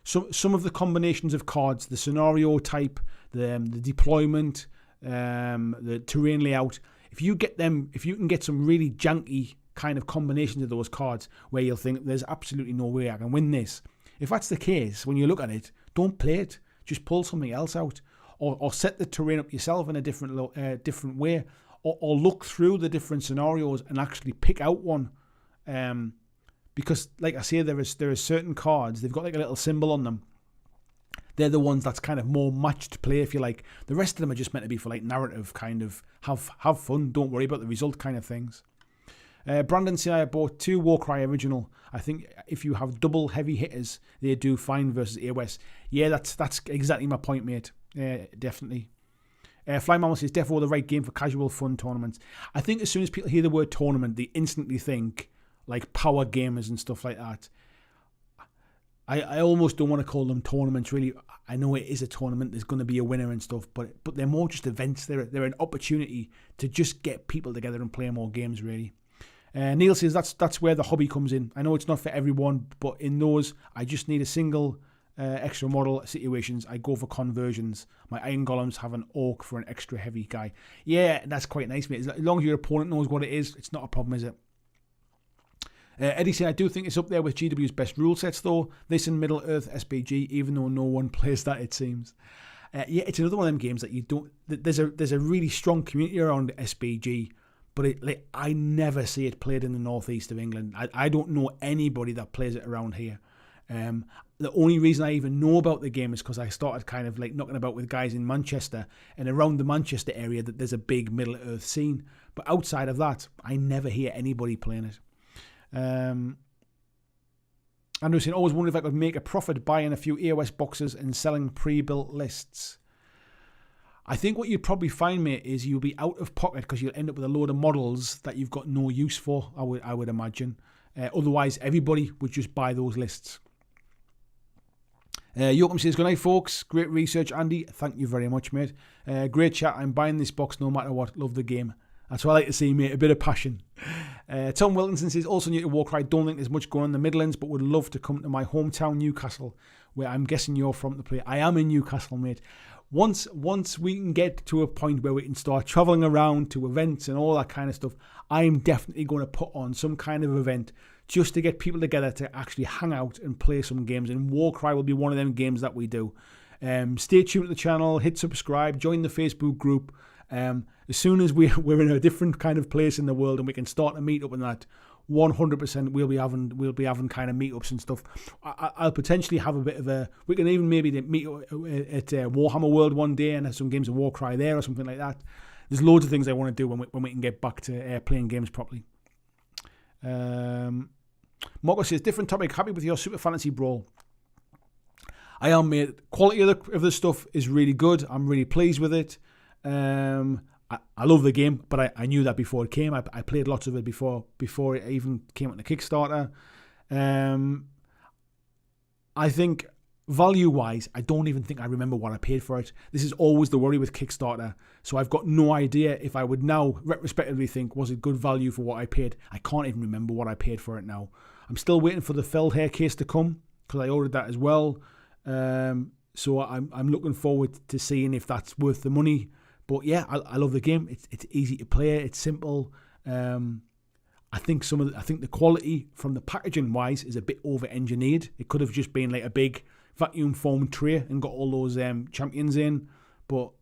some of the combinations of cards, the scenario type, the deployment, the terrain layout. If you can get some really janky kind of combinations of those cards where you'll think there's absolutely no way I can win this. If that's the case, when you look at it, don't play it. Just pull something else out, or set the terrain up yourself in a different way, or look through the different scenarios and actually pick out one. Because, like I say, there are certain cards, they've got like a little symbol on them. They're the ones that's kind of more matched play, if you like. The rest of them are just meant to be for like narrative, kind of have fun, don't worry about the result kind of things. Brandon said, I bought 2 Warcry original. I think if you have double heavy hitters, they do fine versus AOS. Yeah, that's exactly my point, mate. Definitely. Fly Mama says, defo the right game for casual fun tournaments. I think as soon as people hear the word tournament, they instantly think like power gamers and stuff like that. I almost don't want to call them tournaments, really. I know it is a tournament, there's going to be a winner and stuff, but they're more just events. They're an opportunity to just get people together and play more games, really. Neil says that's where the hobby comes in. I know it's not for everyone, but in those, I just need a single extra model situations. I go for conversions. My Iron Golems have an Orc for an extra heavy guy. Yeah, that's quite nice, mate. As long as your opponent knows what it is, it's not a problem, is it? Eddie said, I do think it's up there with GW's best rule sets, though. This and Middle-earth SPG, even though no one plays that, it seems. Yeah, it's another one of them games that you don't... There's a really strong community around SPG, but I never see it played in the northeast of England. I don't know anybody that plays it around here. The only reason I even know about the game is because I started kind of like knocking about with guys in Manchester, and around the Manchester area that there's a big Middle-earth scene. But outside of that, I never hear anybody playing it. Andrew saying, always wondered if I could make a profit buying a few AOS boxes and selling pre-built lists. I think what you'd probably find, mate, is you'll be out of pocket because you'll end up with a load of models that you've got no use for, I would imagine. Otherwise, everybody would just buy those lists. Yoakum says, good night, folks. Great research, Andy. Thank you very much, mate. Great chat. I'm buying this box no matter what. Love the game. That's what I like to see, mate. A bit of passion. Tom Wilkinson says, also new to Warcry. Don't think there's much going on in the Midlands, but would love to come to my hometown, Newcastle, where I'm guessing you're from to play. I am in Newcastle, mate. Once we can get to a point where we can start travelling around to events and all that kind of stuff, I'm definitely going to put on some kind of event just to get people together to actually hang out and play some games. And Warcry will be one of them games that we do. Stay tuned to the channel, hit subscribe, join the Facebook group. As soon as we're in a different kind of place in the world and we can start a meetup and that, 100% we'll be having kind of meetups and stuff. I'll potentially have a bit of a... We can even maybe meet at Warhammer World one day and have some games of Warcry there or something like that. There's loads of things I want to do when we can get back to playing games properly. Marco says, different topic. Happy with your Super Fantasy Brawl. I am, mate. Quality of the stuff is really good. I'm really pleased with it. I love the game, but I knew that before it came. I played lots of it before it even came on the Kickstarter. I think value-wise, I don't even think I remember what I paid for it. This is always the worry with Kickstarter. So I've got no idea if I would now retrospectively think, was it good value for what I paid? I can't even remember what I paid for it now. I'm still waiting for the felled hair case to come because I ordered that as well. So I'm looking forward to seeing if that's worth the money. But yeah, I love the game. It's easy to play. It's simple. I think the quality from the packaging wise is a bit over engineered. It could have just been like a big vacuum foam tray and got all those champions in. But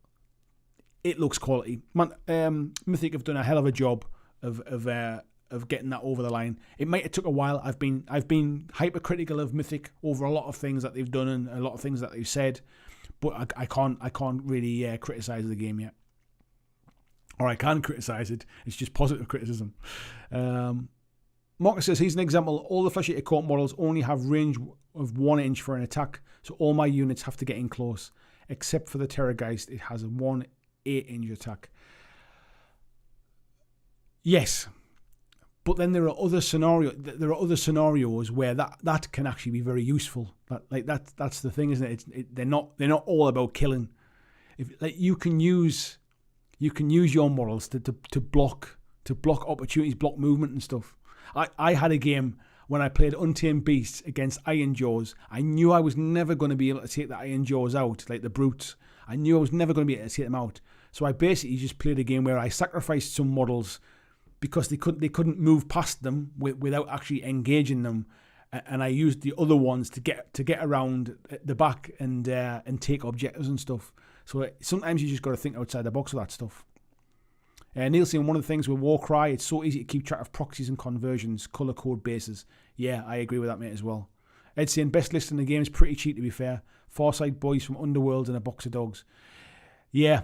it looks quality. Man, Mythic have done a hell of a job of getting that over the line. It might have took a while. I've been hypercritical of Mythic over a lot of things that they've done and a lot of things that they've said, but I can't really criticize the game yet. Or I can criticize it. It's just positive criticism. Marcus says, he's an example. All the flesh-eater court models only have range of 1 inch for an attack, so all my units have to get in close. Except for the Terrorgeist, it has a 1 8-inch attack. Yes, but then there are other scenarios where that can actually be very useful. That's the thing, isn't it? They're not all about killing. You can use your models to block opportunities, block movement and stuff. I had a game when I played Untamed Beasts against Iron Jaws. I knew I was never going to be able to take the Iron Jaws out, like the brutes. I knew I was never going to be able to take them out. So I basically just played a game where I sacrificed some models because they couldn't move past them without actually engaging them, and I used the other ones to get around the back and take objectives and stuff. So sometimes you just got to think outside the box of that stuff. Neil saying, one of the things with Warcry, it's so easy to keep track of proxies and conversions, colour code bases. Yeah, I agree with that, mate, as well. Ed saying, best list in the game is pretty cheap, to be fair. Farsight boys from Underworlds and a box of dogs. Yeah,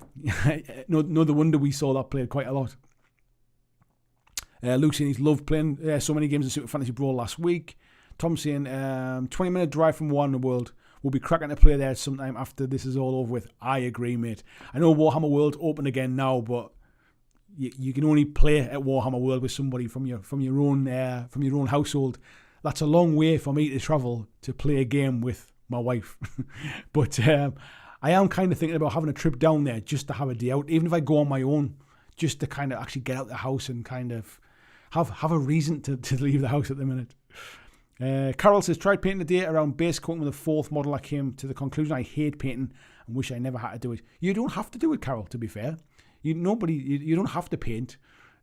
no wonder we saw that played quite a lot. Luke saying he's loved playing so many games of Super Fantasy Brawl last week. Tom saying, 20-minute drive from Warhammer World. We'll be cracking to play there sometime after this is all over with. I agree, mate. I know Warhammer World open again now, but you can only play at Warhammer World with somebody from your own household. That's a long way for me to travel to play a game with my wife. But I am kind of thinking about having a trip down there just to have a day out, even if I go on my own, just to kind of actually get out the house and kind of have a reason to leave the house at the minute. Carol says, tried painting the day around base coating with the 4th model. I came to the conclusion I hate painting and wish I never had to do it. You don't have to do it, Carol, to be fair. You don't have to paint.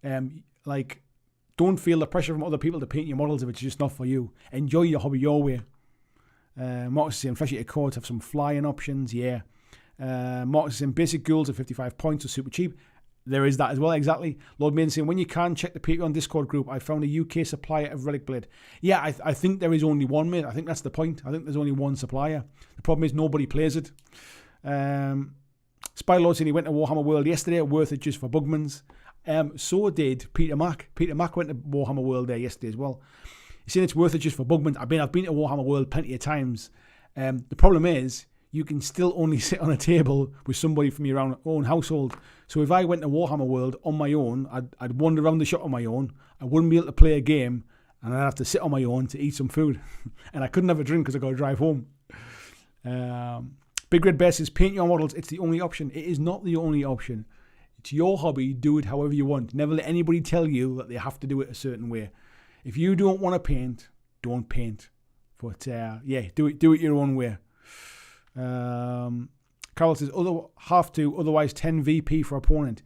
Don't feel the pressure from other people to paint your models if it's just not for you. Enjoy your hobby your way. Marcus is saying, flesh eater codes have some flying options. Yeah. Marcus is saying, basic ghouls at 55 points are super cheap. There is that as well, exactly. Lord Maiden saying, when you can, check the Patreon Discord group. I found a UK supplier of Relic Blade. Yeah, I think there is only one, mate. I think that's the point. I think there's only one supplier. The problem is nobody plays it. Spylord saying he went to Warhammer World yesterday, worth it just for Bugmans. So did Peter Mack. Peter Mack went to Warhammer World there yesterday as well. He's saying it's worth it just for Bugmans. I've been to Warhammer World plenty of times. The problem is you can still only sit on a table with somebody from your own household. So if I went to Warhammer World on my own, I'd wander around the shop on my own. I wouldn't be able to play a game, and I'd have to sit on my own to eat some food. And I couldn't have a drink because I got to drive home. Big Red Bear says, paint your models. It's the only option. It is not the only option. It's your hobby. Do it however you want. Never let anybody tell you that they have to do it a certain way. If you don't want to paint, don't paint. But do it your own way. Carol says, otherwise 10 VP for opponent.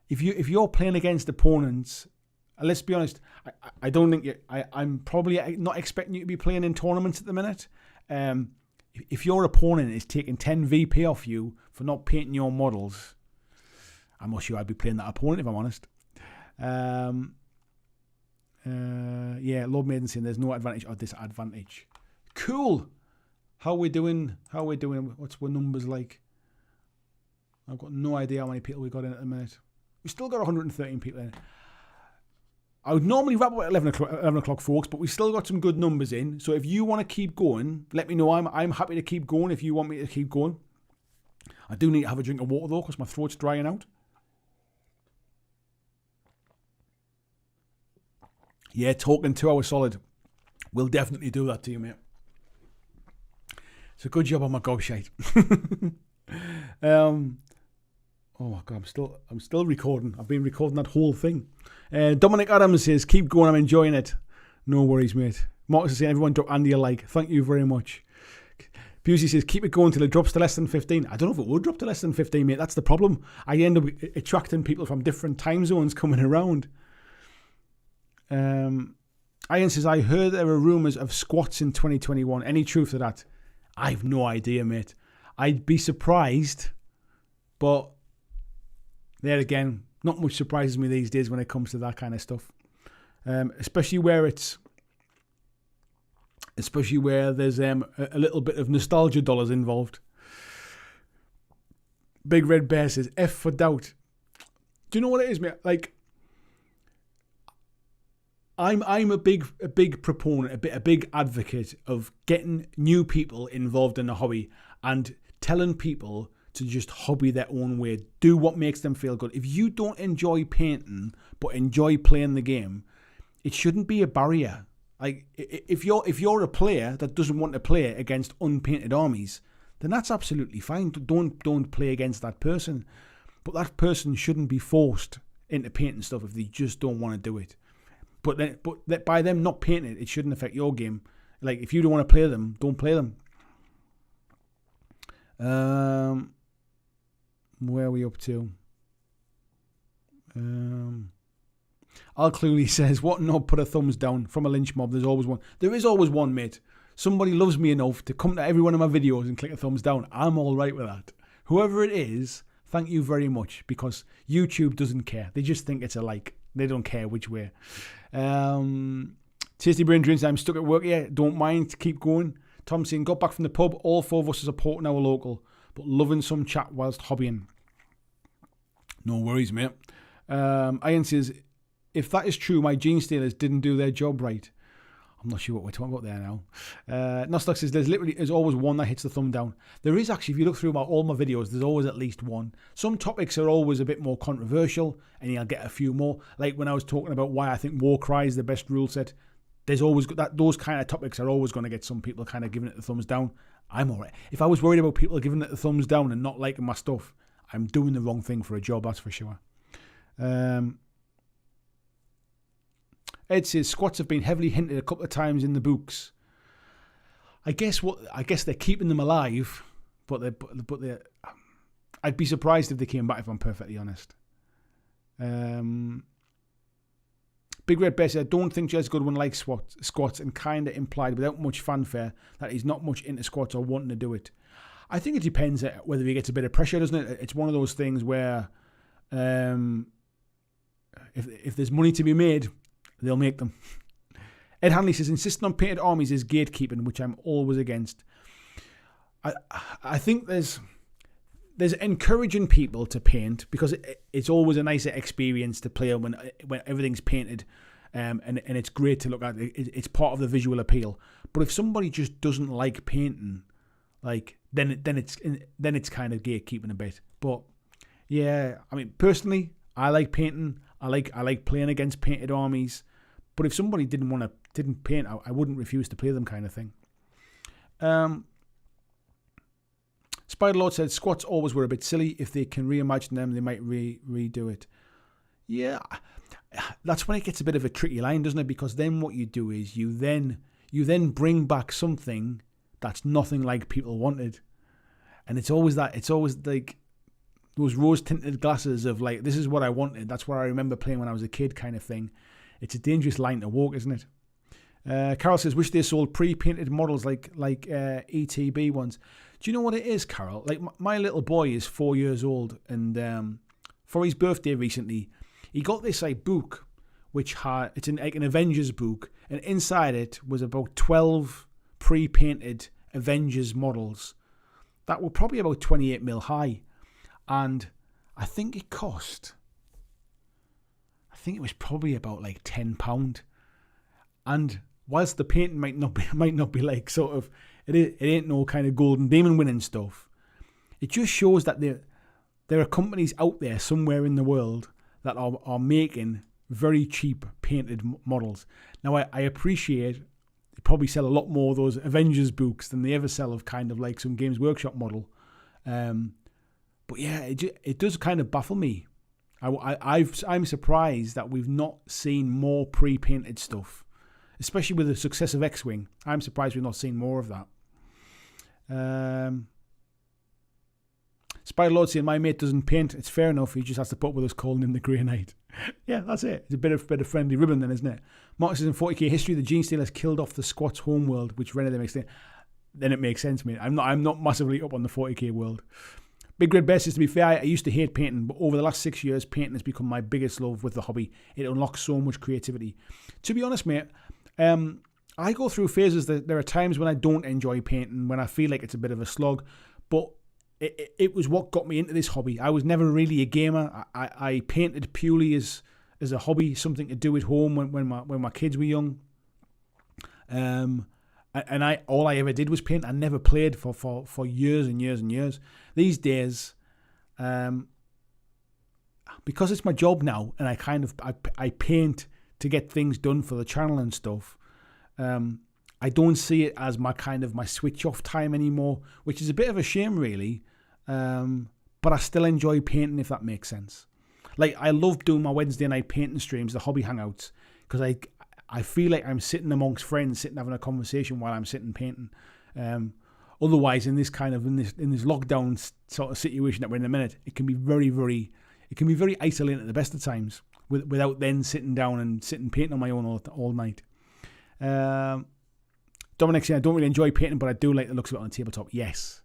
If you're playing against opponents, let's be honest, I don't think I'm probably not expecting you to be playing in tournaments at the minute. If your opponent is taking 10 VP off you for not painting your models, I'm not sure I'd be playing that opponent if I'm honest. Lord Maiden saying there's no advantage or disadvantage. Cool. How we doing? What's our numbers like? I've got no idea how many people we got in at the minute. We still got 113 people in. I would normally wrap up at 11 o'clock, folks, but we've still got some good numbers in. So if you want to keep going, let me know. I'm happy to keep going if you want me to keep going. I do need to have a drink of water, though, because my throat's drying out. Yeah, talking 2 hours solid. We'll definitely do that to you, mate. It's a good job on my gobshite. Oh my God, I'm still recording. I've been recording that whole thing. Dominic Adams says, keep going, I'm enjoying it. No worries, mate. Marcus is saying, everyone drop Andy a like. Thank you very much. Busey says, keep it going till it drops to less than 15. I don't know if it will drop to less than 15, mate. That's the problem. I end up attracting people from different time zones coming around. Ian says, I heard there were rumours of squats in 2021. Any truth to that? I've no idea, mate. I'd be surprised, but there again, not much surprises me these days when it comes to that kind of stuff. Especially where there's a little bit of nostalgia dollars involved. Big Red Bear says, F for doubt. Do you know what it is, mate? Like, I'm a big proponent, a big advocate of getting new people involved in the hobby and telling people to just hobby their own way. Do what makes them feel good. If you don't enjoy painting but enjoy playing the game, it shouldn't be a barrier. Like, if you're a player that doesn't want to play against unpainted armies, then that's absolutely fine. Don't play against that person. But that person shouldn't be forced into painting stuff if they just don't want to do it. But by them not painting it shouldn't affect your game. Like, if you don't want to play them, don't play them. Where are we up to? Al Cluley says, what knob put a thumbs down from a lynch mob? There's always one. There is always one, mate. Somebody loves me enough to come to every one of my videos and click a thumbs down. I'm all right with that. Whoever it is, thank you very much, because YouTube doesn't care. They just think it's a like. They don't care which way. Tasty Brain Dreams, I'm stuck at work here. Don't mind. Keep going. Tom saying, got back from the pub. All 4 of us are supporting our local, but loving some chat whilst hobbying. No worries, mate. Ian says, if that is true, my gene stealers didn't do their job right. I'm not sure what we're talking about there now. Nostok says, there's always one that hits the thumb down. There is actually, if you look through all my videos, there's always at least one. Some topics are always a bit more controversial, and you'll get a few more. Like when I was talking about why I think Warcry is the best rule set, there's always those kind of topics are always going to get some people kind of giving it the thumbs down. I'm all right. If I was worried about people giving it the thumbs down and not liking my stuff, I'm doing the wrong thing for a job, that's for sure. Ed says squats have been heavily hinted a couple of times in the books. I guess they're keeping them alive, but they I'd be surprised if they came back, if I'm perfectly honest. Big Red Bear said, I don't think Jez Goodwin likes squats and kind of implied without much fanfare that he's not much into squats or wanting to do it. I think it depends whether he gets a bit of pressure, doesn't it? It's one of those things where if there's money to be made, they'll make them. Ed Hanley says, insisting on painted armies is gatekeeping, which I'm always against. I think there's encouraging people to paint because it's always a nicer experience to play when everything's painted, and it's great to look at. It's part of the visual appeal. But if somebody just doesn't like painting, like then it's kind of gatekeeping a bit. But yeah, I mean personally, I like painting. I like playing against painted armies. But if somebody didn't paint, I wouldn't refuse to play them, kind of thing. Spiderlord said squats always were a bit silly. If they can reimagine them, they might redo it. Yeah, that's when it gets a bit of a tricky line, doesn't it? Because then what you do is you then bring back something that's nothing like people wanted, and it's always like those rose-tinted glasses of like, this is what I wanted. That's what I remember playing when I was a kid, kind of thing. It's a dangerous line to walk, isn't it? Carol says, wish they sold pre-painted models like ETB ones. Do you know what it is, Carol? Like, my little boy is 4 years old, and for his birthday recently, he got this like book, which it's like an Avengers book, and inside it was about 12 pre-painted Avengers models that were probably about 28 mil high, and I think it was probably about like £10. And whilst the painting might not be like sort of, it ain't no kind of golden demon winning stuff, it just shows that there are companies out there somewhere in the world that are making very cheap painted models. Now I appreciate they probably sell a lot more of those Avengers books than they ever sell of kind of like some Games Workshop model. But yeah, it does kind of baffle me. I'm surprised that we've not seen more pre-painted stuff, especially with the success of X-Wing. I'm surprised we've not seen more of that. Spiderlord saying, my mate doesn't paint. It's fair enough. He just has to put up with us calling him the Grey Knight. Yeah, that's it. It's a bit of friendly ribbon then, isn't it? Mark says, in 40k history, the Gene Stealers killed off the Squats homeworld, which rendered them extinct. Then it makes sense, mate. I'm not massively up on the 40k world. Big Red Bear says, to be fair, I used to hate painting, but over the last 6 years, painting has become my biggest love with the hobby. It unlocks so much creativity. To be honest, mate, I go through phases that there are times when I don't enjoy painting, when I feel like it's a bit of a slog, but it was what got me into this hobby. I was never really a gamer. I painted purely as a hobby, something to do at home when my kids were young. And all I ever did was paint. I never played for years and years and years. These days, because it's my job now, and I paint to get things done for the channel and stuff. I don't see it as my switch off time anymore, which is a bit of a shame, really. But I still enjoy painting, if that makes sense. Like, I love doing my Wednesday night painting streams, the hobby hangouts, because I feel like I'm sitting amongst friends, sitting having a conversation while I'm sitting painting. Otherwise, in this lockdown sort of situation that we're in a minute, it can be very isolating at the best of times, without then sitting down and painting on my own all night. Dominic said, I don't really enjoy painting, but I do like the looks of it on the tabletop. Yes.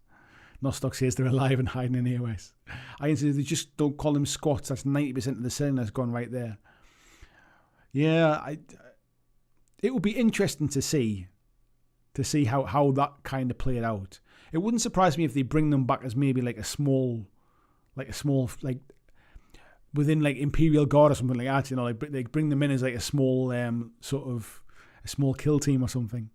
Nostock says they're alive and hiding in AOS. I say they just don't call them squats. That's 90% of the selling that's gone right there. Yeah, it would be interesting to see how that kind of played out. It wouldn't surprise me if they bring them back as maybe like a small within like Imperial Guard or something like that. You know, like they bring them in as like a small sort of a small kill team or something.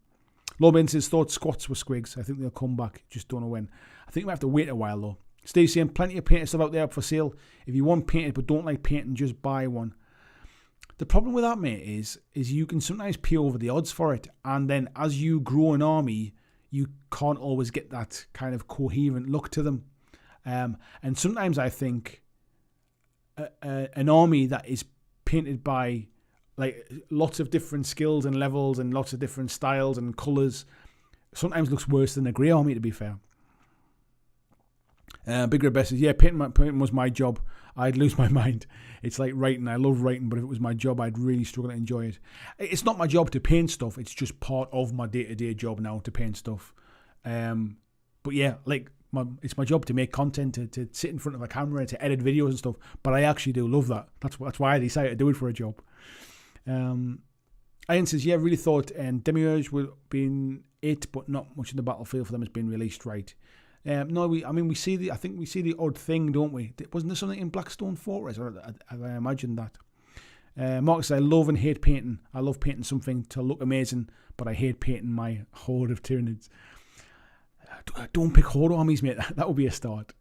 Lobin says thought squats were squigs. I think they'll come back. Just don't know when. I think we have to wait a while though. Steve saying plenty of painted stuff out there for sale. If you want painted but don't like painting, just buy one. The problem with that, mate, is you can sometimes pay over the odds for it, and then as you grow an army, you can't always get that kind of coherent look to them. And sometimes I think an army that is painted by like lots of different skills and levels and lots of different styles and colours sometimes looks worse than a grey army, to be fair. Big Red Bear says, yeah, painting was my job. I'd lose my mind. It's like writing. I love writing, but if it was my job, I'd really struggle to enjoy it. It's not my job to paint stuff. It's just part of my day-to-day job now to paint stuff. But yeah, like it's my job to make content, to sit in front of a camera, to edit videos and stuff. But I actually do love that. That's why I decided to do it for a job. Ian says, yeah, really thought Demiurge would have been it, but not much in the battlefield for them has been released right. No, we see the odd thing, don't we? Wasn't there something in Blackstone Fortress? Or have I imagined that? Mark says, I love and hate painting. I love painting something to look amazing, but I hate painting my horde of Tyranids. Don't pick horde armies, mate. That would be a start.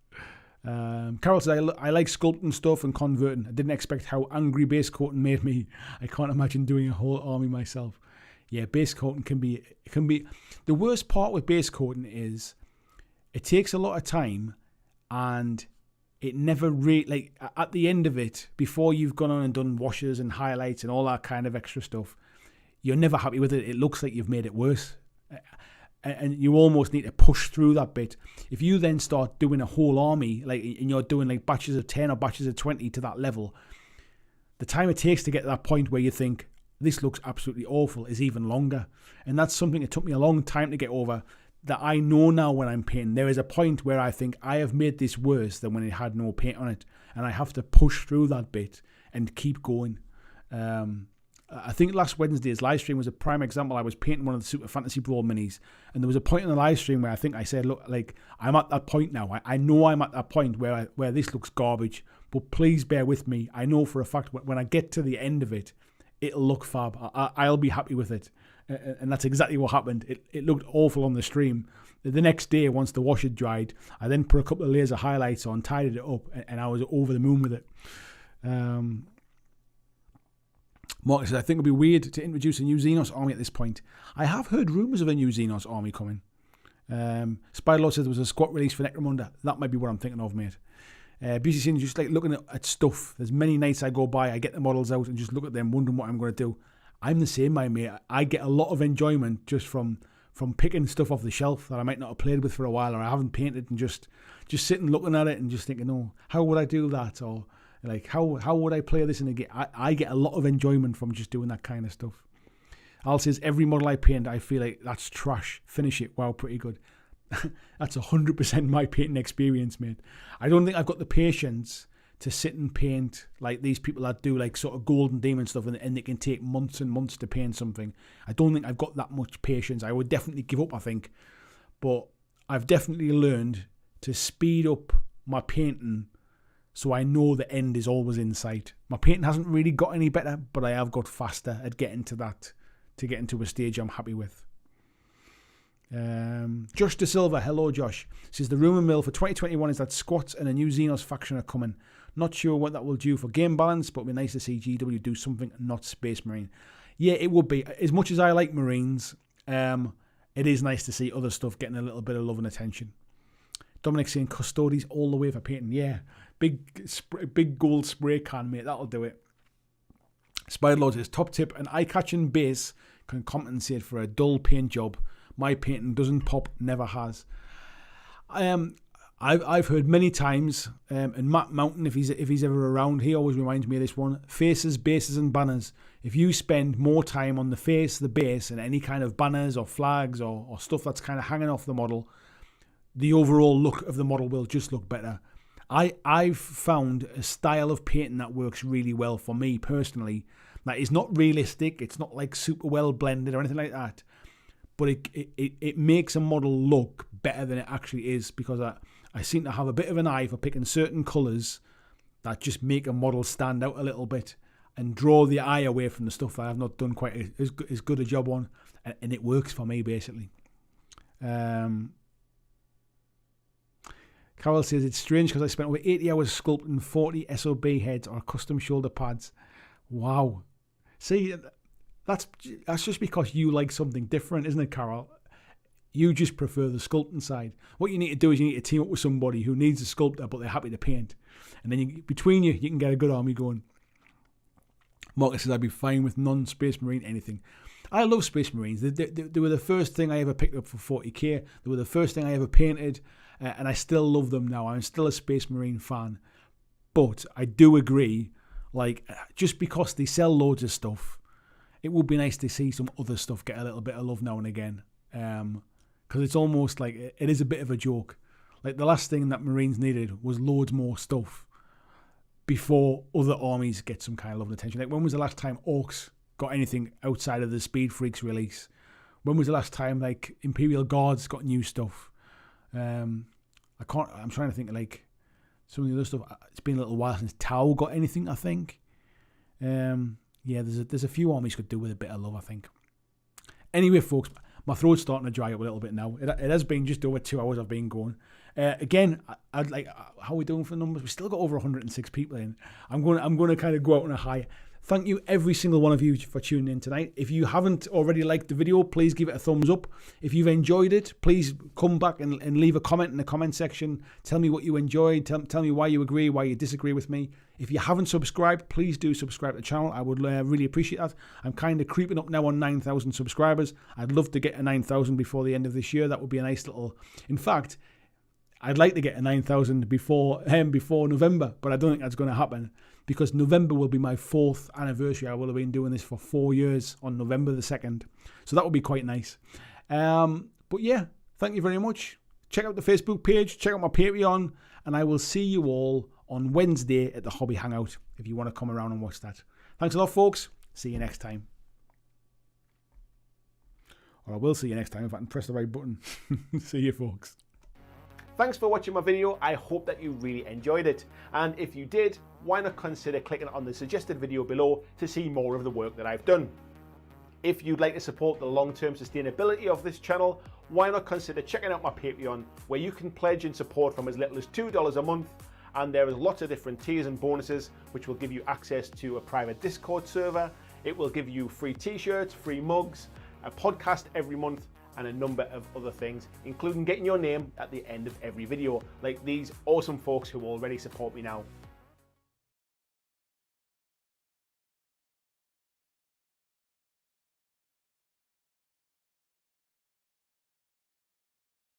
Carol says, I like sculpting stuff and converting. I didn't expect how angry base coating made me. I can't imagine doing a whole army myself. Yeah, base coating can be the worst part with base coating is it takes a lot of time, and it never really, like, at the end of it, before you've gone on and done washes and highlights and all that kind of extra stuff, you're never happy with it. It looks like you've made it worse. And you almost need to push through that bit. If you then start doing a whole army, like, and you're doing like batches of 10 or batches of 20 to that level, the time it takes to get to that point where you think, this looks absolutely awful, is even longer. And that's something that took me a long time to get over, that I know now when I'm painting. There is a point where I think I have made this worse than when it had no paint on it. And I have to push through that bit and keep going. I think last Wednesday's live stream was a prime example. I was painting one of the Super Fantasy Brawl minis, and there was a point in the live stream where I think I said, look, like, I'm at that point now. I know I'm at that point where this looks garbage, but please bear with me. I know for a fact when I get to the end of it, it'll look fab. I'll be happy with it. And that's exactly what happened. It looked awful on the stream. The next day, once the wash had dried, I then put a couple of layers of highlights on, tidied it up, and I was over the moon with it. Mark says, I think it would be weird to introduce a new Xenos army at this point. I have heard rumours of a new Xenos army coming. Spiderlord says there was a squat release for Necromunda. That might be what I'm thinking of, mate. BCC is just like looking at stuff. There's many nights I go by, I get the models out and just look at them, wondering what I'm going to do. I'm the same, my mate. I get a lot of enjoyment just from picking stuff off the shelf that I might not have played with for a while, or I haven't painted, and just sitting looking at it and just thinking, oh, how would I do that? Or like, how would I play this in a game? I get a lot of enjoyment from just doing that kind of stuff. Al says, every model I paint, I feel like that's trash. Finish it. Wow, pretty good. That's 100% my painting experience, mate. I don't think I've got the patience to sit and paint like these people that do like sort of golden demon stuff, and they can take months and months to paint something. I don't think I've got that much patience. I would definitely give up, I think. But I've definitely learned to speed up my painting so I know the end is always in sight. My painting hasn't really got any better, but I have got faster at getting to that, to get into a stage I'm happy with. Josh De Silva, hello Josh, says the rumour mill for 2021 is that squats and a new Xenos faction are coming. Not sure what that will do for game balance, but it'd be nice to see GW do something not Space Marine. Yeah, it would be. As much as I like Marines, it is nice to see other stuff getting a little bit of love and attention. Dominic saying Custodes all the way for painting. Yeah, big gold spray can, mate. That'll do it. Spiderlord says top tip: an eye-catching base can compensate for a dull paint job. My painting doesn't pop, never has. I've heard many times, and Matt Mountain, if he's ever around, he always reminds me of this one: faces, bases, and banners. If you spend more time on the face, the base, and any kind of banners or flags or stuff that's kind of hanging off the model, the overall look of the model will just look better. I've found a style of painting that works really well for me personally. That is not realistic. It's not like super well blended or anything like that. But it makes a model look better than it actually is, because I seem to have a bit of an eye for picking certain colours that just make a model stand out a little bit and draw the eye away from the stuff that I've not done quite as good a job on, and it works for me basically. Carol says it's strange because I spent over 80 hours sculpting 40 SOB heads or custom shoulder pads. Wow. See, that's just because you like something different, isn't it, Carol? You just prefer the sculpting side. What you need to do is you need to team up with somebody who needs a sculptor, but they're happy to paint. And then between you can get a good army going. Marcus says I'd be fine with non-Space Marine anything. I love Space Marines. They were the first thing I ever picked up for 40k. They were the first thing I ever painted. And I still love them now. I'm still a Space Marine fan. But I do agree, like, just because they sell loads of stuff, it would be nice to see some other stuff get a little bit of love now and again. Because it's almost like it is a bit of a joke. Like, the last thing that Marines needed was loads more stuff before other armies get some kind of love and attention. Like, when was the last time Orcs got anything outside of the Speed Freaks release? When was the last time, like, Imperial Guards got new stuff? I'm trying to think of, like, some of the other stuff. It's been a little while since Tau got anything, I think. Yeah, there's a few armies could do with a bit of love, I think. Anyway, folks, my throat's starting to dry up a little bit now. It has been just over 2 hours I've been going. Again, I'd like, how are we doing for the numbers? We've still got over 106 people in. I'm going to kind of go out on a high. Thank you, every single one of you, for tuning in tonight. If you haven't already liked the video, please give it a thumbs up. If you've enjoyed it, please come back and leave a comment in the comment section. Tell me what you enjoyed. Tell me why you agree, why you disagree with me. If you haven't subscribed, please do subscribe to the channel. I would really appreciate that. I'm kind of creeping up now on 9,000 subscribers. I'd love to get a 9,000 before the end of this year. That would be a nice little... In fact, I'd like to get a 9,000 before November, but I don't think that's going to happen, because November will be my 4th anniversary. I will have been doing this for 4 years on November the 2nd. So that would be quite nice. But yeah, thank you very much. Check out the Facebook page, check out my Patreon, and I will see you all on Wednesday at the Hobby Hangout if you want to come around and watch that. Thanks a lot, folks. See you next time. Or I will see you next time if I can press the right button. See you, folks. Thanks for watching my video. I hope that you really enjoyed it. And if you did, why not consider clicking on the suggested video below to see more of the work that I've done. If you'd like to support the long-term sustainability of this channel, why not consider checking out my Patreon, where you can pledge and support from as little as $2 a month. And there is lots of different tiers and bonuses, which will give you access to a private Discord server. It will give you free t-shirts, free mugs, a podcast every month, and a number of other things, including getting your name at the end of every video, like these awesome folks who already support me now.